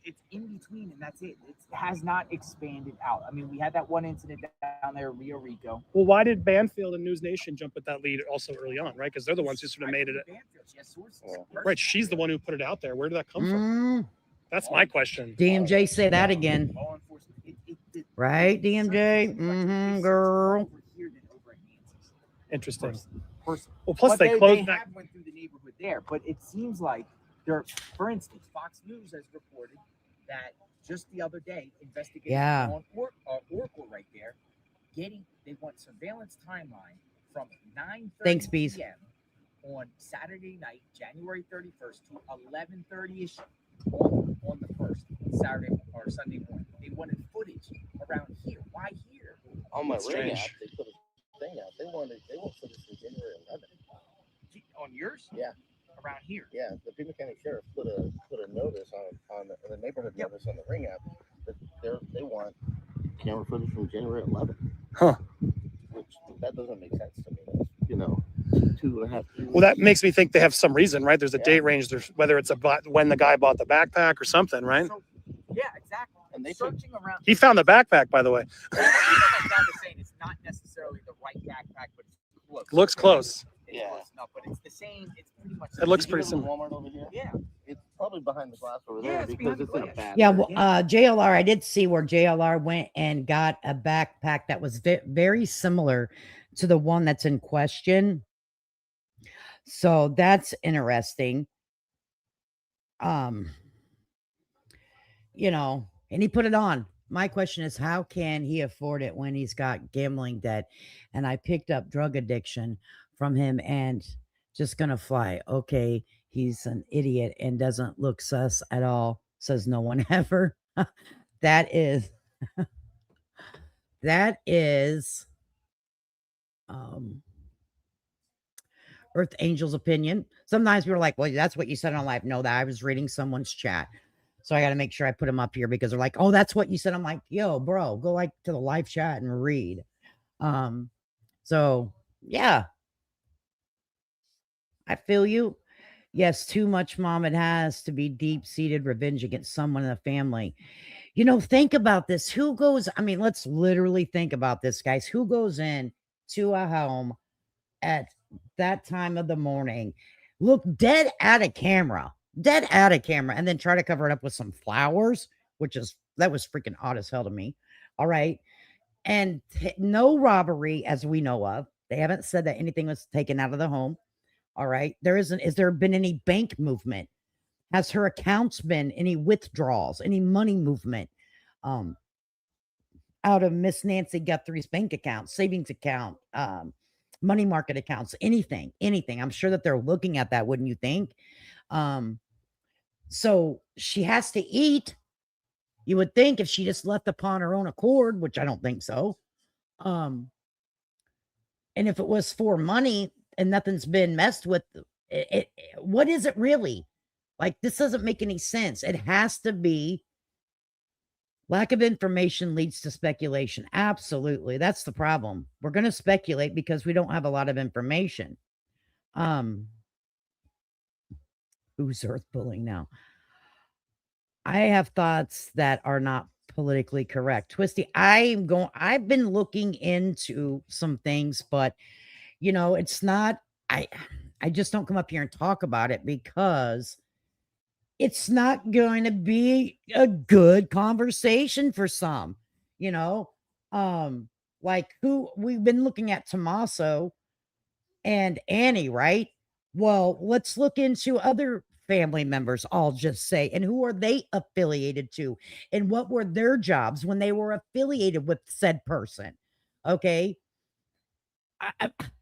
it's in between, and that's it. It has not expanded out. I mean, we had that one incident down there, Rio Rico. Well, why did Banfield and News Nation jump with that lead also early on, right? Because they're the ones who sort of made it. Right, she's the one who put it out there. Where did that come from? That's my question. DMJ, say that again. Right, DMJ? Girl. Interesting. Well, plus they closed that. Went through the neighborhood there, but it seems like there. For instance, Fox News has reported that just the other day, investigators on Oracle right there, they want surveillance timeline from 9:30 Thanks, Bees. p.m. on Saturday night, January 31st to 11:30ish on the 1st, Saturday or Sunday morning. They wanted footage around here. Why here? On my That's ring strange. app, they put a thing out. They want footage from January 11th. On yours? Yeah. Around here. Yeah, the Pima County Sheriff put a notice on the neighborhood notice on the ring app that they want camera footage from January 11th. Huh. Which that doesn't make sense to me. That's, 2.5 years. Well, that makes me think they have some reason, right? There's a Yeah. date range. There's whether it's when the guy bought the backpack or something, right? So, yeah, exactly. And they searching around. He found the backpack, by the way. People like that are saying it's not necessarily the right backpack, but it's close. Looks close. It's Yeah. close enough, but it's the same. It's pretty much. It looks Did you pretty go to the similar. Walmart over here? Yeah. It's probably behind the glass over Yeah, there it's because behind the it's in a glass. bad Yeah, area. well, JLR, I did see where JLR went and got a backpack that was very similar to the one that's in question. So that's interesting. And he put it on. My question is, how can he afford it when he's got gambling debt? And I picked up drug addiction from him and just gonna fly. Okay, he's an idiot and doesn't look sus at all, says no one ever. that is Earth Angel's opinion. Sometimes people are like, well, that's what you said on live. No, that I was reading someone's chat. So I got to make sure I put them up here because they're like, oh, that's what you said. I'm like, yo, bro, go to the live chat and read. So yeah, I feel you. Yes, too much, Mom. It has to be deep-seated revenge against someone in the family. Think about this. Let's literally think about this, guys. Who goes in to a home at that time of the morning, look dead at a camera, and then try to cover it up with some flowers, that was freaking odd as hell to me. All right. And no robbery as we know of. They haven't said that anything was taken out of the home. All right. Is there been any bank movement? Has her accounts been any withdrawals, any money movement out of Miss Nancy Guthrie's bank account, savings account, money market accounts, anything. I'm sure that they're looking at that, wouldn't you think? So she has to eat. You would think if she just left upon her own accord, which I don't think so. And if it was for money and nothing's been messed with, what is it really? Like, this doesn't make any sense. It has to be lack of information leads to speculation. Absolutely. That's the problem. We're going to speculate because we don't have a lot of information. Who's earth bullying now? I have thoughts that are not politically correct. Twisty, I've been looking into some things, but it's not, I just don't come up here and talk about it because it's not going to be a good conversation for some, like who we've been looking at Tommaso and Annie, right? Well, let's look into other family members, I'll just say, and who are they affiliated to and what were their jobs when they were affiliated with said person. Okay.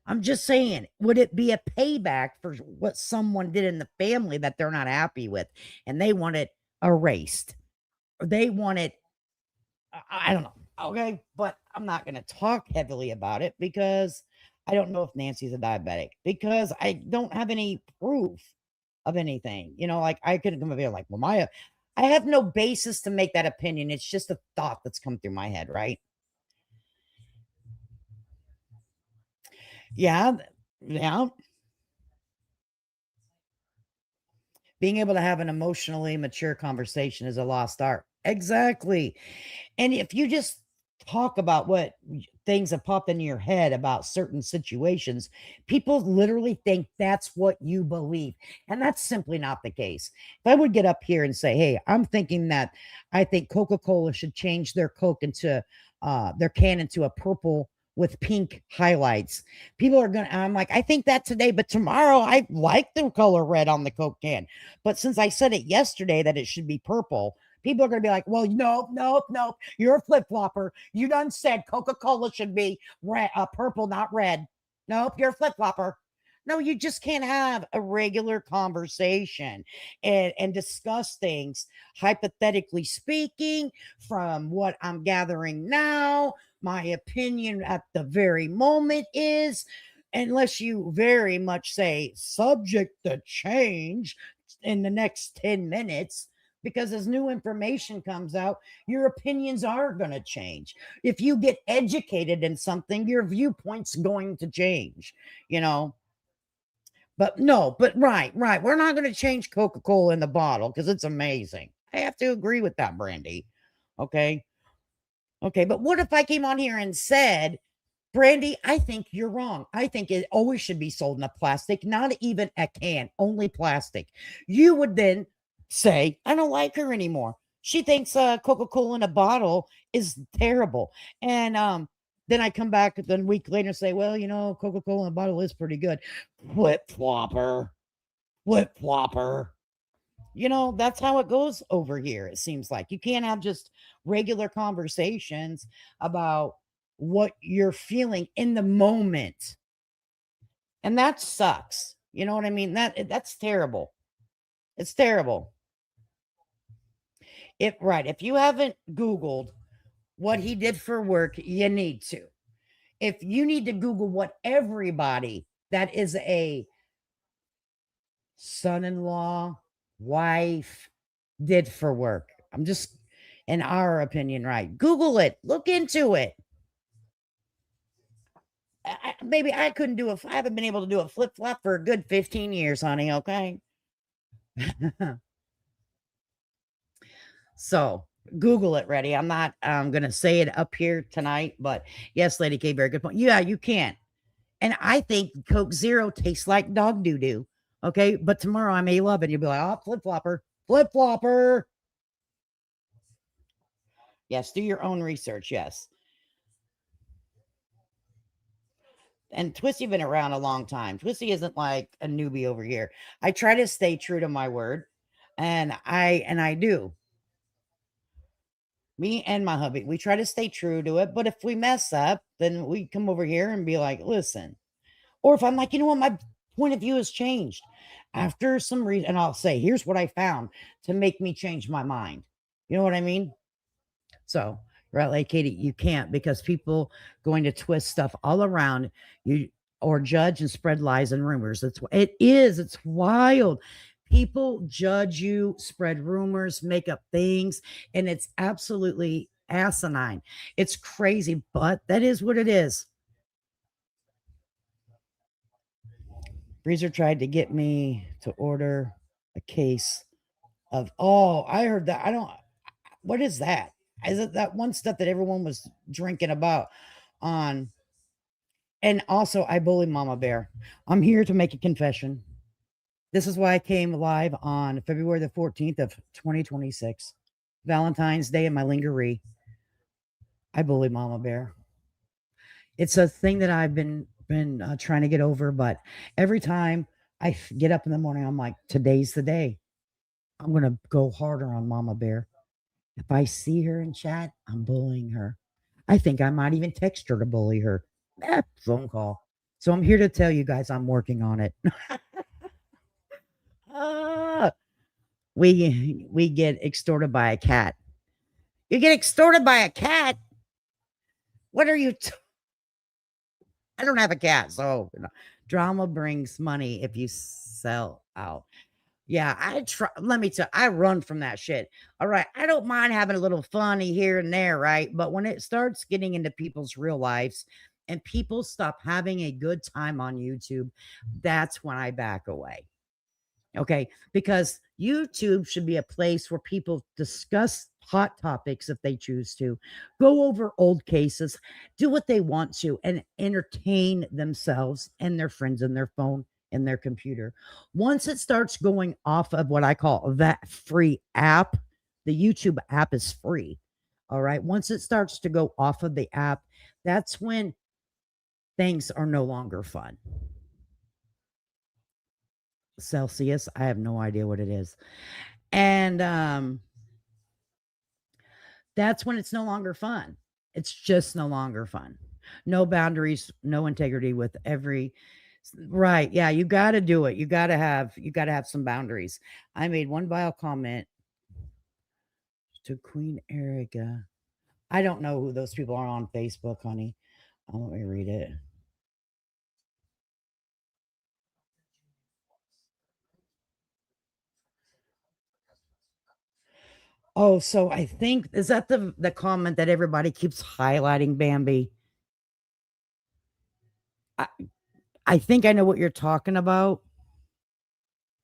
I'm just saying, would it be a payback for what someone did in the family that they're not happy with and they want it erased or they want it, I don't know. Okay. But I'm not going to talk heavily about it because I don't know if Nancy's a diabetic because I don't have any proof of anything. Like I couldn't come up here like, well, I have no basis to make that opinion. It's just a thought that's come through my head, right? Yeah. Being able to have an emotionally mature conversation is a lost art. Exactly. And if you just talk about what things have popped into your head about certain situations, people literally think that's what you believe. And that's simply not the case. If I would get up here and say, hey, I'm thinking that I think Coca-Cola should change their Coke into their can into a purple with pink highlights. People are I'm like, I think that today, but tomorrow I like the color red on the Coke can. But since I said it yesterday that it should be purple, people are going to be like, well, nope. You're a flip-flopper. You done said Coca-Cola should be red, purple, not red. Nope, you're a flip-flopper. No, you just can't have a regular conversation and discuss things, hypothetically speaking, from what I'm gathering now. My opinion at the very moment is, unless you very much say subject to change in the next 10 minutes, because as new information comes out, your opinions are going to change. If you get educated in something, your viewpoint's going to change, you know. But no, but right. We're not going to change Coca-Cola in the bottle because it's amazing. I have to agree with that, Brandy. Okay. Okay. But what if I came on here and said, Brandy, I think you're wrong. I think it always should be sold in a plastic, not even a can, only plastic. You would then say, I don't like her anymore. She thinks Coca-Cola in a bottle is terrible. And then I come back then a week later and say, well, Coca-Cola in a bottle is pretty good. Flip flopper. Flip flopper. That's how it goes over here. It seems like you can't have just regular conversations about what you're feeling in the moment. And that sucks. You know what I mean? That's terrible. It's terrible. If you haven't Googled what he did for work, you need to. If you need to Google what everybody that is a son-in-law, wife did for work. I'm just, in our opinion, right? Google it. Look into it. Maybe I couldn't do I haven't been able to do a flip flop for a good 15 years, honey. Okay. So Google it, ready. I'm not going to say it up here tonight, but yes, Lady K, very good point. Yeah, you can't. And I think Coke Zero tastes like dog doo doo. Okay. But tomorrow I may love it. You'll be like, oh, flip flopper, flip flopper. Yes. Do your own research. Yes. And Twisty been around a long time. Twisty isn't like a newbie over here. I try to stay true to my word, and I do. Me and my hubby, we try to stay true to it. But if we mess up, then we come over here and be like, listen. Or if I'm like, my point of view has changed after some reason, and I'll say, here's what I found to make me change my mind. You know what I mean? So, right, like Katie, you can't, because people going to twist stuff all around you or judge and spread lies and rumors. It's wild. People judge you, spread rumors, make up things, and it's absolutely asinine. It's crazy, but that is what it is. Breezer tried to get me to order a case of, I heard that. What is that? Is it that one stuff that everyone was drinking about on? And also, I bully Mama Bear. I'm here to make a confession. This is why I came live on February the 14th of 2026, Valentine's Day in my lingerie. I bully Mama Bear. It's a thing that I've been trying to get over, but every time I get up in the morning, I'm like, today's the day. I'm going to go harder on Mama Bear. If I see her in chat, I'm bullying her. I think I might even text her to bully her. Phone call. So I'm here to tell you guys I'm working on it. We get extorted by a cat. You get extorted by a cat? What are you? I don't have a cat, so drama brings money if you sell out. Yeah, let me tell you, I run from that shit. All right. I don't mind having a little funny here and there, right? But when it starts getting into people's real lives and people stop having a good time on YouTube, that's when I back away. Okay. Because YouTube should be a place where people discuss hot topics if they choose to, go over old cases, do what they want to, and entertain themselves and their friends and their phone and their computer. Once it starts going off of what I call that free app, the YouTube app is free. All right. Once it starts to go off of the app, that's when things are no longer fun. Celsius, I have no idea what it is. And that's when it's no longer fun. It's just no longer fun. No boundaries, no integrity with every Right. Yeah, you got to do it. You got to have some boundaries. I made one vile comment to Queen Erica. I don't know who those people are on Facebook, honey. Let me read it. Oh, so I think is that the comment that everybody keeps highlighting, Bambi? I think I know what you're talking about.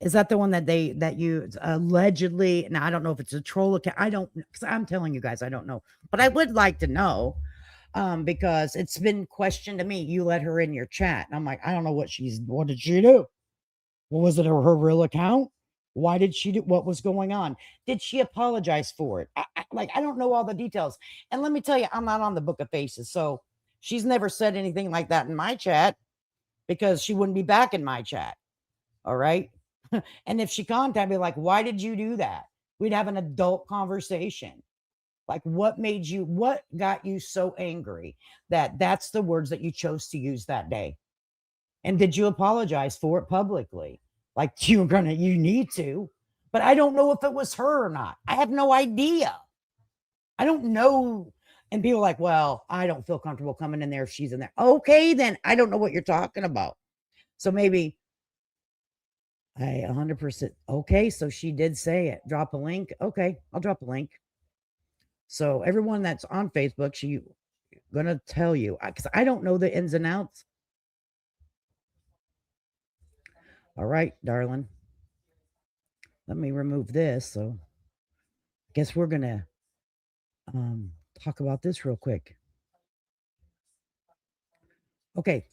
Is that the one that you allegedly? Now I don't know if it's a troll account. I don't, because I'm telling you guys I don't know, but I would like to know, because it's been questioned to me. You let her in your chat, and I'm like, I don't know what did she do? Well, was it her real account? Why did she do? What was going on? Did she apologize for it? I don't know all the details. And let me tell you, I'm not on the Book of Faces, so she's never said anything like that in my chat because she wouldn't be back in my chat. All right. And if she contacted me, like, why did you do that? We'd have an adult conversation. Like, what got you so angry that that's the words that you chose to use that day? And did you apologize for it publicly? Like, you need to, but I don't know if it was her or not. I have no idea. I don't know. And people are like, well, I don't feel comfortable coming in there if she's in there. Okay, then I don't know what you're talking about. So maybe I 100%. Okay, so she did say it. Drop a link. Okay, I'll drop a link. So everyone that's on Facebook, she gonna tell you, because I don't know the ins and outs. All right, darling. Let me remove this. So I guess we're gonna talk about this real quick. Okay.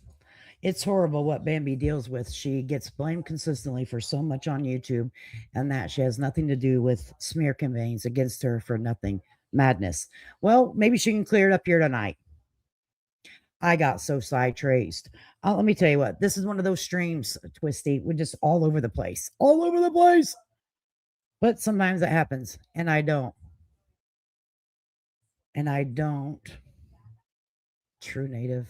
It's horrible what Bambi deals with. She gets blamed consistently for so much on YouTube, and that she has nothing to do with smear campaigns against her for nothing. Madness. Well, maybe she can clear it up here tonight. I got so sidetraced. Let me tell you what, this is one of those streams, Twisty. We're just all over the place. All over the place. But sometimes that happens, and I don't. True native.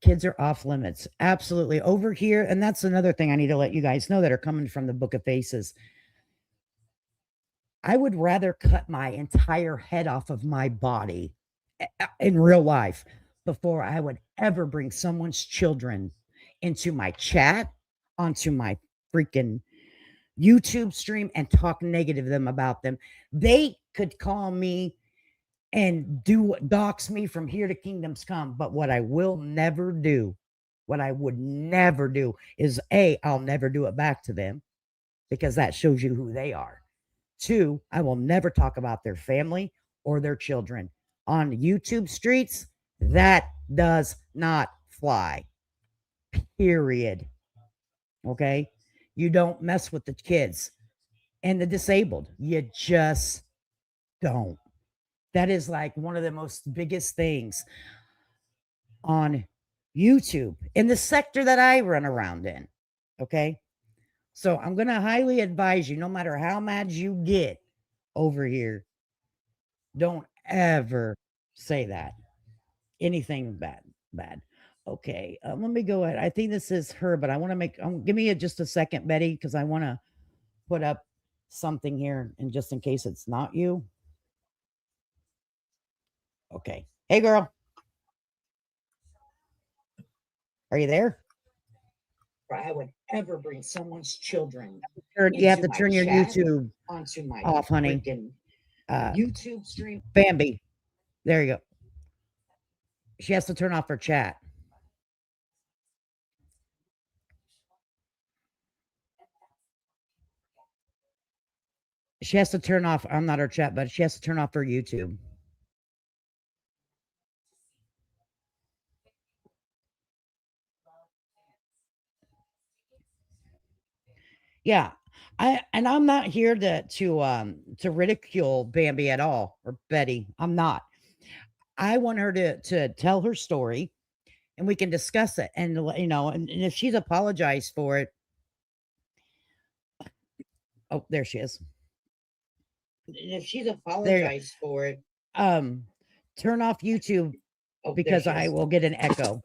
Kids are off limits. Absolutely. Over here, and that's another thing I need to let you guys know that are coming from the Book of Faces. I would rather cut my entire head off of my body in real life before I would ever bring someone's children into my chat, onto my freaking YouTube stream, and talk negative to them about them. They could call me and dox me from here to kingdoms come. But what I will never do, what I would never do is I'll never do it back to them, because that shows you who they are. 2, I will never talk about their family or their children on YouTube streets. That does not fly. Period. Okay. You don't mess with the kids and the disabled. You just don't. That is like one of the most biggest things on YouTube in the sector that I run around in. Okay. So I'm going to highly advise you, no matter how mad you get over here, don't ever say that. Anything bad. Okay. Let me go ahead. I think this is her, but I want to give me just a second, Betty, because I want to put up something here, and just in case it's not you. Okay. Hey, girl. Are you there? I would ever bring someone's children. You have to turn your YouTube off, honey. YouTube stream. Bambi. There you go. She has to turn off her chat. She has to turn off, I'm not her chat, but she has to turn off her YouTube. Yeah. I'm not here to ridicule Bambi at all, or Betty. I'm not. I want her to tell her story, and we can discuss it. And and if she's apologized for it. Oh, there she is. And if she's apologized for it, turn off YouTube, because I will get an echo.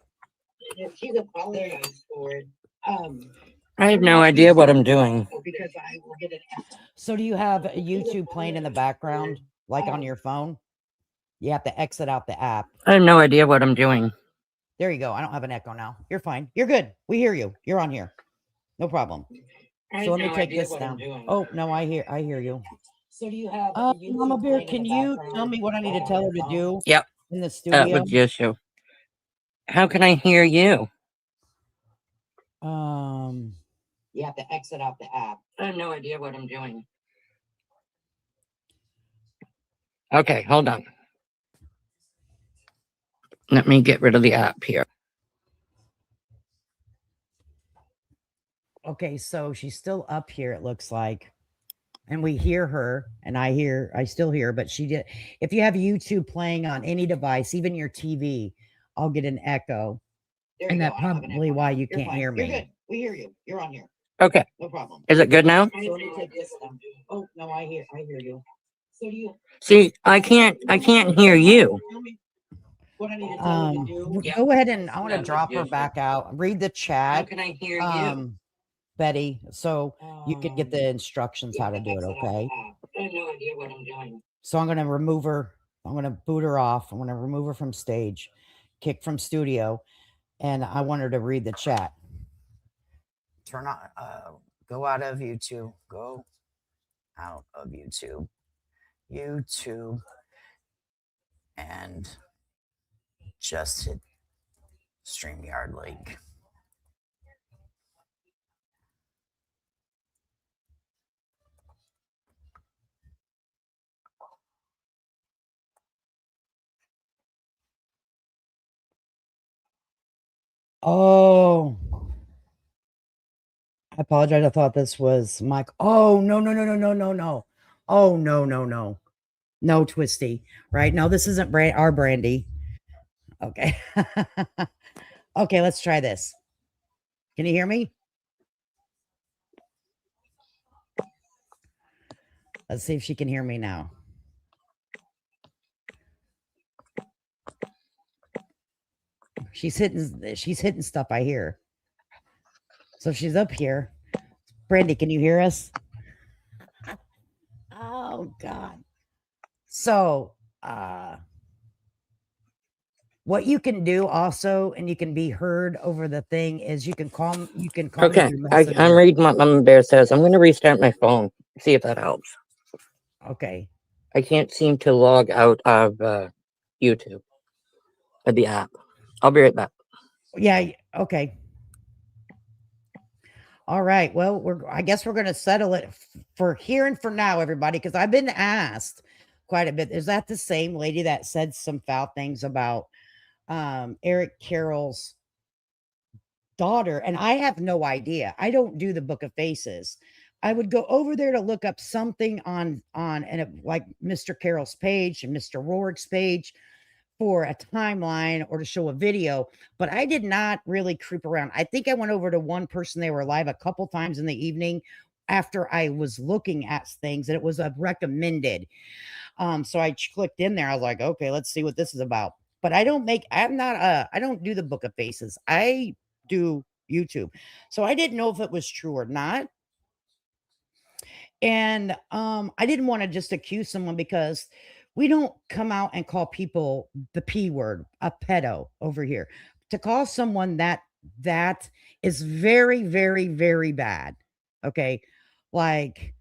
If she's apologized for it, I have no idea what I'm doing. So do you have YouTube playing in the background, like on your phone? You have to exit out the app. I have no idea what I'm doing. There you go. I don't have an echo now. You're fine. You're good. We hear you. You're on here. No problem. So let me take this down. Oh, no, I hear you. So do you have Mama Bear, can you tell me what I need to tell her to do? Yep. In the studio? With YouTube. How can I hear you? You have to exit out the app. I have no idea what I'm doing. Okay, hold on. Let me get rid of the app here. Okay, so she's still up here, it looks like. And we hear her, and I still hear her, but she did. If you have YouTube playing on any device, even your TV, I'll get an echo. And that's probably why you can't hear me. You're good. We hear you. You're on here. Okay. No problem. Is it good now? So let me take this down. Oh, no, I hear you. So do you See, I can't hear you. what I need to tell her to do? Go ahead, and I want to drop her back out. Read the chat. How can I hear you? Betty, so you can get the instructions how to do it, okay? I have no idea what I'm doing. So I'm going to remove her. I'm going to boot her off. I'm going to remove her from stage, kick from studio, and I want her to read the chat. Turn on, go out of YouTube. Go out of YouTube. YouTube. And just hit StreamYard link. Oh, I apologize. I thought this was Mike. Oh, no. Oh, no. No, Twisty. Right? No, this isn't our Brandy. Okay. Okay, let's try this. Can you hear me? Let's see if she can hear me now. She's hitting stuff, I hear. So she's up here. Brandy, can you hear us? Oh God. So what you can do also, and you can be heard over the thing, is you can call Okay, I'm reading what Mama Bear says. I'm going to restart my phone, see if that helps. Okay. I can't seem to log out of YouTube, of the app. I'll be right back. Yeah, okay. All right. Well, I guess we're going to settle it for here and for now, everybody, because I've been asked quite a bit. Is that the same lady that said some foul things about Eric Carroll's daughter? And I have no idea. I don't do the Book of Faces. I would go over there to look up something on like Mr. Carroll's page and Mr. Rourke's page for a timeline or to show a video, but I did not really creep around. I think I went over to one person. They were live a couple times in the evening after I was looking at things, and it was a recommended. So I clicked in there. I was like, okay, let's see what this is about. But I don't do the Book of Faces. I do YouTube. So I didn't know if it was true or not. And I didn't want to just accuse someone, because we don't come out and call people the P word, a pedo over here. To call someone that is very, very, very bad. Okay. Like,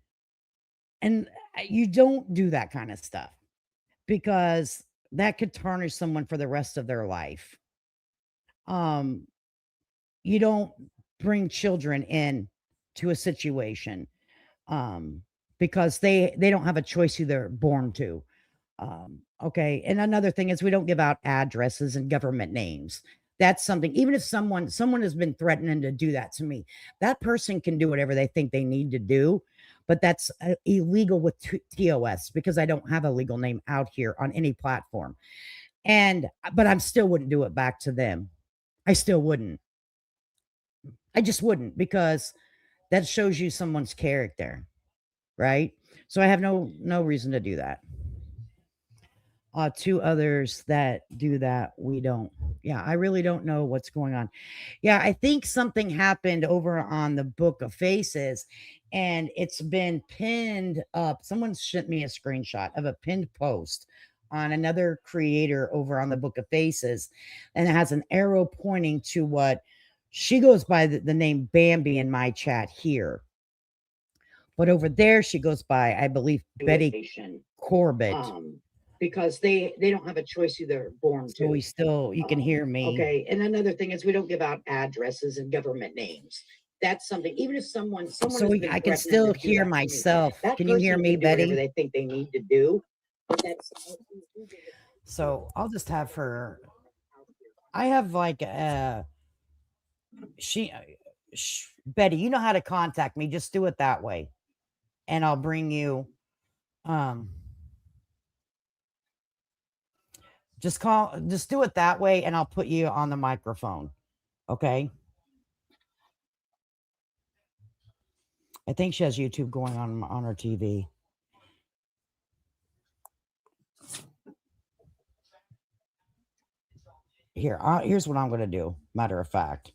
and you don't do that kind of stuff, because that could tarnish someone for the rest of their life. You don't bring children in to a situation because they don't have a choice who they're born to. Okay. And another thing is, we don't give out addresses and government names. That's something, even if someone has been threatening to do that to me, that person can do whatever they think they need to do, but that's illegal with TOS, because I don't have a legal name out here on any platform. But I still wouldn't do it back to them. I still wouldn't. I just wouldn't, because that shows you someone's character, right? So I have no reason to do that. two others that do that. We don't. Yeah, I really don't know what's going on. Yeah, I think something happened over on the Book of Faces, and it's been pinned up. Someone sent me a screenshot of a pinned post on another creator over on the Book of Faces, and it has an arrow pointing to what she goes by the name Bambi in my chat here. But over there, she goes by, I believe, Betty Corbett. Because they don't have a choice who they're born to. So we still, you can hear me. Okay, and another thing is we don't give out addresses and government names. That's something. Even if someone So has been I can threatening still to do hear that to me, myself. that Can you hear person me, can do whatever Betty? they think they need to do. But that's So I'll just have her. I have like Betty, you know how to contact me. Just do it that way, and I'll bring you. Just do it that way, and I'll put you on the microphone. Okay. I think she has YouTube going on her TV. Here's what I'm going to do. Matter of fact.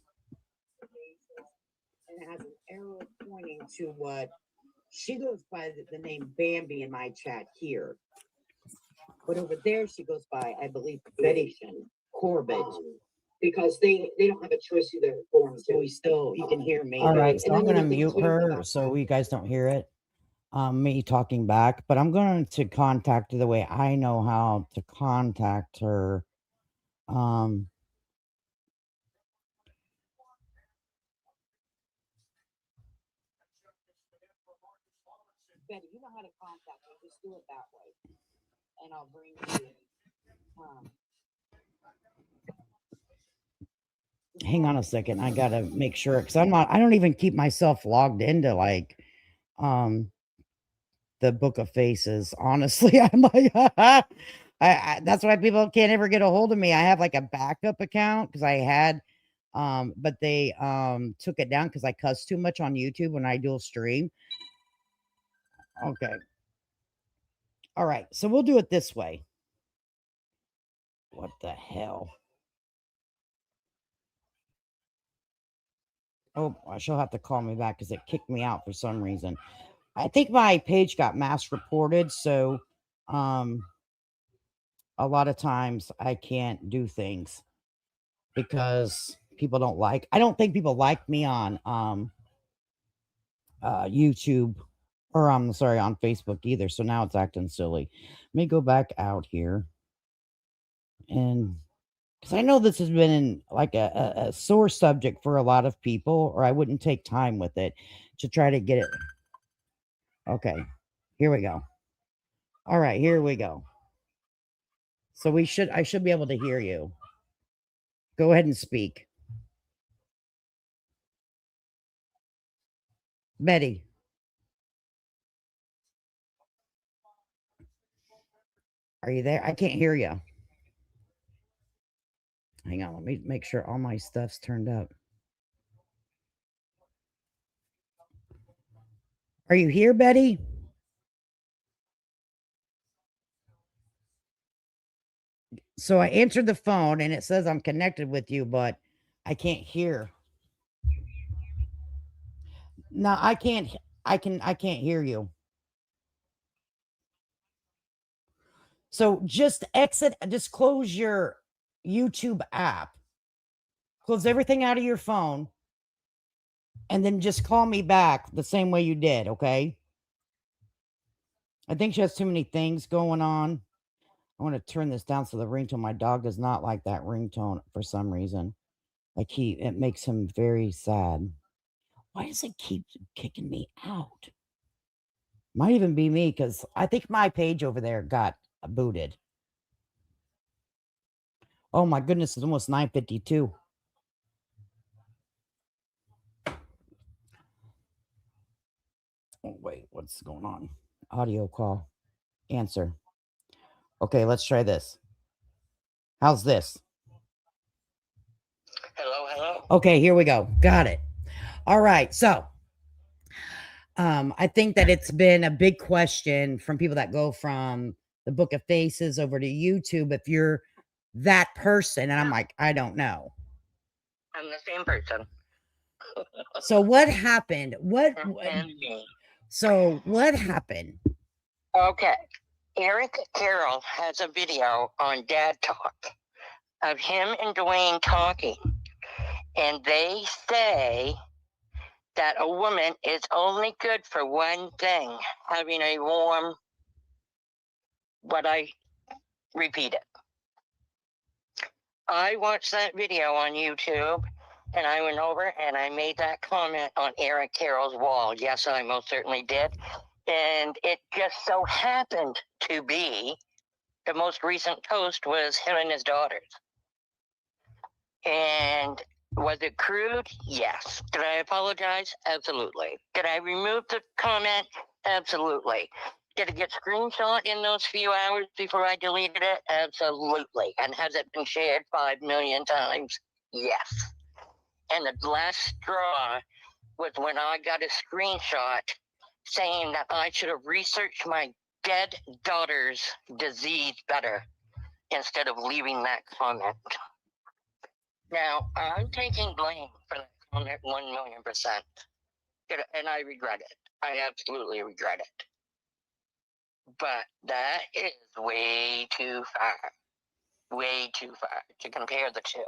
And it has an arrow pointing to what she goes by the name Bambi in my chat here. But over there, she goes by, I believe, Betty Corbett. Because they don't have a choice who they're born to. So we still, you can hear me. All right, so And I'm going to another thing is mute we don't give her out so you guys don't hear it. Me talking back, but I'm going to contact her the way I know how to contact her. Betty, you know how to contact me. Just do it that way. And I'll bring you. Hang on a second. I got to make sure, because I don't even keep myself logged into like, the Book of Faces. Honestly, I'm like, that's why people can't ever get a hold of me. I have like a backup account because I had, but they took it down because I cuss too much on YouTube when I do a stream. Okay. All right. So we'll do it this way. What the hell? Oh, she'll have to call me back because it kicked me out for some reason. I think my page got mass reported, so a lot of times I can't do things because people don't like. I don't think people like me on YouTube, or I'm sorry, on Facebook either. So now it's acting silly. Let me go back out here, and because I know this has been like a sore subject for a lot of people, or I wouldn't take time with it to try to get it. Okay, here we go. All right, here we go. So I should be able to hear you. Go ahead and speak. Betty. Are you there? I can't hear you. Hang on, let me make sure all my stuff's turned up. Are you here, Betty? So I answered the phone and it says I'm connected with you, but I can't hear. No, I can't hear you. So just just close your YouTube app. Close everything out of your phone. And then just call me back the same way you did, okay? I think she has too many things going on. I want to turn this down so the ringtone. My dog does not like that ringtone for some reason. Like it makes him very sad. Why does it keep kicking me out? Might even be me because I think my page over there got booted. Oh my goodness, it's almost 9:52. Oh, wait, what's going on? Audio call. Answer. Okay, let's try this. How's this? Hello. Okay, here we go. Got it. All right. So I think that it's been a big question from people that go from the Book of Faces over to YouTube if you're that person. And I'm like, I don't know. I'm the same person. So what happened? And me. So what happened? Okay. Eric Carroll has a video on Dad Talk of him and Dwayne talking. And they say that a woman is only good for one thing, having a warm, what I repeat it. I watched that video on YouTube, and I went over and I made that comment on Eric Carroll's wall. Yes, I most certainly did. And it just so happened to be the most recent post was him and his daughters. And was it crude? Yes. Did I apologize? Absolutely. Did I remove the comment? Absolutely. Did it get screenshot in those few hours before I deleted it? Absolutely. And has it been shared 5 million times? Yes. And the last straw was when I got a screenshot saying that I should have researched my dead daughter's disease better instead of leaving that comment. Now, I'm taking blame for that comment 1,000,000%. And I regret it. I absolutely regret it. But that is way too far to compare the two.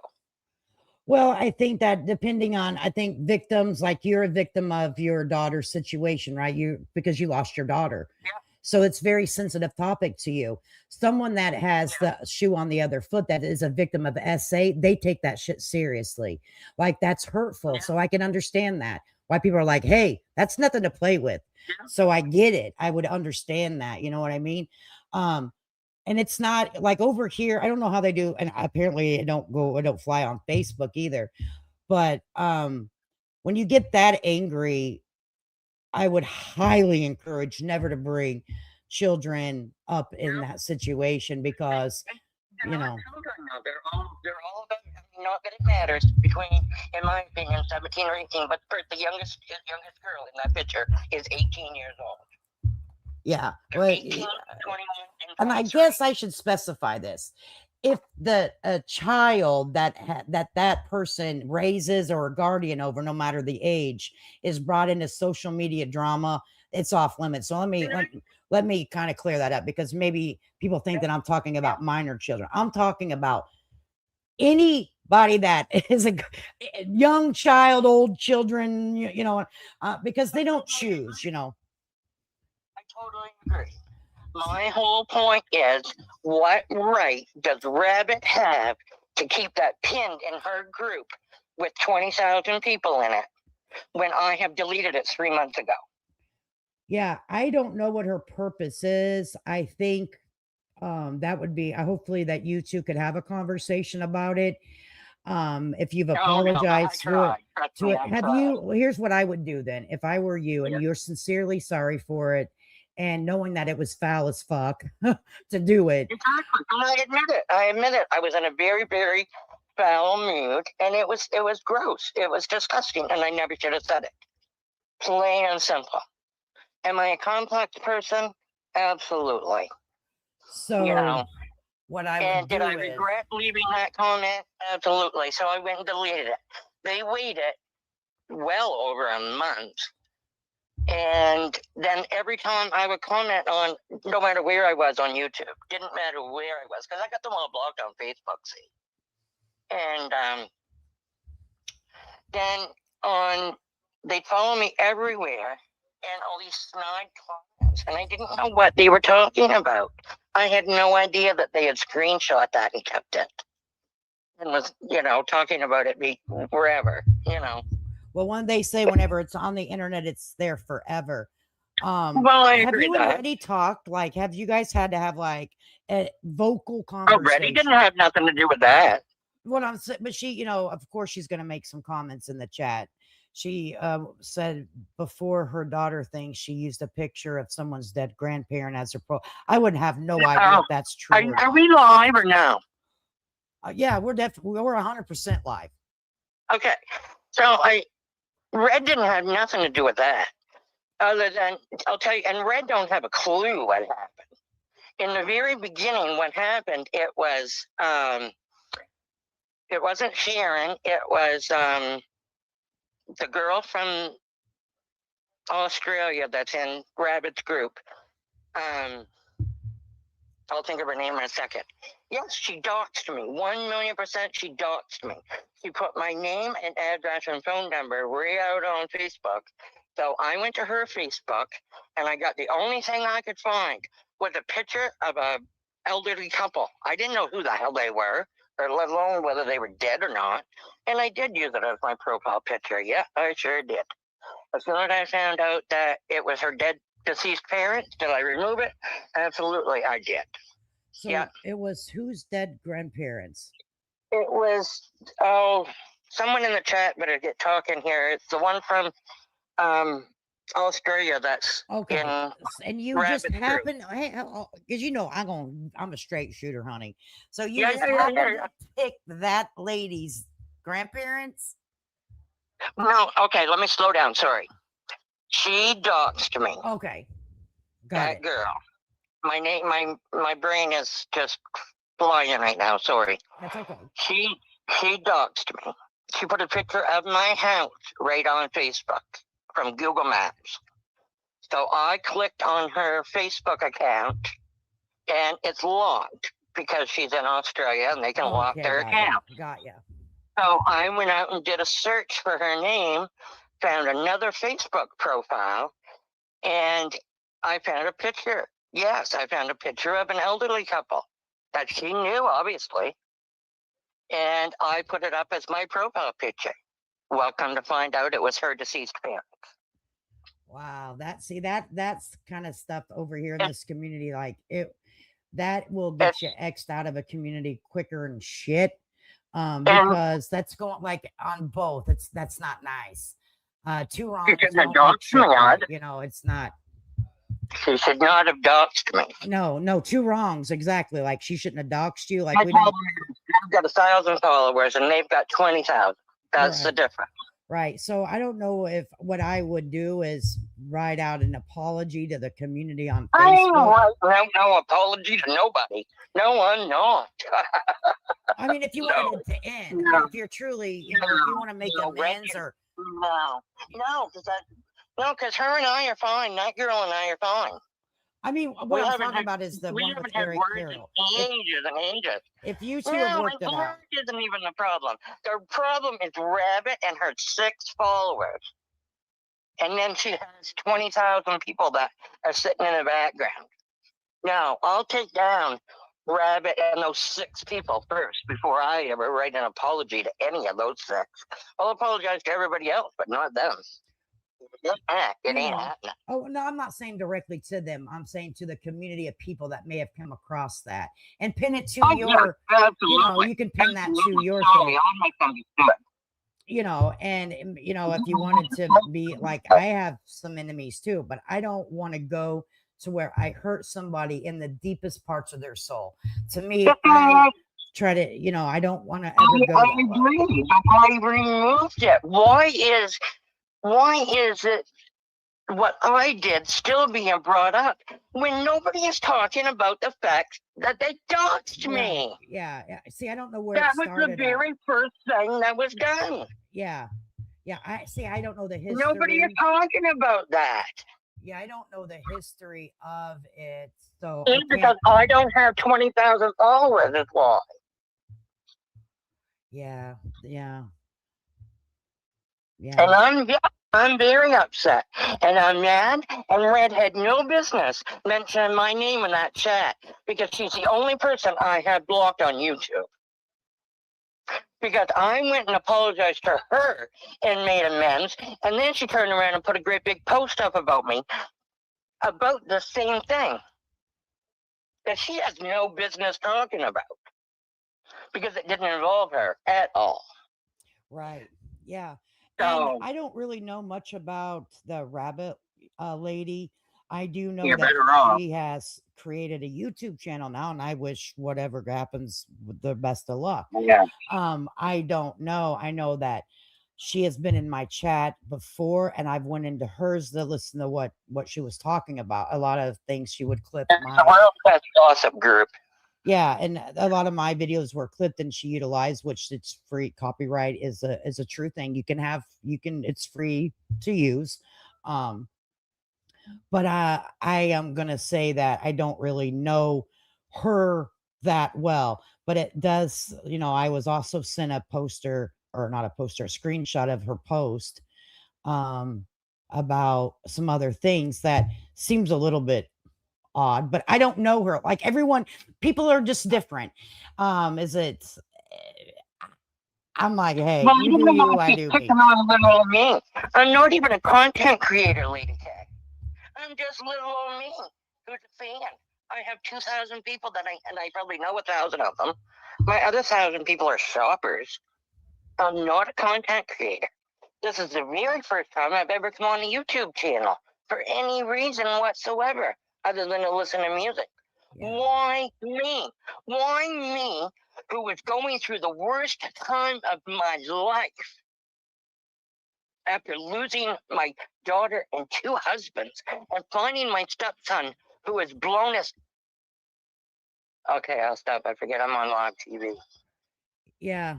Well, I think that depending on, I think victims, like you're a victim of your daughter's situation, right? Because you lost your daughter. Yeah. So it's very sensitive topic to you. Someone that has the shoe on the other foot, that is a victim of SA, they take that shit seriously. Like that's hurtful. Yeah. So I can understand that. Why people are like, hey, that's nothing to play with. Yeah. So I get it. I would understand that. You know what I mean? And it's not like over here. I don't know how they do. And apparently I don't fly on Facebook either. But when you get that angry, I would highly encourage never to bring children up in that situation because, you know. They're all about, not that it matters between, in my opinion, 17 or 18, but the youngest girl in that picture is 18 years old. Yeah. Well, 18, 21, and I guess I should specify this. If the child that person raises or a guardian over, no matter the age, is brought into social media drama, it's off limits. So let me kind of clear that up, because maybe people think that I'm talking about minor children. I'm talking about anybody that is a young child, old children, you know, because they don't choose, you know. I totally agree. My whole point is, what right does Rabbit have to keep that pinned in her group with 20,000 people in it when I have deleted it 3 months ago? Yeah, I don't know what her purpose is. I think that would be hopefully that you two could have a conversation about it. If you've apologized to it, have you? Well, here's what I would do then if I were you and you're sincerely sorry for it. And knowing that it was foul as fuck to do it. Exactly. And I admit it. I was in a very, very foul mood, and it was gross. It was disgusting, and I never should have said it. Plain and simple. Am I a complex person? Absolutely. So, you know, what I and would did do I regret leaving that comment? Absolutely. So I went and deleted it. They waited well over a month. And then every time I would comment on, no matter where I was on YouTube, didn't matter where I was, because I got them all blocked on Facebook, see. And then they follow me everywhere, and all these snide comments, and I didn't know what they were talking about. I had no idea that they had screenshot that and kept it. And was, you know, talking about it wherever, you know. Well, when they say whenever it's on the internet, it's there forever. Well, I have agree you with that. already talked? Like, have you guys had to have like a vocal conversation? Already didn't have nothing to do with that. What I'm saying, but she, you know, of course, she's going to make some comments in the chat. She said before her daughter thing, she used a picture of someone's dead grandparent as her pro. I wouldn't have no idea if that's true. Are we live or no? Yeah, we're 100% live. Okay, so Red didn't have nothing to do with that, other than I'll tell you. And Red don't have a clue what happened. in the very beginning, what happened, it wasn't Sharon, it was the girl from Australia that's in Rabbit's group. I'll think of her name in a second. Yes, she doxed me. 1,000,000% she doxed me. She put my name and address and phone number right out on Facebook. So I went to her Facebook, and I got the only thing I could find was a picture of a elderly couple. I didn't know who the hell they were, or let alone whether they were dead or not. And I did use it as my profile picture. Yeah, I sure did. As soon as I found out that it was her deceased parents, did I remove it? Absolutely, I did. So Yeah. it was whose dead grandparents? It was, someone in the chat better get talking here. It's the one from Australia that's Okay. in And you just Rabbit's group. happened, hey, because you know I'm a straight shooter, honey. So you Yeah, just yeah, happened yeah. to pick that lady's grandparents? No, okay, let me slow down. Sorry. She doxed me. Okay. Got That it. girl. My brain is just flying right now. Sorry. That's okay. She doxed me. She put a picture of my house right on Facebook from Google Maps. So I clicked on her Facebook account, and it's locked because she's in Australia and they can lock their account. Got ya. So I went out and did a search for her name, found another Facebook profile, and I found a picture. Yes, I found a picture of an elderly couple that she knew, obviously. And I put it up as my profile picture. Well, come to find out it was her deceased parents. Wow, that's kind of stuff over here in this community. Like that will get you X'd out of a community quicker and shit. Because that's going like on both. That's not nice. Two wrongs don't make shit right. You know, it's not. She should not have doxed me. No, two wrongs exactly. Like she shouldn't have doxed you. Like I've got 1,000 followers and they've got 20,000. That's the difference. Right. So I don't know if what I would do is write out an apology to the community on Facebook. No apology to nobody. No, I'm not. I mean, if you wanted it to end, I mean, if you're truly, if you want to make amends or because her and I are fine. That girl and I are fine. I mean, what I'm talking about is the one with Eric Carroll. Ages and ages. If you two have worked it out. Work isn't even the problem. The problem is Rabbit and her 6 followers. And then she has 20,000 people that are sitting in the background. Now, I'll take down Rabbit and those 6 people first before I ever write an apology to any of those 6. I'll apologize to everybody else, but not them. It ain't happening. Oh, no, I'm not saying directly to them. I'm saying to the community of people that may have come across that and pin it to your, you can pin that to your thing. You know, and if you wanted to be like, I have some enemies too, but I don't want to go to where I hurt somebody in the deepest parts of their soul. To me, I try to, I don't want to ever go. I agree. I removed it. Why is it what I did still being brought up when nobody is talking about the fact that they doxed me? Yeah. See, I don't know where that it started. Was the very first thing that was done. Yeah. I don't know the history. Nobody is talking about that. Yeah, I don't know the history of it. So it's because I don't have 20,000 followers is why. Yeah. And I'm very upset, and I'm mad, and Red had no business mentioning my name in that chat because she's the only person I had blocked on YouTube. Because I went and apologized to her and made amends, and then she turned around and put a great big post up about me about the same thing that she has no business talking about because it didn't involve her at all. Right. Yeah. So, and I don't really know much about the Rabbit lady. I do know You're that better off. she has created a YouTube channel now, and I wish whatever happens with the best of luck. Yeah. I don't know. I know that she has been in my chat before, and I've went into hers to listen to what she was talking about. A lot of things she would clip It's my the world's best gossip group. yeah, and a lot of my videos were clipped and she utilized, which it's free. Copyright is a true thing. It's free to use. Um, but I am gonna say that I don't really know her that well. But it does, I was also sent a poster, or not a poster, a screenshot of her post about some other things that seems a little bit odd, but I don't know her. Like everyone, people are just different. Is it? I'm like, hey, Well, you I do don't know you, if I she's do picking me. on little old me. I'm not even a content creator, Lady K. I'm just little old me who's a fan. I have 2,000 people and I probably know 1,000 of them. My other 1,000 people are shoppers. I'm not a content creator. This is the very first time I've ever come on a YouTube channel for any reason whatsoever, other than to listen to music. Yeah. Why me? Why me, who was going through the worst time of my life after losing my daughter and 2 husbands and finding my stepson who was blown as... Okay, I'll stop. I forget I'm on live TV. Yeah.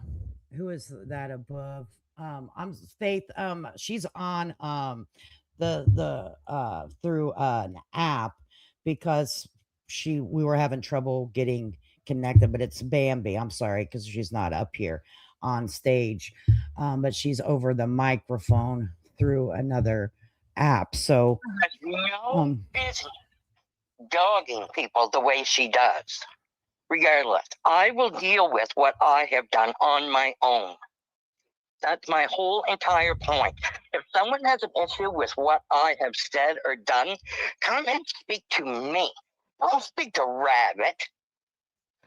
Who is that above? I'm Faith. She's on the through an app because we were having trouble getting connected, but it's Bambi. I'm sorry, because she's not up here on stage. But she's over the microphone through another app. So No business dogging people the way she does. Regardless, I will deal with what I have done on my own. That's my whole entire point. If someone has an issue with what I have said or done, come and speak to me. Don't speak to Rabbit.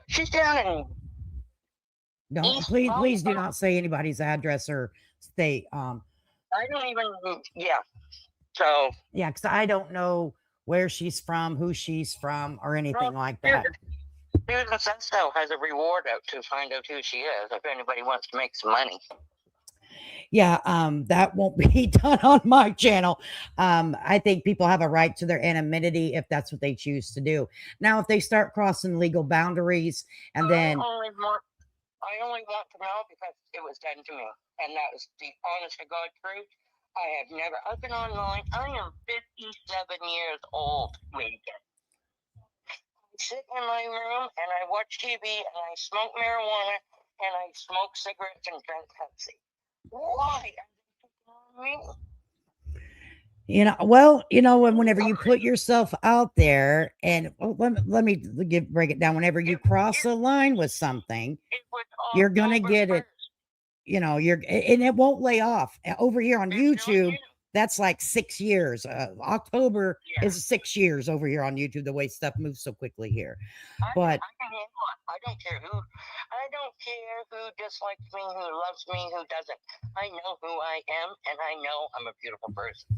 She's down in... don't please do not say anybody's address or state. I don't even... Yeah. So... Yeah, because I don't know where she's from, who she's from, or anything like that. Susan Sesto has a reward out to find out who she is if anybody wants to make some money. Yeah, that won't be done on my channel. I think people have a right to their anonymity if that's what they choose to do. Now, if they start crossing legal boundaries, and then I only want to know because it was done to me, and that was the honest to God truth. I've been online. I am 57 years old, lady. I sit in my room and I watch TV and I smoke marijuana and I smoke cigarettes and drink Pepsi. Why? whenever you put yourself out there, and let me break it down. Whenever you cross a line with something, you're gonna get it. And it won't lay off. Over here on YouTube, that's like 6 years. October is 6 years over here on YouTube. The way stuff moves so quickly here, but I don't care who dislikes me, who loves me, who doesn't. I know who I am, and I know I'm a beautiful person.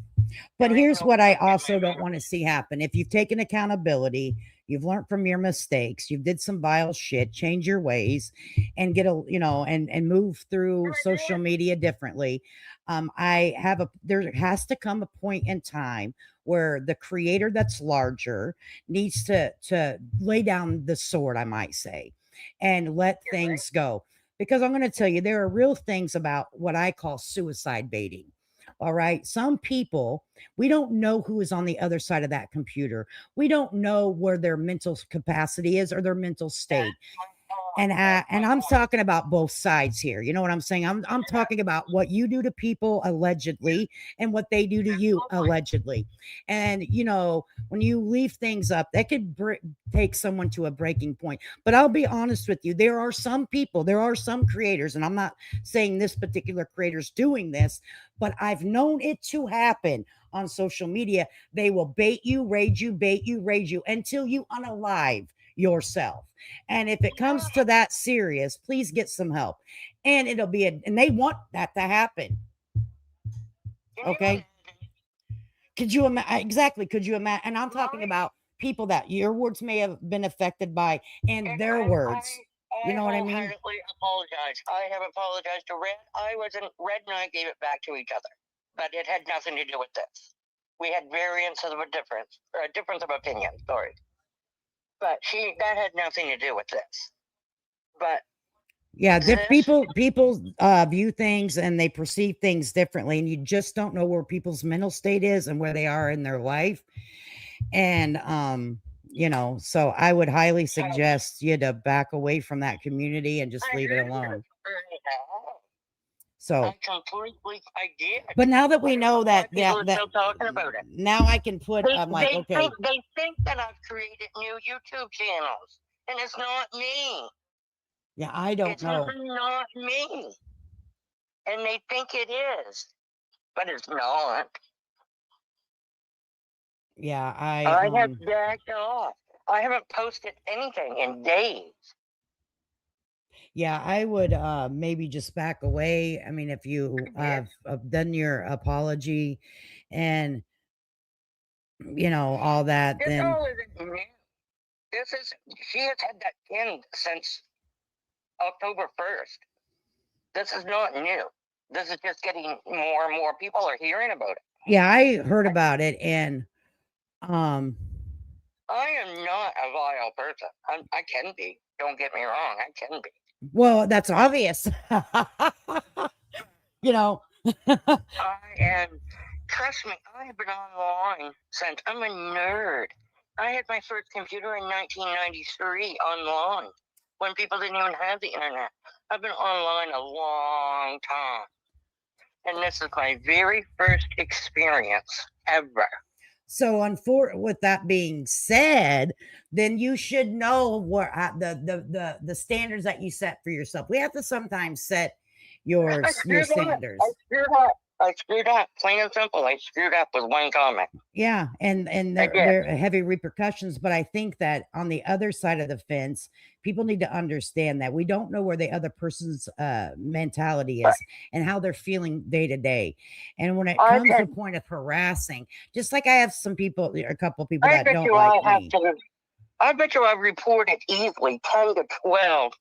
But here's what I also don't want to see happen. If you've taken accountability, you've learned from your mistakes, you've did some vile shit, change your ways and and move through social media differently. There has to come a point in time where the creator that's larger needs to lay down the sword, I might say, and let things go. Because I'm going to tell you, there are real things about what I call suicide baiting. All right. Some people, we don't know who is on the other side of that computer. We don't know where their mental capacity is or their mental state. And I'm talking about both sides here. You know what I'm saying? I'm talking about what you do to people allegedly and what they do to you allegedly. And when you leave things up, that could take someone to a breaking point. But I'll be honest with you, there are some people, there are some creators, and I'm not saying this particular creator's doing this, but I've known it to happen on social media. They will bait you, rage you, until you unalive yourself. And if it comes to that serious, please get some help. And and they want that to happen. Okay. Could you imagine? Exactly. Could you imagine? And I'm talking about people that your words may have been affected by, and their words. You know what I mean? wholeheartedly apologize. I have apologized to Red. Red and I gave it back to each other, but it had nothing to do with this. We had variance of a difference, or a difference of opinion, sorry. But that had nothing to do with this. But yeah, this, people view things and they perceive things differently, and you just don't know where people's mental state is and where they are in their life. And you know, so I would highly suggest you to back away from that community and just leave it alone. So I did. but now that we know that people are still talking about it. now I can put I'm like, okay, they think that I've created new YouTube channels, and it's not me. yeah, I don't know. It's not me. And they think it is, but it's not. Yeah, I have backed off. I haven't posted anything in days. yeah, I would maybe just back away. I mean, if you have done your apology and you know all that, This then all isn't new. She has had that pinned since October 1st. This is not new. This is just getting more and more people are hearing about it. yeah, I heard about it, and I am not a vile person. I can be. Don't get me wrong. I can be. well, that's obvious. You know. Trust me, I have been online since I'm a nerd. I had my first computer in 1993 online when people didn't even have the internet. I've been online a long time. And this is my very first experience ever. So, with that being said, then you should know what the standards that you set for yourself. We have to sometimes set your standards. I screwed up, plain and simple. I screwed up with one comment. Yeah, and there are heavy repercussions. But I think that on the other side of the fence, people need to understand that we don't know where the other person's mentality is and how they're feeling day to day. And when it comes to the point of harassing, just like I have some people, a couple people that don't like me. I bet you I've reported easily 10 to 12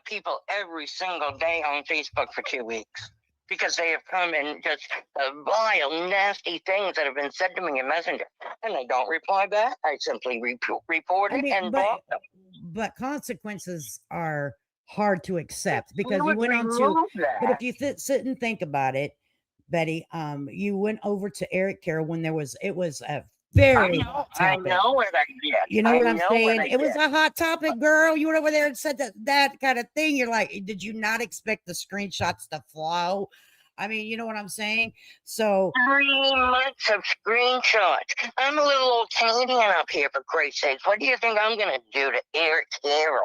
people every single day on Facebook for 2 weeks. Because they have come and just vile, nasty things that have been said to me in Messenger. And they don't reply back. I simply report it and block them. But consequences are hard to accept because you went on to, but if you sit and think about it, Betty, you went over to Eric Carroll when it was a very hot topic. I know what I did. You know what I'm saying? It was a hot topic, girl. You went over there and said that kind of thing. You're like, did you not expect the screenshots to flow? I mean, you know what I'm saying? So 3 months of screenshots. I'm a little old Canadian up here, for Christ's sakes. What do you think I'm gonna do to Eric Carroll?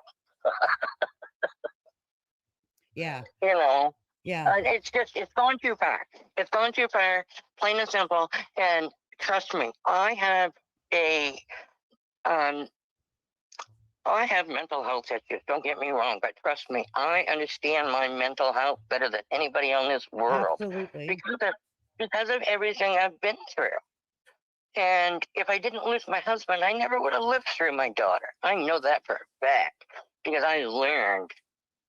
Yeah. You know. Yeah. It's gone too far. It's gone too far, plain and simple. And trust me, I have mental health issues. Don't get me wrong, but trust me, I understand my mental health better than anybody on this world. Absolutely. Because of everything I've been through. And if I didn't lose my husband, I never would have lived through my daughter. I know that for a fact because I learned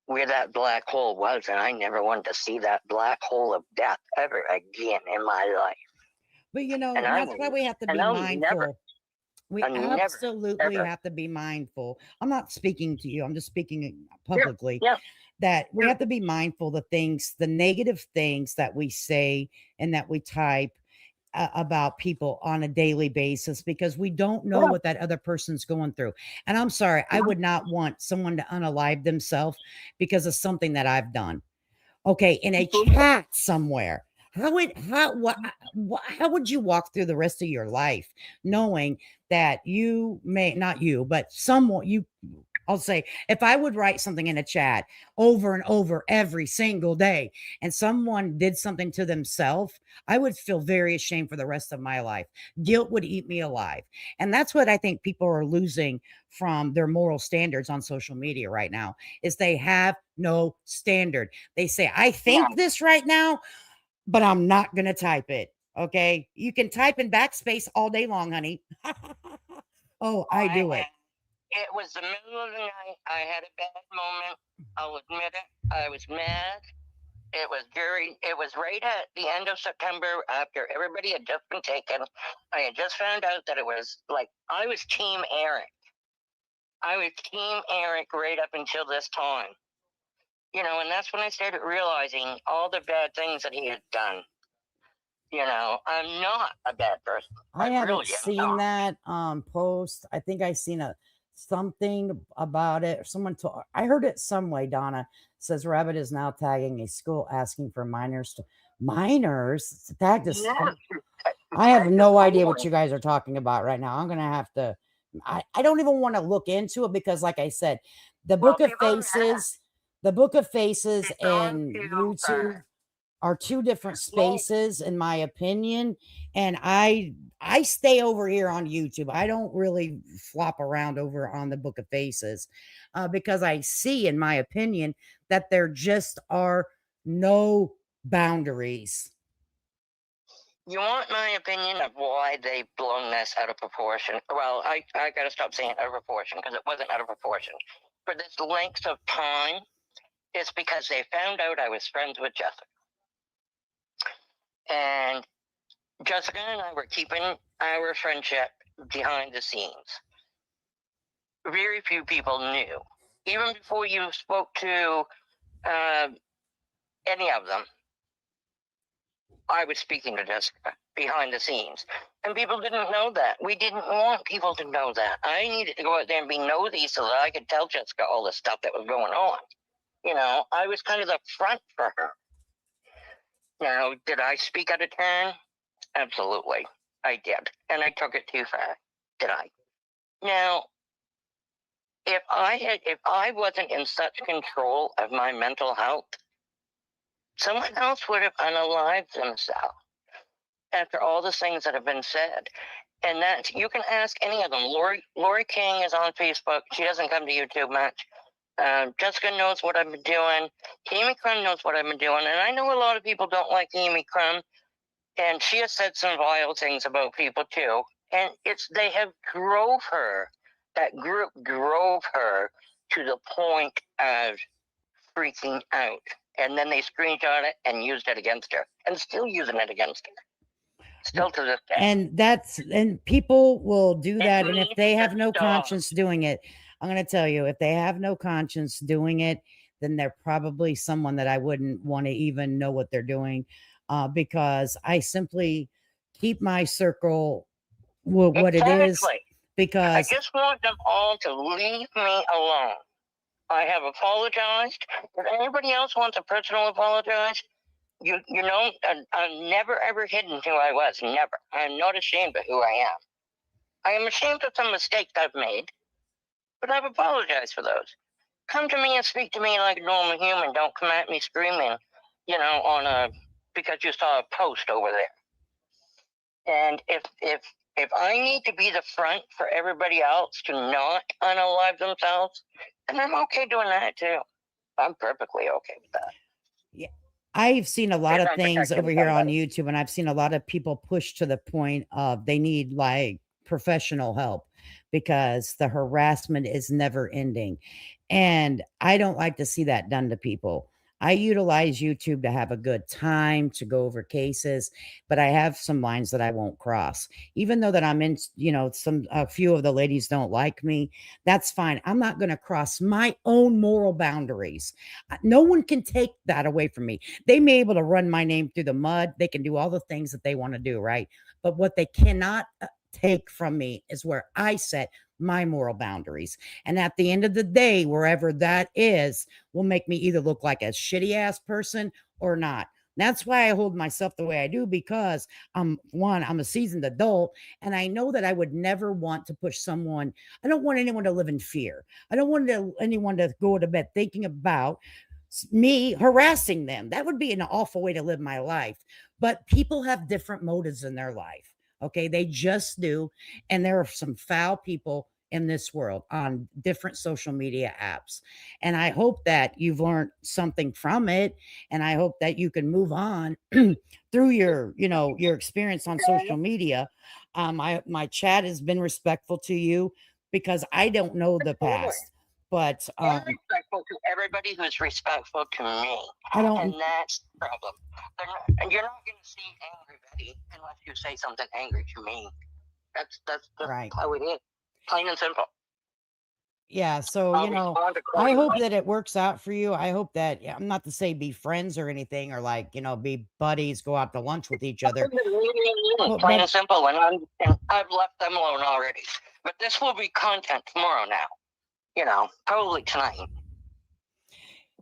where that black hole was, and I never wanted to see that black hole of death ever again in my life. But you know, that's why we have to be mindful. We absolutely have to be mindful. I'm not speaking to you. I'm just speaking publicly. That we have to be mindful the negative things that we say and that we type about people on a daily basis because we don't know what that other person's going through. And I'm sorry, I would not want someone to unalive themselves because of something that I've done. Okay, in a chat somewhere. How would you walk through the rest of your life knowing that you may not you, but someone I'll say if I would write something in a chat over and over every single day and someone did something to themselves, I would feel very ashamed for the rest of my life. Guilt would eat me alive. And that's what I think people are losing from their moral standards on social media right now is they have no standard. They say, I think this right now, but I'm not going to type it. Okay. You can type in backspace all day long, honey. Oh, I do it. It was the middle of the night. I had a bad moment. I'll admit it. I was mad. It was right at the end of September after everybody had just been taken. I had just found out that it was like, I was Team Eric. I was Team Eric right up until this time. You know, and that's when I started realizing all the bad things that he had done. You know, I'm not a bad person. I haven't really am seen not. that post. I think I seen something about it. Someone told, I heard it some way. Donna says Rabbit is now tagging a school asking for minors to tag this. Yeah. I have no idea what you guys are talking about right now. I'm gonna have to. I don't even want to look into it because, like I said, the Book of Faces, and YouTube are two different spaces, in my opinion. And I stay over here on YouTube. I don't really flop around over on the Book of Faces because I see, in my opinion, that there just are no boundaries. You want my opinion of why they've blown this out of proportion? Well, I got to stop saying out of proportion because it wasn't out of proportion. For this length of time, it's because they found out I was friends with Jessica. And Jessica and I were keeping our friendship behind the scenes. Very few people knew. Even before you spoke to any of them, I was speaking to Jessica behind the scenes. And people didn't know that. We didn't want people to know that. I needed to go out there and be nosy so that I could tell Jessica all the stuff that was going on. You know, I was kind of the front for her. You know, did I speak out of turn? Absolutely. I did. And I took it too far. Did I? Now, if I wasn't in such control of my mental health, someone else would have unalived themselves after all the things that have been said. And that you can ask any of them. Lori King is on Facebook. She doesn't come to YouTube much. Jessica knows what I've been doing. Amy Crum knows what I've been doing. And I know a lot of people don't like Amy Crum. And she has said some vile things about people too. And they have drove her. That group drove her to the point of freaking out. And then they screenshot it and used it against her. And still using it against her. Still to this day. And people will do that. And if they have no conscience doing it, I'm going to tell you, if they have no conscience doing it, then they're probably someone that I wouldn't want to even know what they're doing, because I simply keep my circle what it is. Because I just want them all to leave me alone. I have apologized. If anybody else wants a personal apologize, you know, I've never ever hidden who I was. Never. I'm not ashamed of who I am. I am ashamed of some mistakes I've made, but I've apologized for those. Come to me and speak to me like a normal human. Don't come at me screaming, you know, because you saw a post over there. And if I need to be the front for everybody else to not unalive themselves, then I'm okay doing that too. I'm perfectly okay with that. Yeah. I've seen a lot of things over here on YouTube, and I've seen a lot of people push to the point of they need like professional help because the harassment is never ending. And I don't like to see that done to people. I utilize YouTube to have a good time, to go over cases, but I have some lines that I won't cross. Even though that I'm in, you know, a few of the ladies don't like me, that's fine. I'm not going to cross my own moral boundaries. No one can take that away from me. They may be able to run my name through the mud. They can do all the things that they want to do, right? But what they cannot take from me is where I set my moral boundaries. And at the end of the day, wherever that is, will make me either look like a shitty ass person or not. That's why I hold myself the way I do, because I'm a seasoned adult, and I know that I would never want to push someone. I don't want anyone to live in fear. I don't want anyone to go to bed thinking about me harassing them. That would be an awful way to live my life. But people have different motives in their life. Okay, they just do. And there are some foul people in this world on different social media apps. And I hope that you've learned something from it. And I hope that you can move on through your experience on social media. My chat has been respectful to you. because I don't know the past. But I'm respectful to everybody who's respectful to me. I don't. And that's the problem. And you're not going to see angry Betty unless you say something angry to me. That's Right. how it is. Plain and simple. Yeah, so I'll you know, respond I hope accordingly. that it works out for you. I hope that, yeah, I'm not to say be friends or anything, or like, you know, be buddies, go out to lunch with each other. Plain But and simple. And I've left them alone already. But this will be content tomorrow now. You know, probably tonight.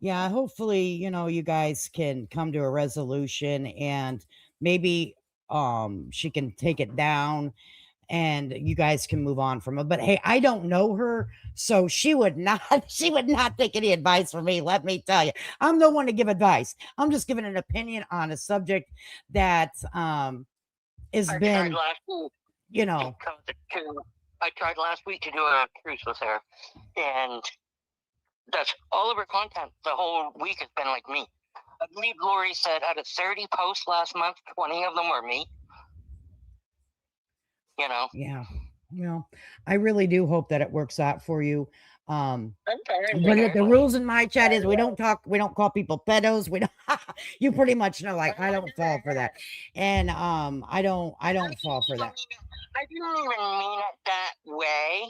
yeah, hopefully, you know, you guys can come to a resolution, and maybe she can take it down and you guys can move on from it. But hey, I don't know her, so she would not take any advice from me, let me tell you. I'm no one to give advice. I'm just giving an opinion on a subject that has I been, tried last week you know, I tried last week to do a truce with her, and that's all of her content the whole week has been like me. I believe Lori said out of 30 posts last month, 20 of them were me. You know. yeah. You know, I really do hope that it works out for you. But the rules in my chat is we don't call people pedos. We don't you pretty much know, like, I don't fall for that. And I don't fall for that. I didn't even mean it that way.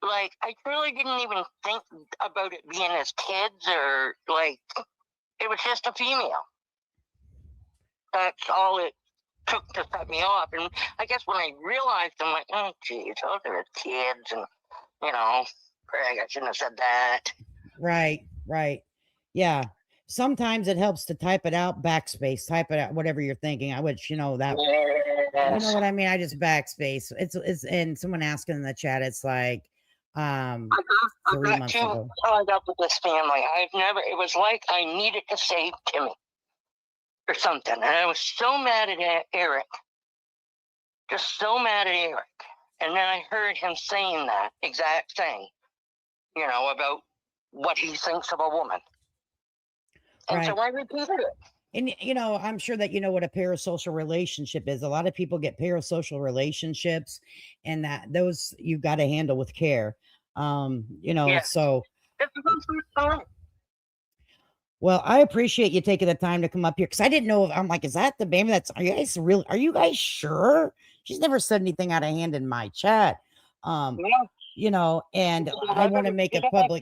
Like, I truly didn't even think about it being as kids, or like, it was just a female. That's all it took to set me off. And I guess when I realized, I'm like, oh geez, those are kids, and you know, Craig, I shouldn't have said that. Right. Yeah. Sometimes it helps to type it out, backspace, type it out, whatever you're thinking. I would, you know, that, Yes. you know what I mean? I just backspace. It's, and someone asking in the chat, it's like, 3 months ago. Tied up with this family. It was like I needed to save Timmy or something. And I was so mad at Eric. Just so mad at Eric. And then I heard him saying that exact thing, you know, about what he thinks of a woman. And so I repeated it. And, you know, I'm sure that you know what a parasocial relationship is. A lot of people get parasocial relationships, and that those you got to handle with care. You know, Yeah. so. Well, I appreciate you taking the time to come up here, because I didn't know. I'm like, is that the baby? Are you guys sure? She's never said anything out of hand in my chat. You know, and I want to make it public.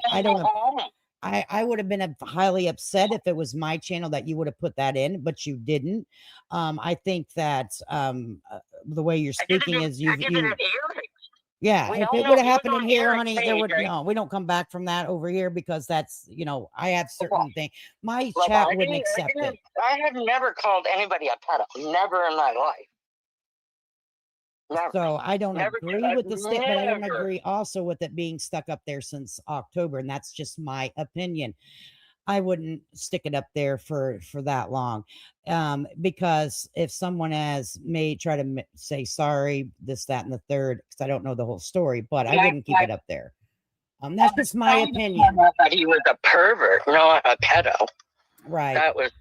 I would have been highly upset if it was my channel that you would have put that in, but you didn't. I think that the way you're speaking is yeah, if it would have happened in here, honey, there would, no, we don't come back from that over here, because that's, you know, I have certain things. My chat wouldn't accept it. I had never called anybody a pedo. Never in my life. Never. So I don't agree with the stick, but I don't Never. agree also with it being stuck up there since October, and that's just my opinion. I wouldn't stick it up there for that long, because if someone may try to say sorry, this, that, and the third, because I don't know the whole story, but I wouldn't keep it up there. That's just my opinion. That he was a pervert, not a pedo. Right. That was.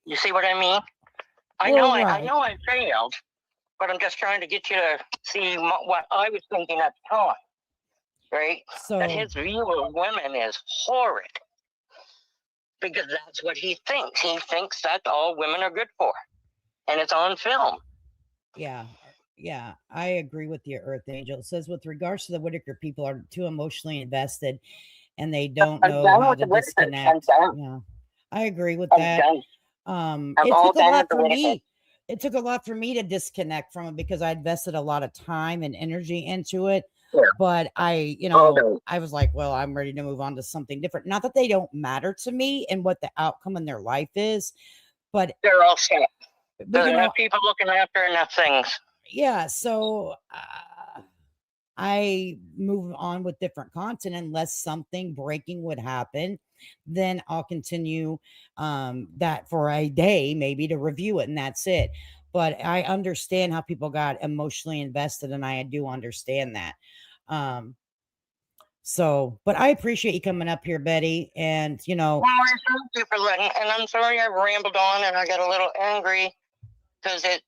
You see what I mean? I know I failed, but I'm just trying to get you to see what I was thinking at the time, right? So that his view of women is horrid. Because that's what he thinks. He thinks that's all women are good for. And it's on film. Yeah. I agree with you, Earth Angel. It says, with regards to the Whitaker, people are too emotionally invested and they don't know how to disconnect. Yeah, I agree with that. It took a lot for me. It took a lot for me to disconnect from it, because I invested a lot of time and energy into it. But I was like, well, I'm ready to move on to something different. Not that they don't matter to me and what the outcome in their life is, but they're all set. There's enough people looking after enough things. Yeah. So I move on with different content unless something breaking would happen. Then I'll continue that for a day, maybe, to review it, and that's it. But I understand how people got emotionally invested, and I do understand that. So, but I appreciate you coming up here, Betty. And, you know, well, thank you for letting, and I'm sorry I rambled on and I got a little angry, because it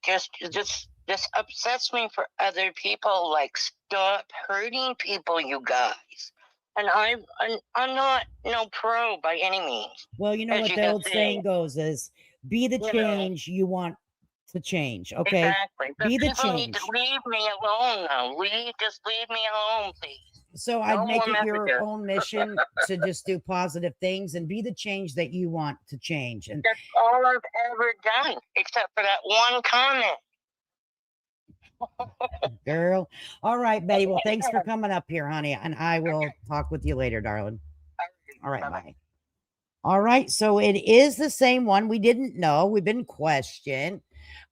just This upsets me for other people. Like, stop hurting people, you guys. And I'm not no pro by any means. Well, you know As what you the can old see. saying goes is, be the You know. change you want to change, okay? Exactly. But Be the people need to change. leave me alone now. Just leave me alone, please. So No I'd more make it your messages. own mission to just do positive things and be the change that you want to change. And That's all I've ever done, except for that one comment. girl. All right, Betty. Well, thanks for coming up here, honey. And I will talk with you later, darling. All right, bye. All right. So it is the same one. We didn't know. We've been questioned.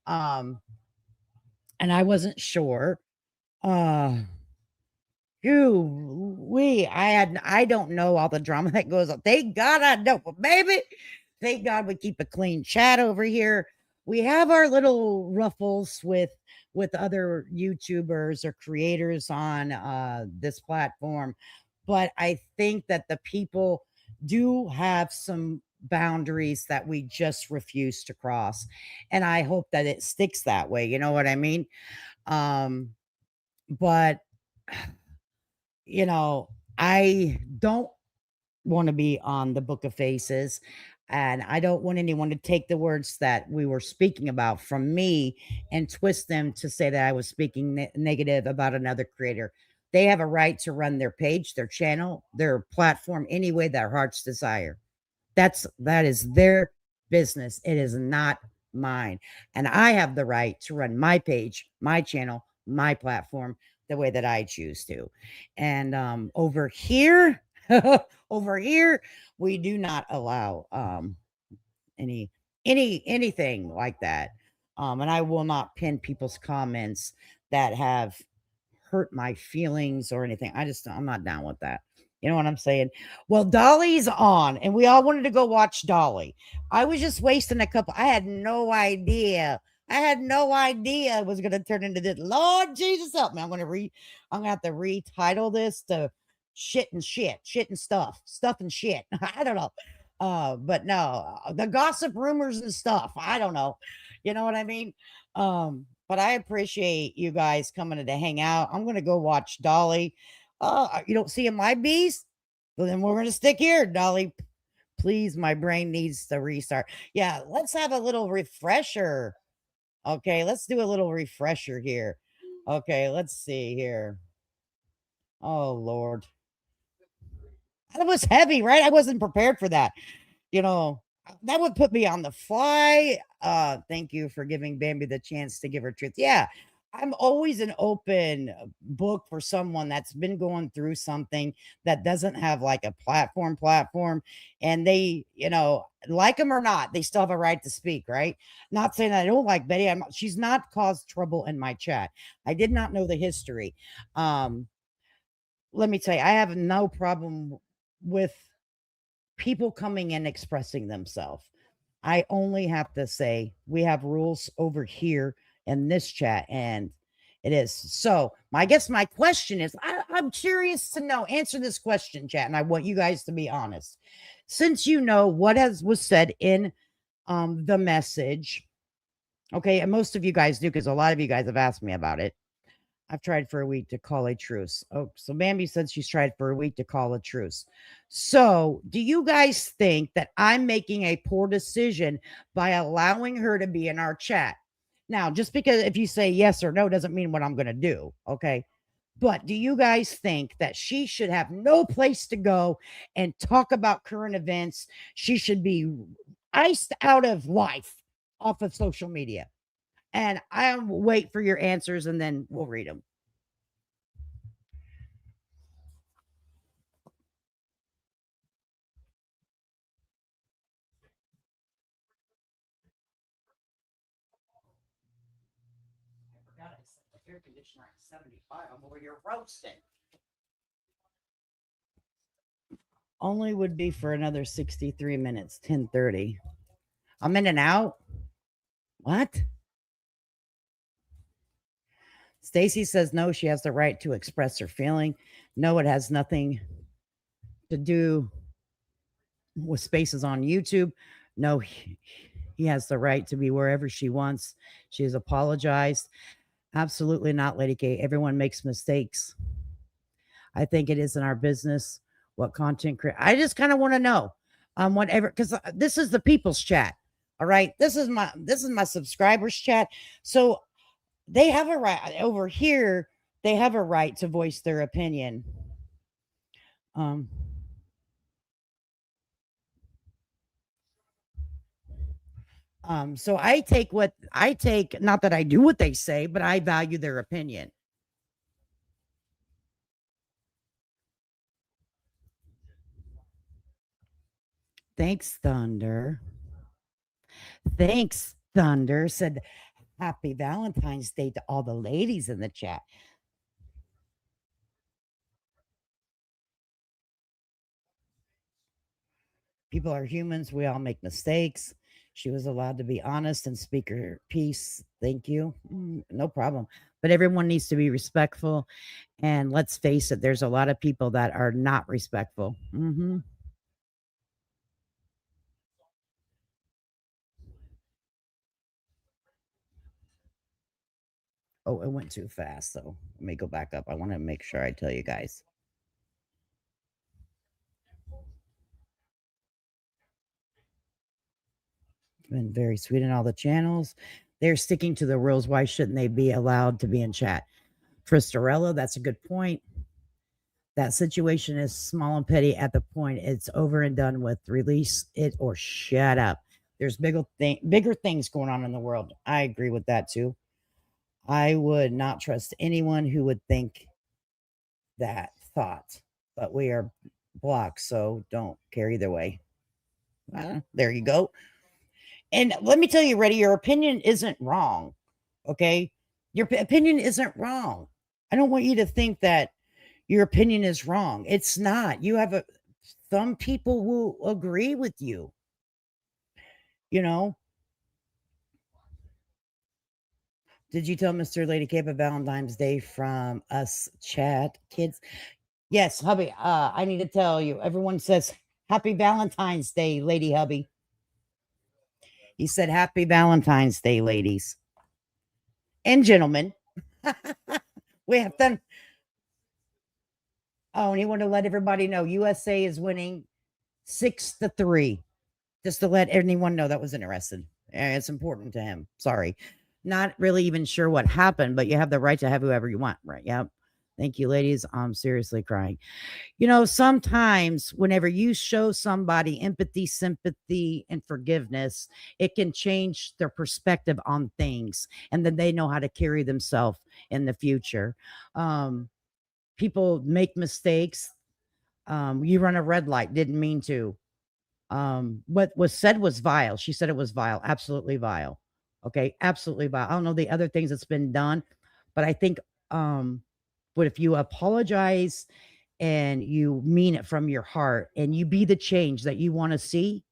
And I wasn't sure. I don't know all the drama that goes on. Thank God I don't, baby. Thank God we keep a clean chat over here. We have our little ruffles with other YouTubers or creators on this platform, but I think that the people do have some boundaries that we just refuse to cross, and I hope that it sticks that way. You know what I mean? But you know, I don't want to be on the Book of Faces, and I don't want anyone to take the words that we were speaking about from me and twist them to say that I was speaking negative about another creator. They have a right to run their page, their channel, their platform any way their hearts desire. That is their business. It is not mine. And I have the right to run my page, my channel, my platform the way that I choose to. And over here, over here, we do not allow anything like that. And I will not pin people's comments that have hurt my feelings or anything. I'm not down with that. You know what I'm saying? Well, Dolly's on, and we all wanted to go watch Dolly. I was just wasting a couple. I had no idea. I had no idea it was going to turn into this. Lord Jesus help me. I'm gonna have to retitle this to shit and stuff and shit. I don't know. But no, the gossip rumors and stuff. I don't know. You know what I mean? But I appreciate you guys coming in to hang out. I'm gonna go watch Dolly. You don't see my bees? Well, then we're gonna stick here, Dolly. Please, my brain needs to restart. Yeah, let's have a little refresher. Okay, let's do a little refresher here. Okay, let's see here. Oh Lord. That was heavy, right? I wasn't prepared for that. You know, that would put me on the fly. Thank you for giving Bambi the chance to give her truth. Yeah, I'm always an open book for someone that's been going through something that doesn't have like a platform, and they, like them or not, they still have a right to speak, right? Not saying I don't like Betty. She's not caused trouble in my chat. I did not know the history. Let me tell you, I have no problem with people coming in expressing themselves. I only have to say we have rules over here in this chat, and it is so. I guess my question is, I'm curious to know. Answer this question, chat, and I want you guys to be honest. Since you know what was said in the message, okay, and most of you guys do because a lot of you guys have asked me about it. I've tried for a week to call a truce. Oh, so Bambi said she's tried for a week to call a truce. So, do you guys think that I'm making a poor decision by allowing her to be in our chat? Now, just because if you say yes or no doesn't mean what I'm going to do, okay? But do you guys think that she should have no place to go and talk about current events? She should be iced out of life off of social media. And I'll wait for your answers and then we'll read them. I forgot I set the air conditioner at 75. I'm over here roasting. Only would be for another 63 minutes, 10:30. I'm in and out. What? Stacy says no, she has the right to express her feeling. No, it has nothing to do with spaces on YouTube. No, he has the right to be wherever she wants. She has apologized. Absolutely not, Lady K. Everyone makes mistakes. I think it is in our business what content create. I just kind of want to know whatever, because this is the people's chat. All right. This is my subscribers chat. So they have a right over here. They have a right to voice their opinion. So I take not that I do what they say, but I value their opinion. Thanks, Thunder. Thanks, Thunder. Said happy Valentine's Day to all the ladies in the chat. People are humans. We all make mistakes. She was allowed to be honest and speak her piece. Thank you. No problem. But everyone needs to be respectful. And let's face it, there's a lot of people that are not respectful. Oh, it went too fast. So let me go back up. I want to make sure I tell you guys. Been very sweet in all the channels. They're sticking to the rules. Why shouldn't they be allowed to be in chat? Fristorella, that's a good point. That situation is small and petty at the point it's over and done with. Release it or shut up. There's bigger things going on in the world. I agree with that too. I would not trust anyone who would think that thought, but we are blocked, so don't care either way. There you go. And let me tell you, Reddy, your opinion isn't wrong. Okay? Your opinion isn't wrong. I don't want you to think that your opinion is wrong. It's not. You have some people will agree with you. You know? Did you tell Mr. Lady Cape a Valentine's Day from us chat kids? Yes, hubby. I need to tell you. Everyone says happy Valentine's Day, Lady Hubby. He said happy Valentine's Day, ladies and gentlemen. We have done. Oh, and he wanted to let everybody know USA is winning 6-3. Just to let anyone know that was interested. It's important to him. Sorry. Not really even sure what happened, but you have the right to have whoever you want, right? Yep. Thank you, ladies. I'm seriously crying. You know, sometimes whenever you show somebody empathy, sympathy, and forgiveness, it can change their perspective on things. And then they know how to carry themselves in the future. People make mistakes. You run a red light, didn't mean to. What was said was vile. She said it was vile, absolutely vile. Okay, absolutely vile. I don't know the other things that's been done, but I think but if you apologize and you mean it from your heart and you be the change that you want to see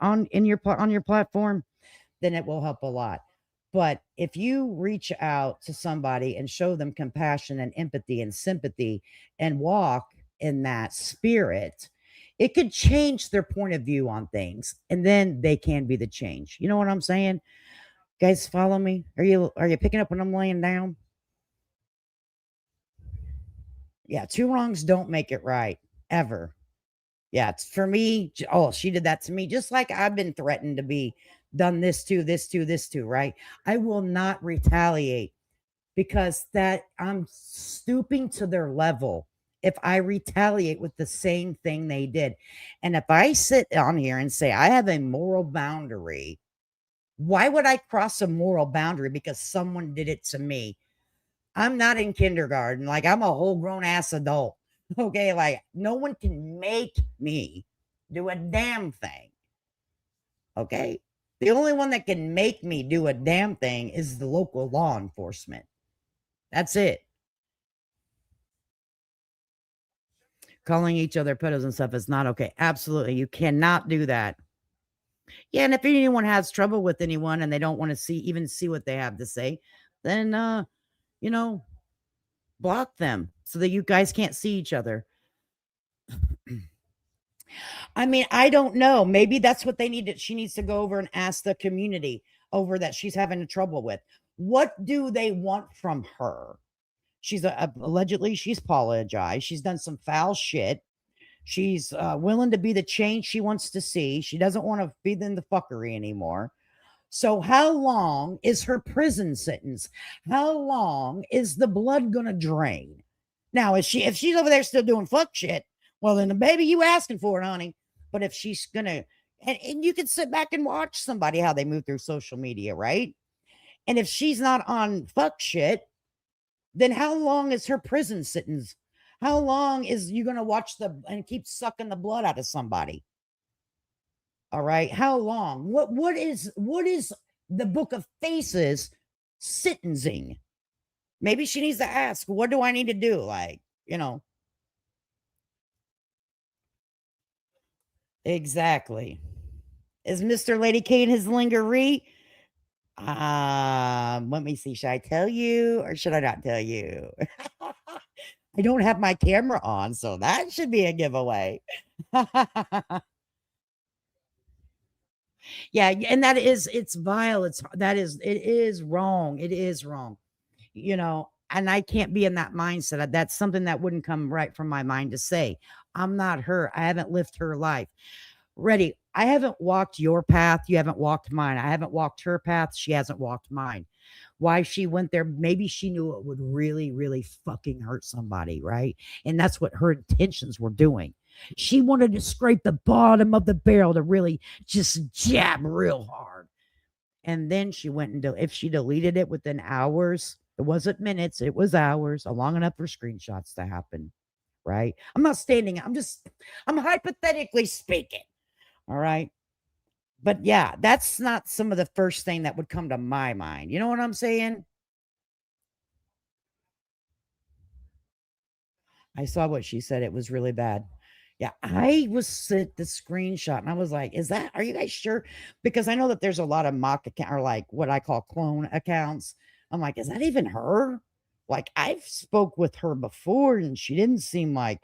on your platform, then it will help a lot. But if you reach out to somebody and show them compassion and empathy and sympathy and walk in that spirit, it could change their point of view on things, and then they can be the change. You know what I'm saying? Guys, follow me. Are you picking up when I'm laying down? Yeah, two wrongs don't make it right, ever. Yeah, it's for me. Oh, she did that to me, just like I've been threatened to be done this to, right? I will not retaliate because that I'm stooping to their level if I retaliate with the same thing they did. And if I sit on here and say I have a moral boundary, why would I cross a moral boundary because someone did it to me? I'm not in kindergarten. Like, I'm a whole grown ass adult. Okay. Like, no one can make me do a damn thing. Okay. The only one that can make me do a damn thing is the local law enforcement. That's it. Calling each other pedos and stuff is not okay. Absolutely. You cannot do that. Yeah. And if anyone has trouble with anyone and they don't want to see what they have to say, then, block them so that you guys can't see each other. I mean, I don't know. Maybe that's what they need. She needs to go over and ask the community over that she's having trouble with. What do they want from her? She's allegedly she's apologized. She's done some foul shit. She's willing to be the change she wants to see. She doesn't want to be in the fuckery anymore. So how long is her prison sentence? How long is the blood gonna drain? Now, if she's over there still doing fuck shit, well then baby, you asking for it, honey. But if she's gonna and you can sit back and watch somebody how they move through social media, right? And if she's not on fuck shit, then how long is her prison sentence? How long is you gonna watch and keep sucking the blood out of somebody? All right. How long? What is the book of faces sentencing? Maybe she needs to ask, what do I need to do? Like, exactly. Is Mr. Lady K in his lingerie? Let me see. Should I tell you or should I not tell you? I don't have my camera on, so that should be a giveaway. Yeah, and it's vile. It is wrong. It is wrong. And I can't be in that mindset. That's something that wouldn't come right from my mind to say. I'm not her. I haven't lived her life. Ready. I haven't walked your path. You haven't walked mine. I haven't walked her path. She hasn't walked mine. Why she went there, maybe she knew it would really, really fucking hurt somebody, right? And that's what her intentions were doing. She wanted to scrape the bottom of the barrel to really just jab real hard. And then she went and if she deleted it within hours, it wasn't minutes, it was hours, long enough for screenshots to happen, right? I'm not standing, I'm hypothetically speaking, all right? But yeah, that's not some of the first thing that would come to my mind. You know what I'm saying? I saw what she said. It was really bad. Yeah, I was sent the screenshot and I was like, are you guys sure? Because I know that there's a lot of mock account or like what I call clone accounts. I'm like, is that even her? Like I've spoke with her before and she didn't seem like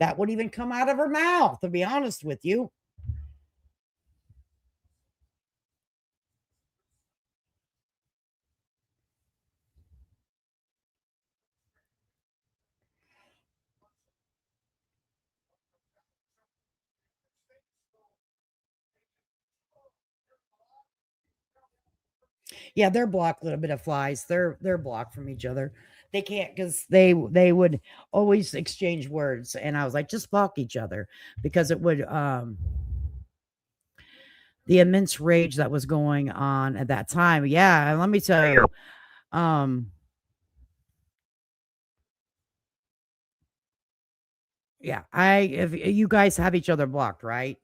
that would even come out of her mouth, to be honest with you. Yeah, they're blocked, little bit of flies. They're blocked from each other. They can't because they would always exchange words. And I was like, just block each other because it would the immense rage that was going on at that time. Yeah, let me tell you. Yeah, if you guys have each other blocked, right?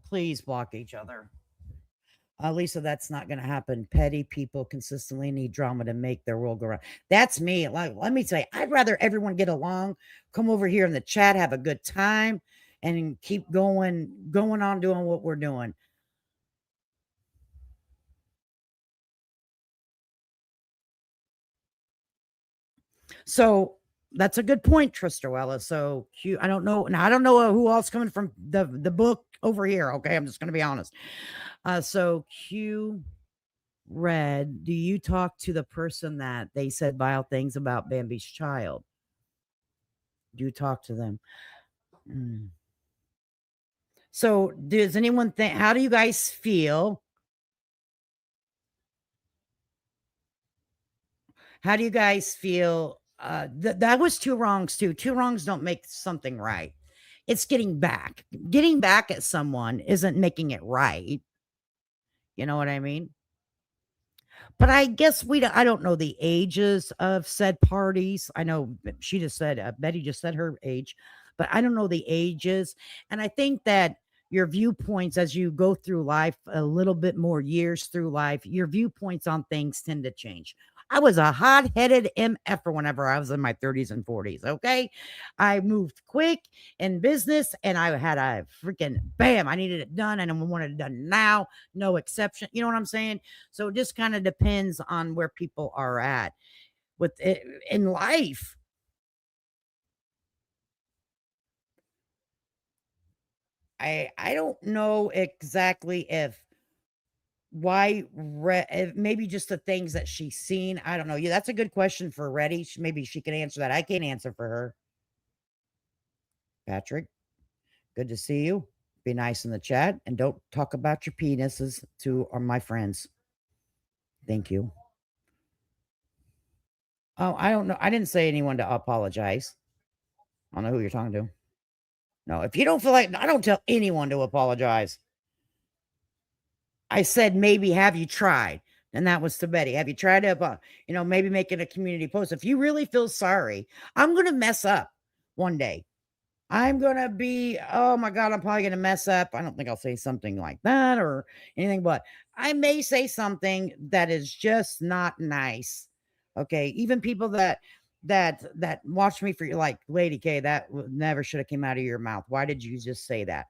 Please block each other. Lisa, that's not going to happen. Petty people consistently need drama to make their world go round. That's me. Like, let me tell you, I'd rather everyone get along, come over here in the chat, have a good time, and keep going on doing what we're doing. So that's a good point, Tristerella. So Q, I don't know. Now I don't know who else coming from the book over here. Okay, I'm just going to be honest. So Q Red, do you talk to the person that they said vile things about Bambi's child? Do you talk to them? So does anyone think, how do you guys feel? How do you guys feel? That was two wrongs too. Two wrongs don't make something right. It's getting back. Getting back at someone isn't making it right. You know what I mean? But I guess I don't know the ages of said parties. I know she just said, Betty just said her age, but I don't know the ages. And I think that your viewpoints as you go through life, a little bit more years through life, your viewpoints on things tend to change. I was a hot-headed MFer whenever I was in my 30s and 40s, okay? I moved quick in business, and I had a freaking bam, I needed it done, and I wanted it done now, no exception. You know what I'm saying? So it just kind of depends on where people are at with it in life. I don't know exactly if why if maybe just the things that she's seen. I don't know. Yeah, that's a good question for Reddy. Maybe she can answer that. I can't answer for her. Patrick, good to see you. Be nice in the chat and don't talk about your penises to my friends. Thank you. Oh, I don't know. I didn't say anyone to apologize. I don't know who you're talking to. No, if you don't feel like, I don't tell anyone to apologize. I said, maybe have you tried? And that was to Betty. Have you tried to, maybe making a community post? If you really feel sorry, I'm going to mess up one day. I'm going to be, oh my God, I'm probably going to mess up. I don't think I'll say something like that or anything, but I may say something that is just not nice. Okay. Even people that watch me for like, Lady K, that never should have came out of your mouth. Why did you just say that?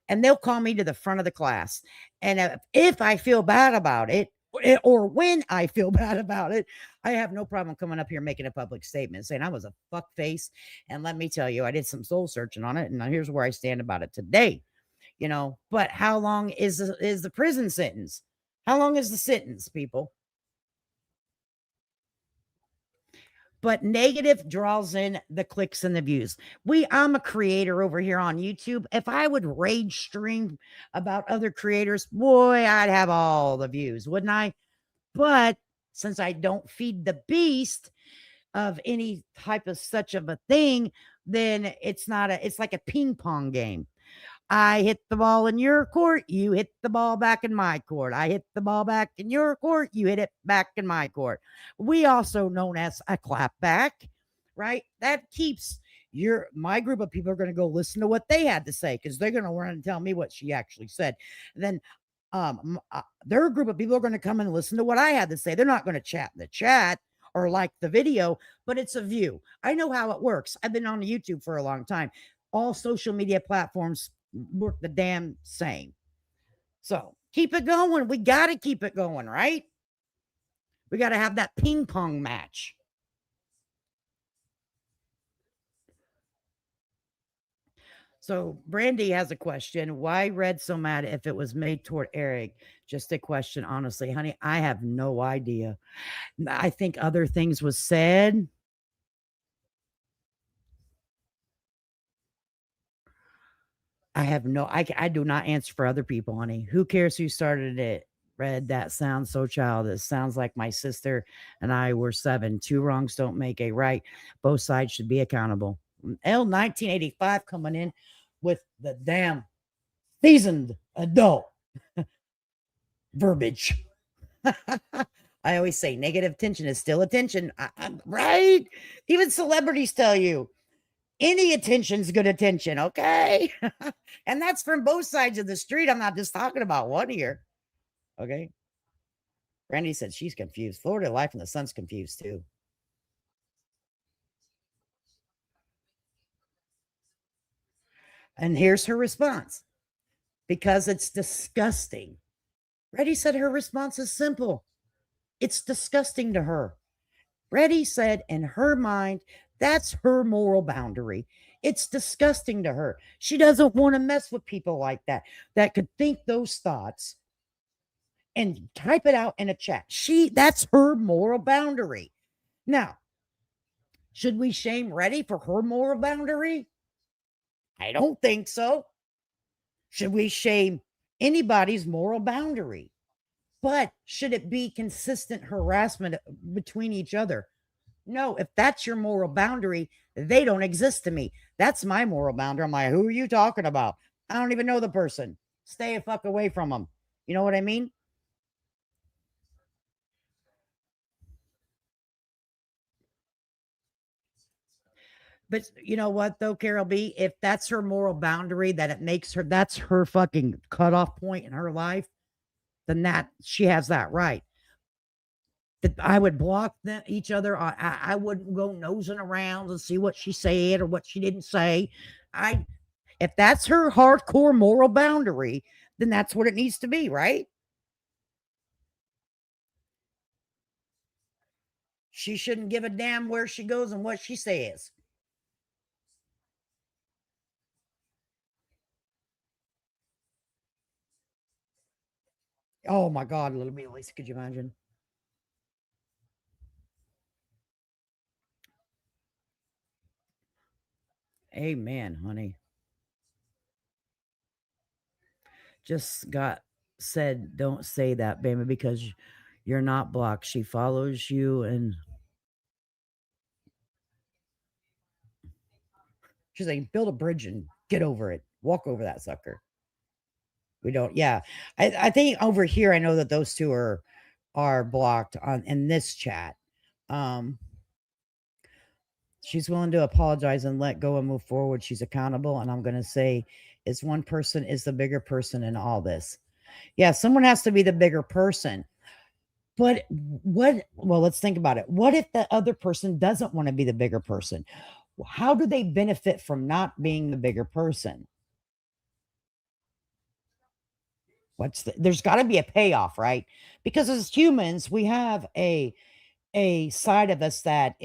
And they'll call me to the front of the class. And if I feel bad about it, or when I feel bad about it, I have no problem coming up here making a public statement saying I was a fuck face. And let me tell you, I did some soul searching on it, and here's where I stand about it today. But how long is the prison sentence? How long is the sentence, people? But negative draws in the clicks and the views. I'm a creator over here on YouTube. If I would rage stream about other creators, boy, I'd have all the views, wouldn't I? But since I don't feed the beast of any type of such of a thing, then it's like a ping pong game. I hit the ball in your court, you hit the ball back in my court. I hit the ball back in your court, you hit it back in my court. We also known as a clap back, right? That keeps my group of people are going to go listen to what they had to say because they're going to run and tell me what she actually said. And then their group of people are going to come and listen to what I had to say. They're not going to chat in the chat or like the video, but it's a view. I know how it works. I've been on YouTube for a long time. All social media platforms work the damn same. So keep it going. We got to keep it going, right? We got to have that ping pong match. So Brandy has a question. Why Red so mad if it was made toward Eric? Just a question, honestly, honey. I have no idea. I think other things was said. I have no, I do not answer for other people, honey. Who cares who started it? Red, that sounds so childish. Sounds like my sister and I were 7. 2 wrongs don't make a right. Both sides should be accountable. L 1985 coming in with the damn seasoned adult verbiage. I always say negative attention is still attention, right? Even celebrities tell you any attention's good attention, okay? And that's from both sides of the street. I'm not just talking about one here, okay? Randy said she's confused. Florida Life and the Sun's confused too. And here's her response. Because it's disgusting. Reddy said her response is simple. It's disgusting to her. Reddy said in her mind, that's her moral boundary. It's disgusting to her. She doesn't want to mess with people like that could think those thoughts and type it out in a chat. That's her moral boundary. Now, should we shame Reddy for her moral boundary? I don't think so. Should we shame anybody's moral boundary? But should it be consistent harassment between each other? No, if that's your moral boundary, they don't exist to me. That's my moral boundary. I'm like, who are you talking about? I don't even know the person. Stay a fuck away from them. You know what I mean? But you know what, though, Carol B? If that's her moral boundary, that it makes her, that's her fucking cutoff point in her life, then she has that right. That I would block each other. I wouldn't go nosing around and see what she said or what she didn't say. If that's her hardcore moral boundary, then that's what it needs to be, right? She shouldn't give a damn where she goes and what she says. Oh my God, little bit, Lisa, could you imagine? Amen, honey. Just got said, don't say that, baby, because you're not blocked. She follows you and she's like, build a bridge and get over it. Walk over that sucker. We don't, yeah. I think over here, I know that those two are blocked on in this chat. She's willing to apologize and let go and move forward. She's accountable. And I'm going to say, is one person is the bigger person in all this. Yeah, someone has to be the bigger person. But well, let's think about it. What if the other person doesn't want to be the bigger person? How do they benefit from not being the bigger person? There's got to be a payoff, right? Because as humans, we have a side of us that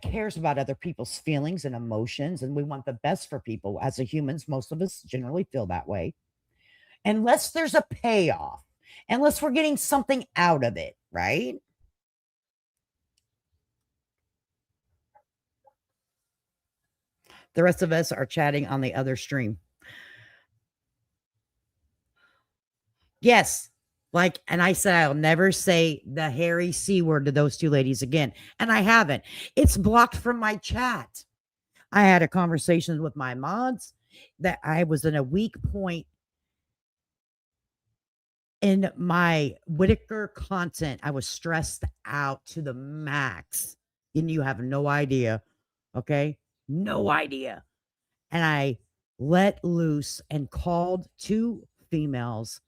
cares about other people's feelings and emotions, and we want the best for people. As a humans, most of us generally feel that way. Unless there's a payoff, unless we're getting something out of it, right? The rest of us are chatting on the other stream. Yes. And I said, I'll never say the hairy C word to those two ladies again. And I haven't. It's blocked from my chat. I had a conversation with my mods that I was in a weak point in my Whitaker content. I was stressed out to the max. And you have no idea. Okay? No idea. And I let loose and called two females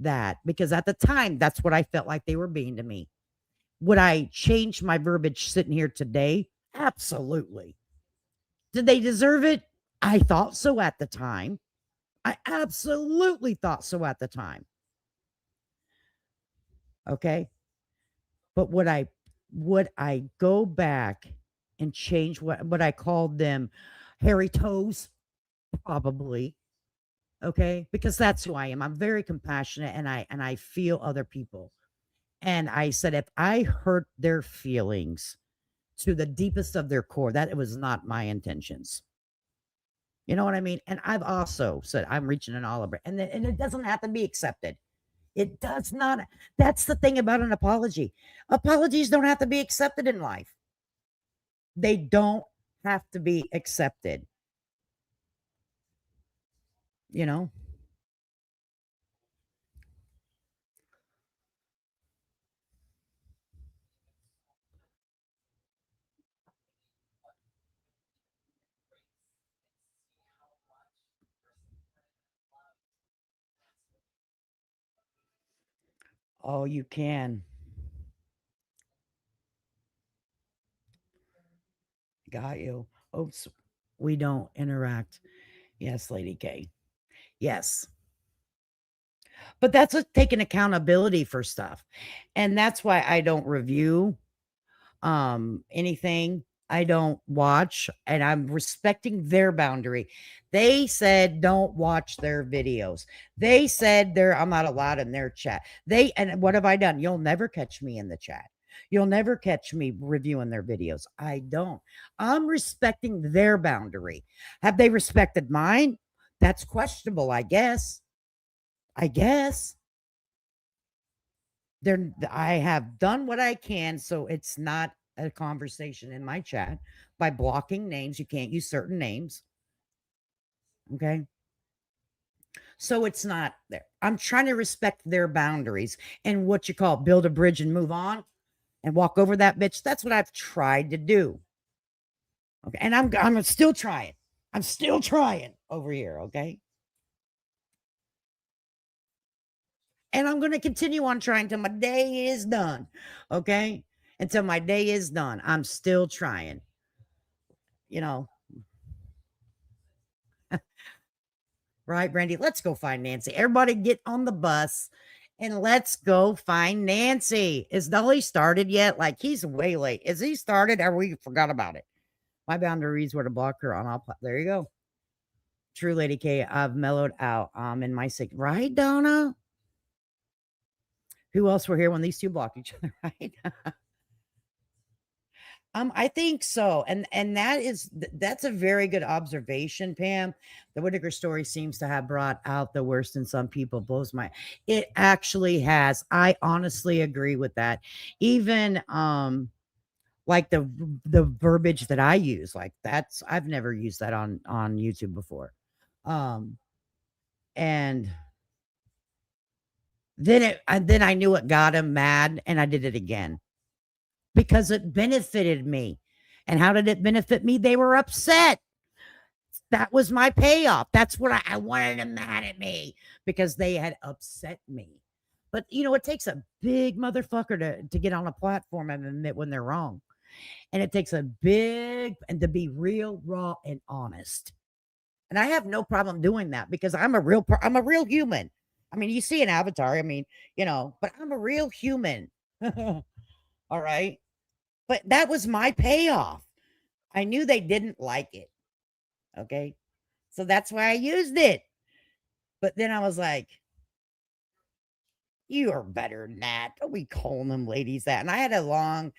that, because at the time, that's what I felt like they were being to me. Would I change my verbiage sitting here today? Absolutely. Did they deserve it? I thought so at the time. I absolutely thought so at the time. Okay. But would I go back and change what I called them hairy toes? Probably. Okay, because that's who I am. I'm very compassionate and I feel other people. And I said, if I hurt their feelings to the deepest of their core, that it was not my intentions. You know what I mean? And I've also said I'm reaching an olive, and it doesn't have to be accepted. It does not. That's the thing about an apology. Apologies don't have to be accepted in life. They don't have to be accepted. You know? Oh, you can. Got you. Oops. We don't interact. Yes, Lady K. Yes. But that's taking accountability for stuff. And that's why I don't review anything. I don't watch, and I'm respecting their boundary. They said don't watch their videos. They said I'm not allowed in their chat. And what have I done? You'll never catch me in the chat. You'll never catch me reviewing their videos. I don't. I'm respecting their boundary. Have they respected mine? That's questionable, I guess. I have done what I can, so it's not a conversation in my chat by blocking names. You can't use certain names. Okay. So it's not there. I'm trying to respect their boundaries and what you call build a bridge and move on and walk over that bitch. That's what I've tried to do. Okay. And I'm still trying. I'm still trying over here. Okay. And I'm going to continue on trying till my day is done. Okay. Until my day is done. I'm still trying. You know. Right, Brandy? Let's go find Nancy. Everybody get on the bus and let's go find Nancy. Is Dolly started yet? Like, he's way late. Is he started or we forgot about it? My boundaries were to block her on all. There you go. True, Lady K. I've mellowed out. In my sick, right, Donna? Who else were here when these two blocked each other, right? I think so, and that's a very good observation, Pam. The Whitaker story seems to have brought out the worst in some people. Blows my, it actually has. I honestly agree with that. Even like the verbiage that I use, like that's I've never used that on YouTube before, and then I knew it got him mad, and I did it again because it benefited me. And how did it benefit me? They were upset. That was my payoff. That's what I wanted them mad at me because they had upset me. But it takes a big motherfucker to get on a platform and admit when they're wrong. And it takes a big and to be real, raw, and honest. And I have no problem doing that because I'm a real human. I mean, you see an avatar. I mean, but I'm a real human. All right. But that was my payoff. I knew they didn't like it. Okay. So that's why I used it. But then I was like, you are better than that. Don't be calling them ladies that. And I had a long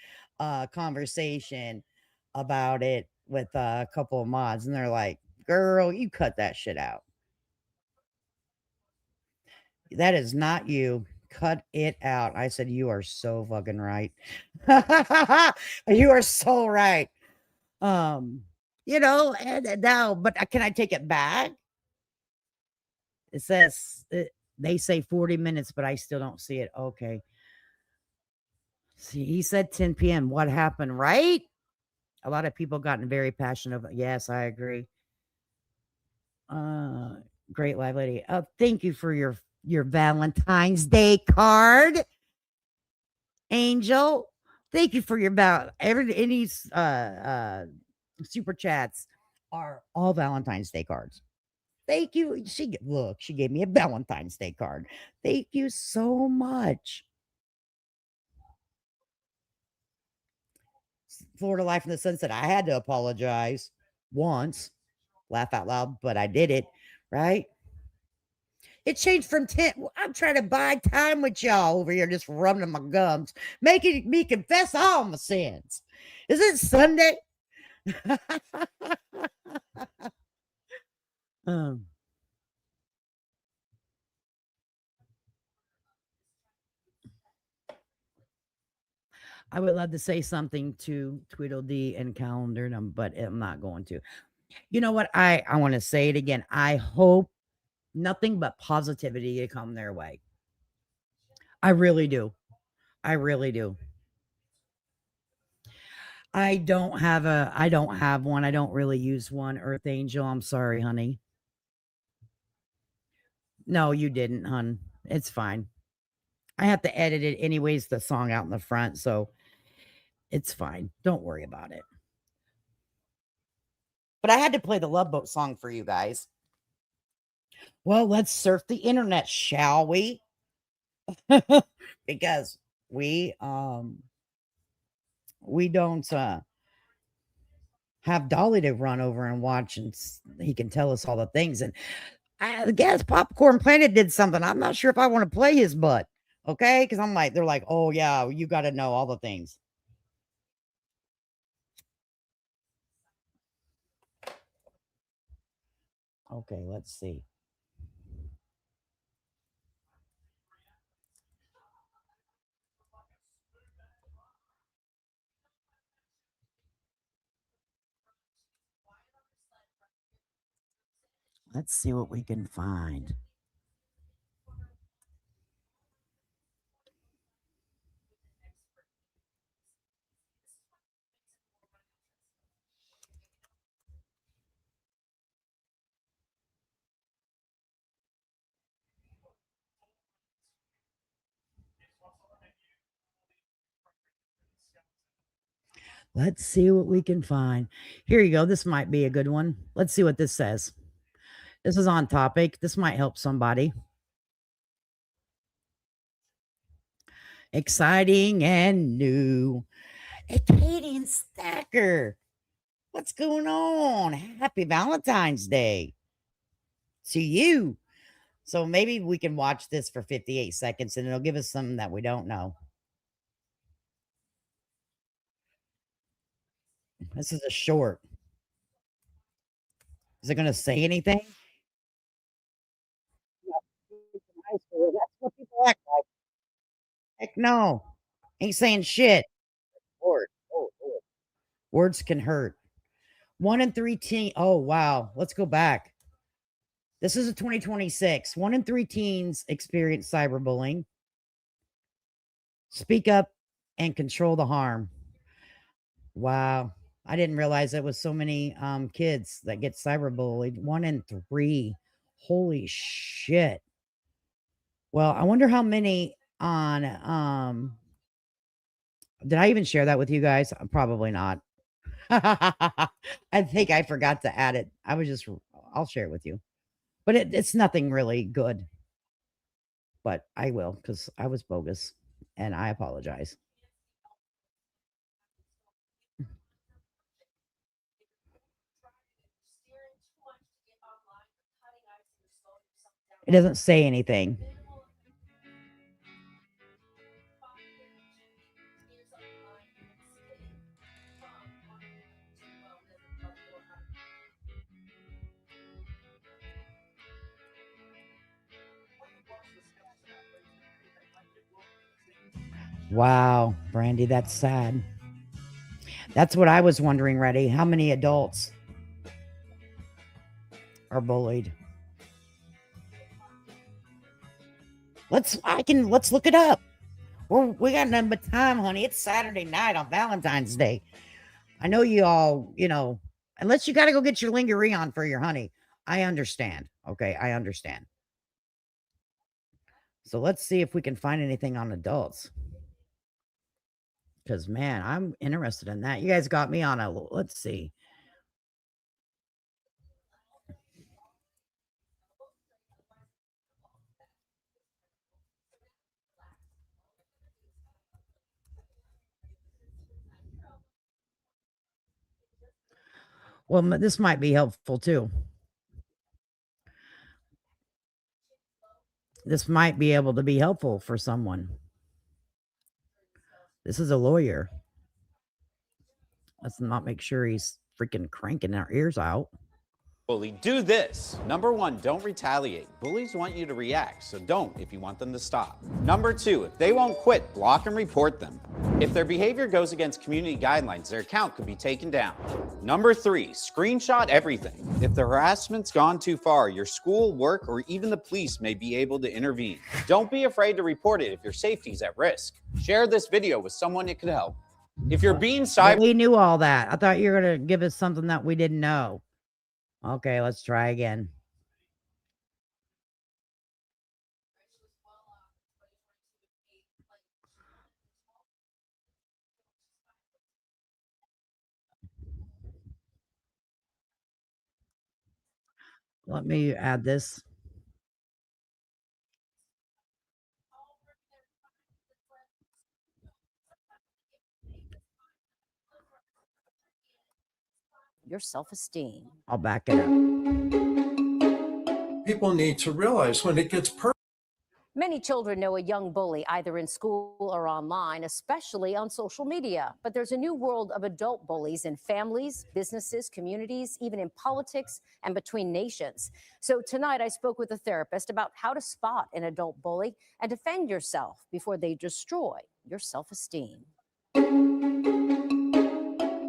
conversation about it with a couple of mods, and they're like, girl, you cut that shit out. That is not you. Cut it out. I said, you are so fucking right. You are so right. And now, but can I take it back? It says they say 40 minutes, but I still don't see it. Okay. See, he said 10 p.m. What happened, right? A lot of people gotten very passionate. Yes, I agree. Great live lady. Thank you for your Valentine's Day card, Angel. Thank you for your any super chats are all Valentine's Day cards. Thank you. She gave me a Valentine's Day card. Thank you so much. Florida Life in the Sunset. I had to apologize once. Laugh out loud, but I did it, right? It changed from 10. I'm trying to buy time with y'all over here, just rubbing my gums, making me confess all my sins. Is it Sunday? I would love to say something to Tweedledee and Calendar, but I'm not going to. You know what? I want to say it again. I hope nothing but positivity to come their way. I really do. I really do. I don't have one. I don't really use one, Earth Angel. I'm sorry, honey. No, you didn't, hun. It's fine. I have to edit it anyways, the song out in the front, so it's fine. Don't worry about it. But I had to play the Love Boat song for you guys. Well, let's surf the internet, shall we? Because we don't have Dolly to run over and watch, and he can tell us all the things. And I guess Popcorn Planet did something. I'm not sure if I want to play his butt. Okay, because they're like, oh yeah, you got to know all the things. Okay, let's see. Let's see what we can find. Let's see what we can find. Here you go. This might be a good one. Let's see what this says. This is on topic. This might help somebody. Exciting and new. Hey, Katie and Stacker. What's going on? Happy Valentine's Day. to you. So maybe we can watch this for 58 seconds and it'll give us something that we don't know. This is a short. Is it going to say anything? That's what people act like. Heck no. Ain't saying shit. Lord. Oh, Lord. Words can hurt. 1 in 3 teens. Oh, wow. Let's go back. This is a 2026. 1 in 3 teens experience cyberbullying. Speak up and control the harm. Wow. I didn't realize it was so many kids that get cyberbullied. 1 in 3. Holy shit. Well, I wonder how many on did I even share that with you guys? Probably not. I think I forgot to add it. I'll share it with you. But it's nothing really good. But I will, because I was bogus. And I apologize. It doesn't say anything. Wow, Brandy, that's sad. That's what I was wondering, Reddy. How many adults are bullied? Let's look it up. We got nothing but time, honey. It's Saturday night on Valentine's Day. I know you all, unless you got to go get your lingerie on for your honey. I understand. Okay, I understand. So let's see if we can find anything on adults. Because, man, I'm interested in that. You guys got me on let's see. Well, this might be helpful too. This might be able to be helpful for someone. This is a lawyer. Let's not make sure he's freaking cranking our ears out. Bully, do this. Number 1, don't retaliate. Bullies want you to react, so don't if you want them to stop. Number 2, if they won't quit, block and report them. If their behavior goes against community guidelines, their account could be taken down. Number 3, screenshot everything. If the harassment's gone too far, your school, work, or even the police may be able to intervene. Don't be afraid to report it if your safety's at risk. Share this video with someone it could help. If you're being we knew all that. I thought you were going to give us something that we didn't know. Okay, let's try again. Let me add this. Your self-esteem. I'll back it up. People need to realize when it gets personal. Many children know a young bully either in school or online, especially on social media. But there's a new world of adult bullies in families, businesses, communities, even in politics and between nations. So tonight I spoke with a therapist about how to spot an adult bully and defend yourself before they destroy your self-esteem.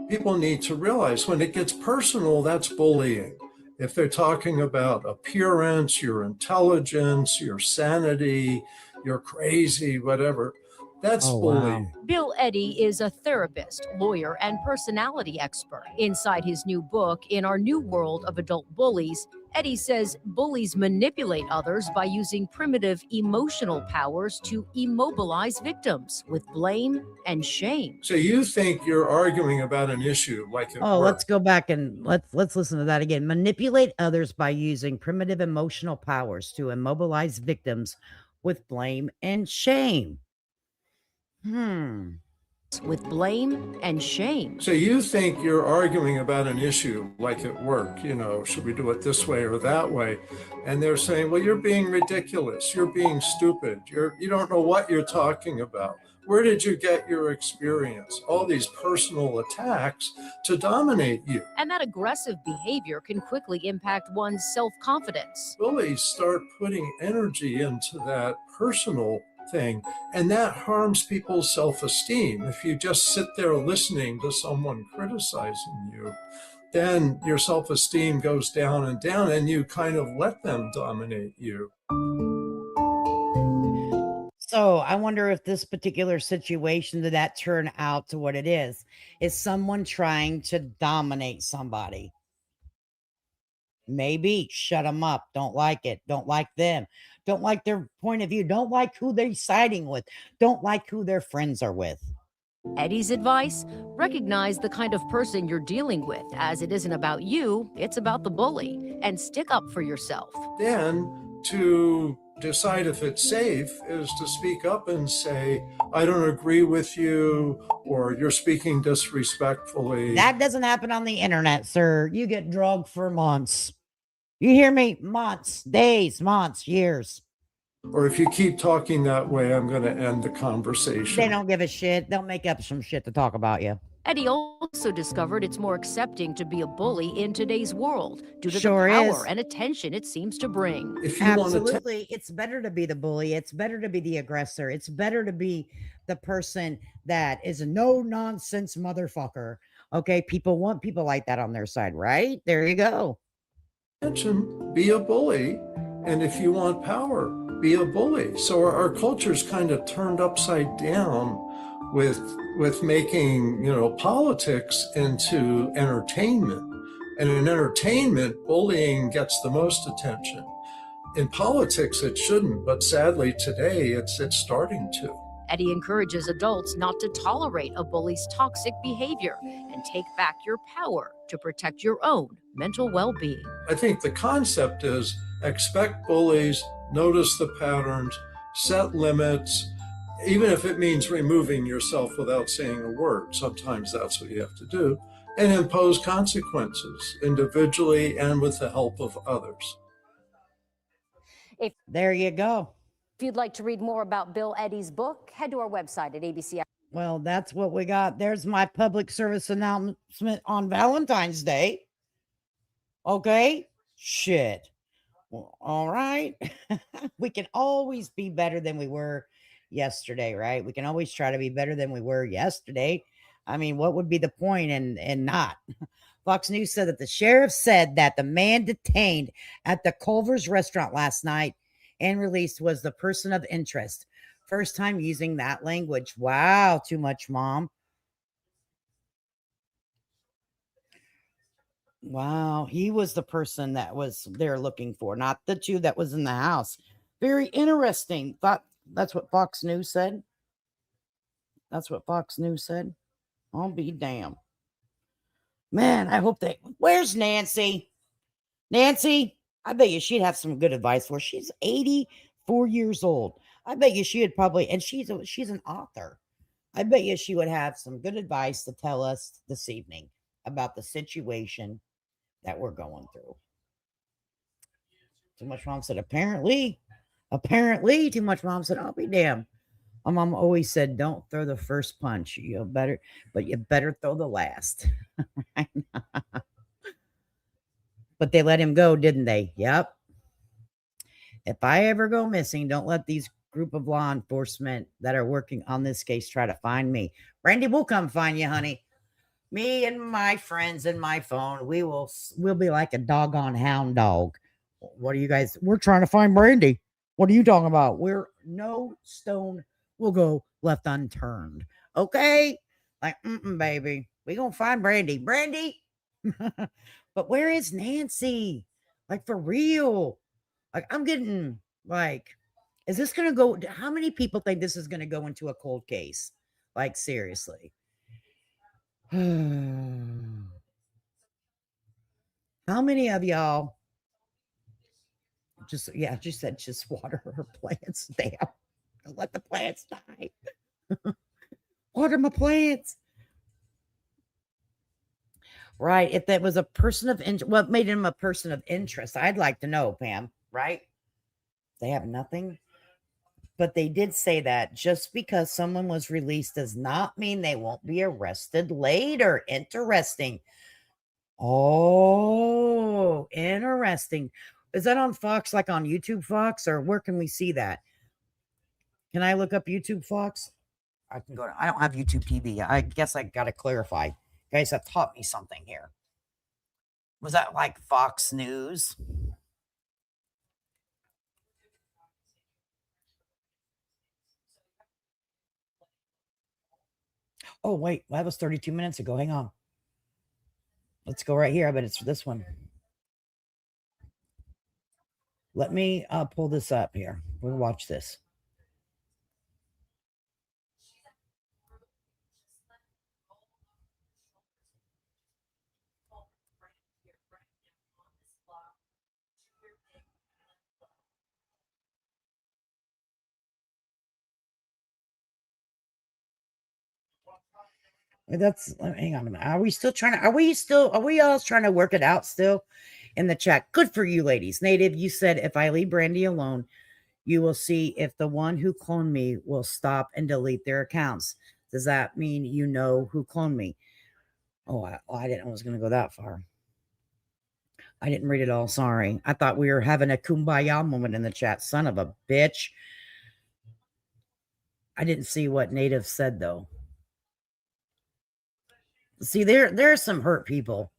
People need to realize when it gets personal, that's bullying. If they're talking about appearance, your intelligence, your sanity, you're crazy, whatever, that's bullying. Wow. Bill Eddy is a therapist, lawyer, and personality expert. Inside his new book, In Our New World of Adult Bullies, Eddy says bullies manipulate others by using primitive emotional powers to immobilize victims with blame and shame. So you think you're arguing about an issue like at work. Let's go back and let's listen to that again. Manipulate others by using primitive emotional powers to immobilize victims with blame and shame. with blame and shame. So you think you're arguing about an issue like at work, you know, should we do it this way or that way? And they're saying, well, you're being ridiculous. You're being stupid. You don't know what you're talking about. Where did you get your experience? All these personal attacks to dominate you. And that aggressive behavior can quickly impact one's self-confidence. Bullies start putting energy into that personal thing, and that harms people's self-esteem. If you just sit there listening to someone criticizing you, then your self-esteem goes down, and you kind of let them dominate you. So I wonder if this particular situation did that turn out to what it is someone trying to dominate somebody. Maybe shut them up. Don't like it. Don't like them. Don't like their point of view. Don't like who they're siding with. Don't like who their friends are with. Eddie's advice: recognize the kind of person you're dealing with, as it isn't about you, it's about the bully, and stick up for yourself. Then to decide if it's safe is to speak up and say, I don't agree with you, or you're speaking disrespectfully. That doesn't happen on the internet, sir. You get drugged for months. You hear me? Months, days, months, years. Or if you keep talking that way, I'm going to end the conversation. They don't give a shit. They'll make up some shit to talk about you. Eddie also discovered it's more accepting to be a bully in today's world due to Sure the power is. and attention it seems to bring. If you Absolutely. It's better to be the bully. It's better to be the aggressor. It's better to be the person that is a no-nonsense motherfucker. Okay, people want people like that on their side, right? There you go. attention, be a bully. And if you want power, be a bully. So our culture's kind of turned upside down with making, politics into entertainment. And in entertainment, bullying gets the most attention. In politics, it shouldn't, but sadly today it's starting to. Eddie encourages adults not to tolerate a bully's toxic behavior and take back your power to protect your own mental well-being. I think the concept is expect bullies, notice the patterns, set limits, even if it means removing yourself without saying a word. Sometimes that's what you have to do, and impose consequences individually and with the help of others. There you go. If you'd like to read more about Bill Eddy's book, head to our website at ABC. Well, that's what we got. There's my public service announcement on Valentine's Day. Okay? Shit. Well, all right. We can always be better than we were yesterday, right? We can always try to be better than we were yesterday. I mean, what would be the point in not? Fox News said that the sheriff said that the man detained at the Culver's restaurant last night and released was the person of interest. First time using that language. Wow, too much, Mom. Wow, he was the person that was they're looking for, not the two that was in the house. Very interesting. Thought that's what Fox News said. That's what Fox News said. I'll be damned. Man, I hope where's Nancy? Nancy, I bet you she'd have some good advice for her. She's 84 years old. I bet you she'd probably, and she's an author. I bet you she would have some good advice to tell us this evening about the situation that we're going through. Too Much Mom said, apparently, Too Much Mom said, I'll be damned. My mom always said, don't throw the first punch. You better throw the last. But they let him go, didn't they? Yep. If I ever go missing, don't let these group of law enforcement that are working on this case try to find me. Brandy, we'll come find you, honey. Me and my friends and my phone, we'll be like a doggone hound dog. What are you guys? We're trying to find Brandy. What are you talking about? No stone will go left unturned. Okay? Like, baby. We gonna find Brandy. Brandy! But where is Nancy? Like, for real. Like, I'm getting, like, is this gonna go? How many people think this is gonna go into a cold case? Like, seriously. How many of y'all just said just water her plants down. Don't let the plants die. Water my plants. Right. If that was a person of interest, what made him a person of interest? I'd like to know, Pam. Right? They have nothing. But they did say that just because someone was released does not mean they won't be arrested later. Interesting. Oh, interesting. Is that on Fox, like on YouTube Fox, or where can we see that? Can I look up YouTube Fox? I can go to, I don't have YouTube TV. I guess I got to clarify. You guys have taught me something here. Was that like Fox News? Oh, wait, that was 32 minutes ago. Hang on. Let's go right here. I bet it's this one. Let me pull this up here. We'll watch this. That's hang on a minute. Are we all trying to work it out still in the chat? Good for you, ladies. Native, you said if I leave Brandy alone, you will see if the one who cloned me will stop and delete their accounts. Does that mean you know who cloned me? Oh, I didn't know it was going to go that far. I didn't read it all. Sorry. I thought we were having a kumbaya moment in the chat. Son of a bitch. I didn't see what Native said, though. See, there are some hurt people.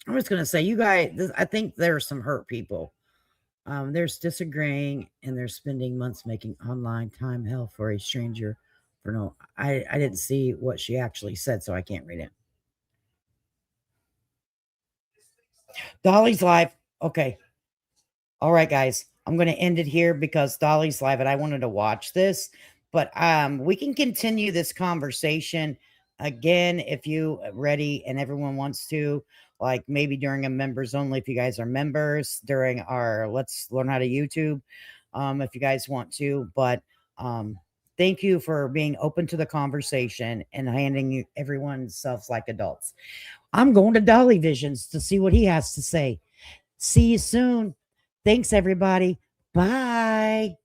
I'm just going to say, you guys, I think there are some hurt people. There's disagreeing, and they're spending months making online time hell for a stranger. For no, I didn't see what she actually said, so I can't read it. Dolly's live. Okay. All right, guys. I'm going to end it here because Dolly's live, and I wanted to watch this. But we can continue this conversation again if you ready and everyone wants to, like maybe during a members only if you guys are members, during our Let's Learn How to YouTube, if you guys want to. But thank you for being open to the conversation and handing everyone selves like adults. I'm going to Dolly Visions to see what he has to say. See you soon. Thanks, everybody. Bye.